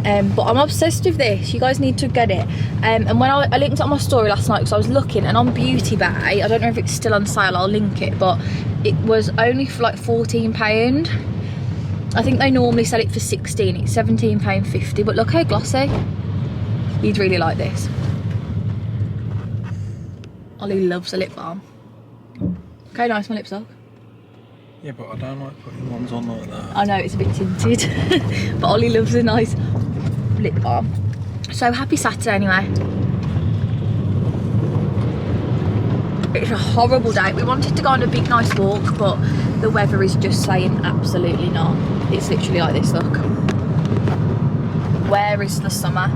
But I'm obsessed with this. You guys need to get it. And when I linked it on my story last night, because I was looking, and on Beauty Bay, I don't know if it's still on sale, I'll link it, but it was only for like £14. I think they normally sell it for 16. It's £17.50, but look how glossy. You'd really like this. Ollie loves a lip balm. Okay, nice, my lips look. Yeah, but I don't like putting ones on like that. I know, it's a bit tinted. But Ollie loves a nice lip balm. So happy Saturday anyway. It's a horrible day. We wanted to go on a big nice walk, but the weather is just saying absolutely not. It's literally like this, look. Where is the summer?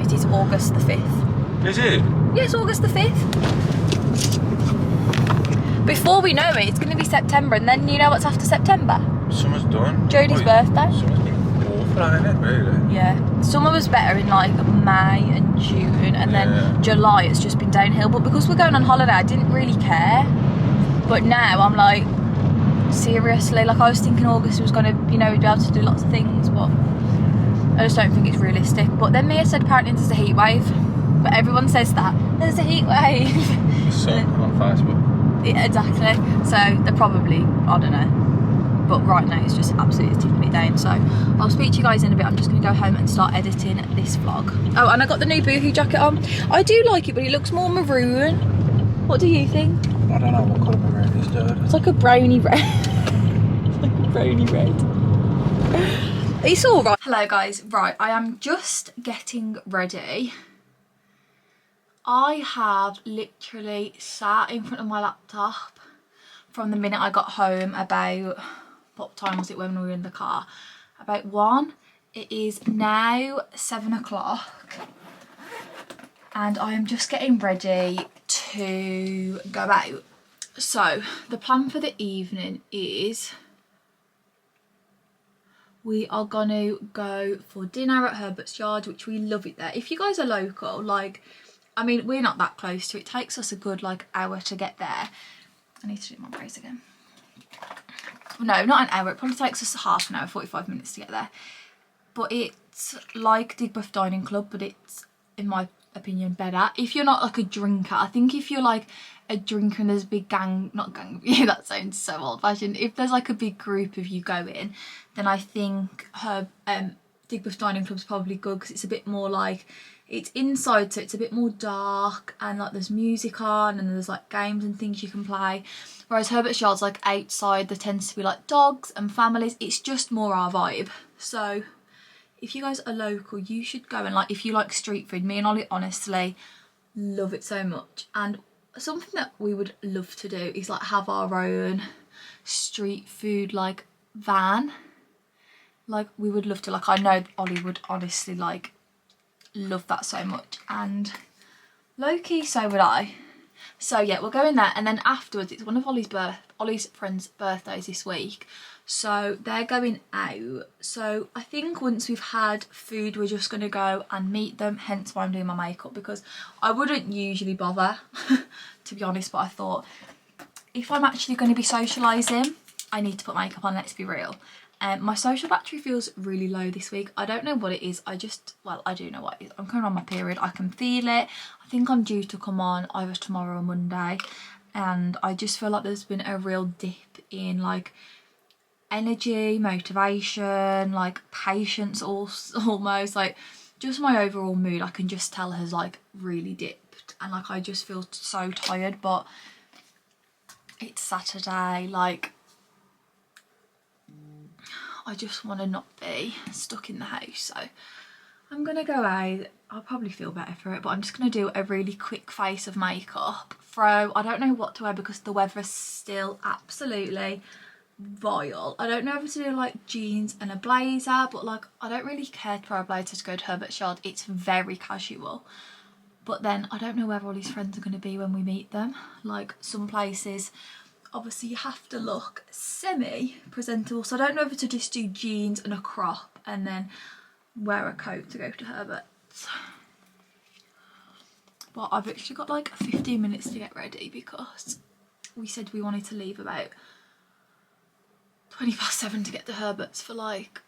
It is August the 5th. Is it? Yeah, it's August the 5th. Before we know it, it's going to be September, and then you know what's after September? Summer's done. Jodie's birthday. Summer's been awful, ain't it, really? Yeah. Summer was better in like May and June, and then July it's just been downhill. But because we're going on holiday, I didn't really care. But now I'm like, seriously, like I was thinking August was going to, you know, we'd be able to do lots of things, but I just don't think it's realistic. But then Mia said apparently there's a heat wave. But everyone says that. There's a heat wave. So, on Facebook. Yeah, exactly. So they're probably, I don't know. But right now it's just absolutely tipping it down. So I'll speak to you guys in a bit. I'm just going to go home and start editing this vlog. Oh, and I got the new boohoo jacket on. I do like it, but it looks more maroon. What do you think? I don't know what colour maroon is, dude. It's like a brownie red. It's like a brownie red. It's all right. Hello guys. Right, I am just getting ready. I have literally sat in front of my laptop from the minute I got home about, what time was it when we were in the car? About 1. It is now 7 o'clock and I am just getting ready to go out. So the plan for the evening is we are gonna go for dinner at Herbert's Yard, which we love it there. If you guys are local, like, I mean, we're not that close to it. It takes us a good like hour to get there. I need to do my brace again. No, not an hour. It probably takes us half an hour, 45 minutes to get there. But it's like Digbeth Dining Club, but it's, in my opinion, better. If you're not like a drinker, I think if you're like a drinker and there's a big gang, not gang of you, that sounds so old fashioned. If there's like a big group of you going, then I think her Digbeth Dining Club's probably good because it's a bit more like, it's inside, so it's a bit more dark and like there's music on and there's like games and things you can play. Whereas Herbert's Yard's like outside, there tends to be like dogs and families. It's just more our vibe. So if you guys are local, you should go. And like if you like street food, me and Ollie honestly love it so much. And something that we would love to do is like have our own street food like van. Like we would love to, like I know Ollie would honestly like love that so much, and low-key so would I. So yeah, we're going there, and then afterwards it's one of Ollie's friends' birthdays this week, so they're going out. So I think once we've had food, we're just going to go and meet them, hence why I'm doing my makeup, because I wouldn't usually bother to be honest, but I thought if I'm actually going to be socialising, I need to put makeup on, let's be real. My social battery feels really low this week. I don't know what it is. I do know what it is. I'm coming on my period. I can feel it. I think I'm due to come on either tomorrow or Monday. And I just feel like there's been a real dip in like energy, motivation, like patience almost. Like just my overall mood, I can just tell has like really dipped. And like I just feel so tired, but it's Saturday. Like I just want to not be stuck in the house, so I'm gonna go out. I'll probably feel better for it, but I'm just gonna do a really quick face of makeup. I don't know what to wear because the weather is still absolutely vile. I don't know whether to do like jeans and a blazer, but like I don't really care to wear a blazer to go to Herbert's Yard. It's very casual. But then I don't know where all these friends are going to be when we meet them. Like some places, obviously you have to look semi-presentable, so I don't know if to just do jeans and a crop and then wear a coat to go to Herbert's. But I've actually got like 15 minutes to get ready because we said we wanted to leave about 7:20 to get to Herbert's for like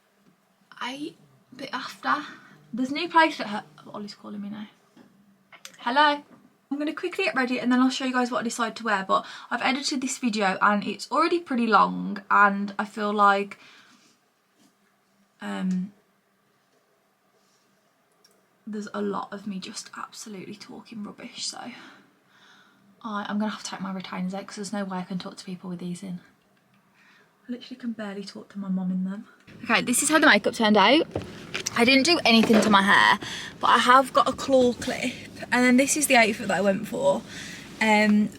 8, a bit after. There's a new place at Ollie's calling me now. Hello. I'm going to quickly get ready and then I'll show you guys what I decide to wear, but I've edited this video and it's already pretty long and I feel like there's a lot of me just absolutely talking rubbish, so I'm going to have to take my retainers out because there's no way I can talk to people with these in. I literally can barely talk to my mum in them. Okay, this is how the makeup turned out. I didn't do anything to my hair, but I have got a claw clip, and then this is the outfit that I went for.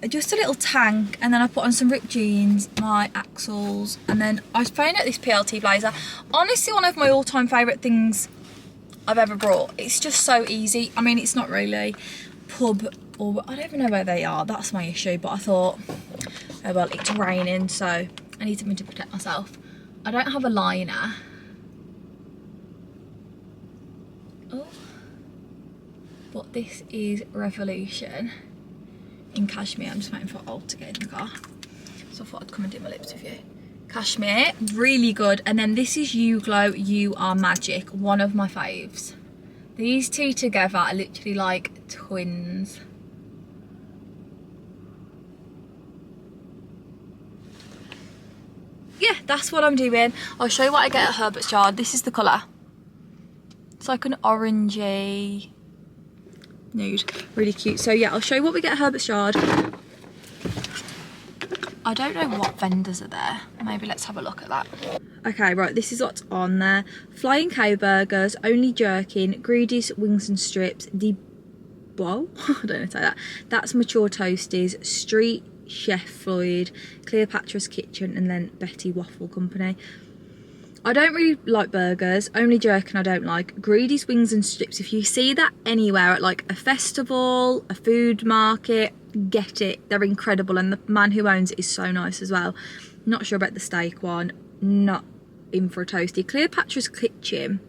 Just a little tank, and then I put on some ripped jeans, my axles, and then I was playing at this PLT blazer. Honestly, one of my all-time favourite things I've ever brought. It's just so easy. I mean, it's not really pub, or I don't even know where they are, that's my issue, but I thought, oh well, it's raining, so I need something to protect myself. I don't have a liner. Oh. But this is Revolution in cashmere. I'm just waiting for Old to get in the car, so I thought I'd come and do my lips with you. Cashmere, really good. And then this is You Glow, You Are Magic, one of my faves. These two together are literally like twins. Yeah, that's what I'm doing. I'll show you what I get at Herbert's Yard. This is the colour. It's like an orangey nude, really cute. So yeah, I'll show you what we get at Herbert's Yard. I don't know what vendors are there. Maybe let's have a look at that. Okay, right, this is what's on there. Flying Cow Burgers, Only Jerkin, Greedy's Wings and Strips, Whoa, I don't know how to say that. That's Mature Toasties, Street Chef Floyd, Cleopatra's Kitchen, and then Betty Waffle Company. I don't really like burgers. Only Jerkin I don't like. Greedy's Wings and Strips, if you see that anywhere at like a festival, a food market, get it. They're incredible, and the man who owns it is so nice as well. Not sure about the steak one. Not in for a toasty. Cleopatra's Kitchen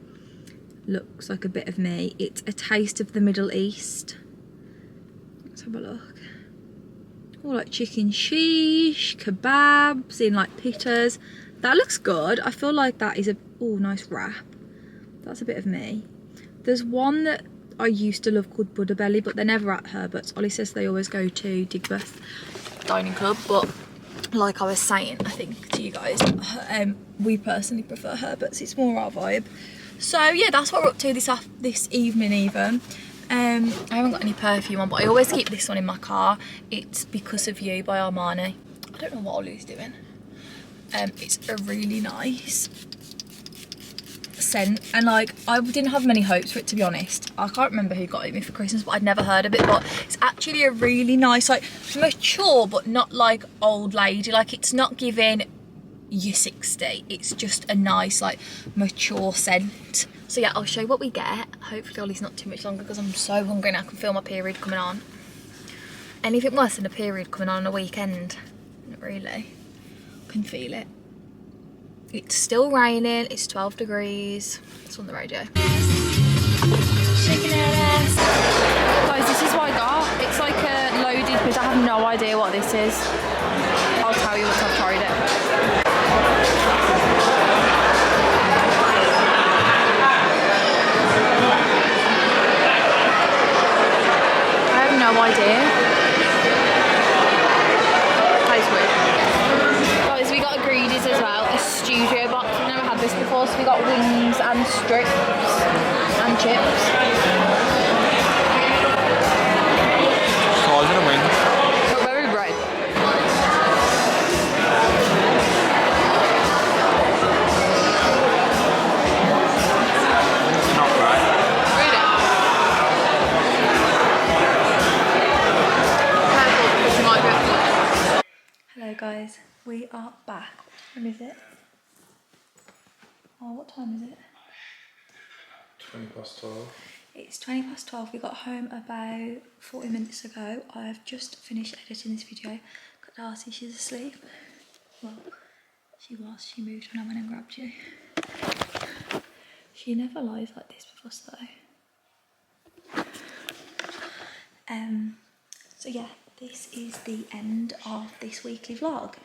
looks like a bit of me. It's a taste of the Middle East. Let's have a look. Oh, like chicken sheesh, kebabs in like pittas. That looks good. I feel like that is a nice wrap. That's a bit of me. There's one that I used to love called Buddha-Belly, but they're never at Herbert's. Ollie says they always go to Digbeth Dining Club, but like I was saying, I think to you guys, we personally prefer Herbert's. It's more our vibe. So yeah, that's what we're up to this evening even. I haven't got any perfume on, but I always keep this one in my car. It's Because of You by Armani. I don't know what Ollie's doing. It's a really nice scent, and like I didn't have many hopes for it, to be honest. I can't remember who got it me for Christmas, but I'd never heard of it. But it's actually a really nice, like mature but not like old lady, like it's not giving you 60, it's just a nice like mature scent. So yeah, I'll show you what we get. Hopefully Ollie's not too much longer because I'm so hungry and I can feel my period coming on. Anything worse than a period coming on a weekend? Not really. I can feel it. It's still raining, it's 12 degrees. It's on the radio. Shaking her ass. Guys, this is what I got. It's like a loaded, but I have no idea what this is. I'll tell you once I've tried it. I have no idea. Guys, we got a Greedies as well, a studio box. We've never had this before, so we got wings and strips and chips. Size of the wings. Very red. It's not right. Hello guys, we are back. When is it? Oh, what time is it? 12:20. It's 12:20. We got home about 40 minutes ago. I've just finished editing this video. Got Darcy, she's asleep. Well, she was. She moved when I went and grabbed you. She never lies like this with us though. So yeah, this is the end of this weekly vlog.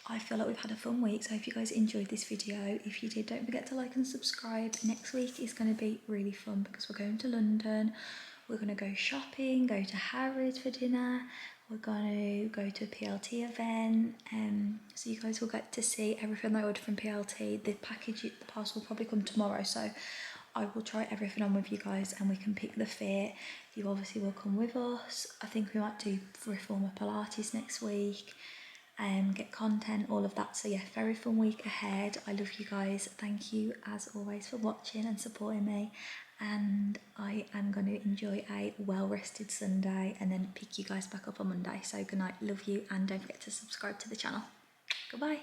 I feel like we've had a fun week, so I hope you guys enjoyed this video. If you did, don't forget to like and subscribe. Next week is going to be really fun because we're going to London. We're going to go shopping, go to Harrods for dinner. We're going to go to a PLT event. So you guys will get to see everything I ordered from PLT. The parcel will probably come tomorrow, so I will try everything on with you guys and we can pick the fit. You obviously will come with us. I think we might do reformer Pilates next week. Get content, all of that. So yeah, very fun week ahead. I love you guys. Thank you as always for watching and supporting me, and I am going to enjoy a well-rested Sunday and then pick you guys back up on Monday. So good night, love you, and don't forget to subscribe to the channel. Goodbye.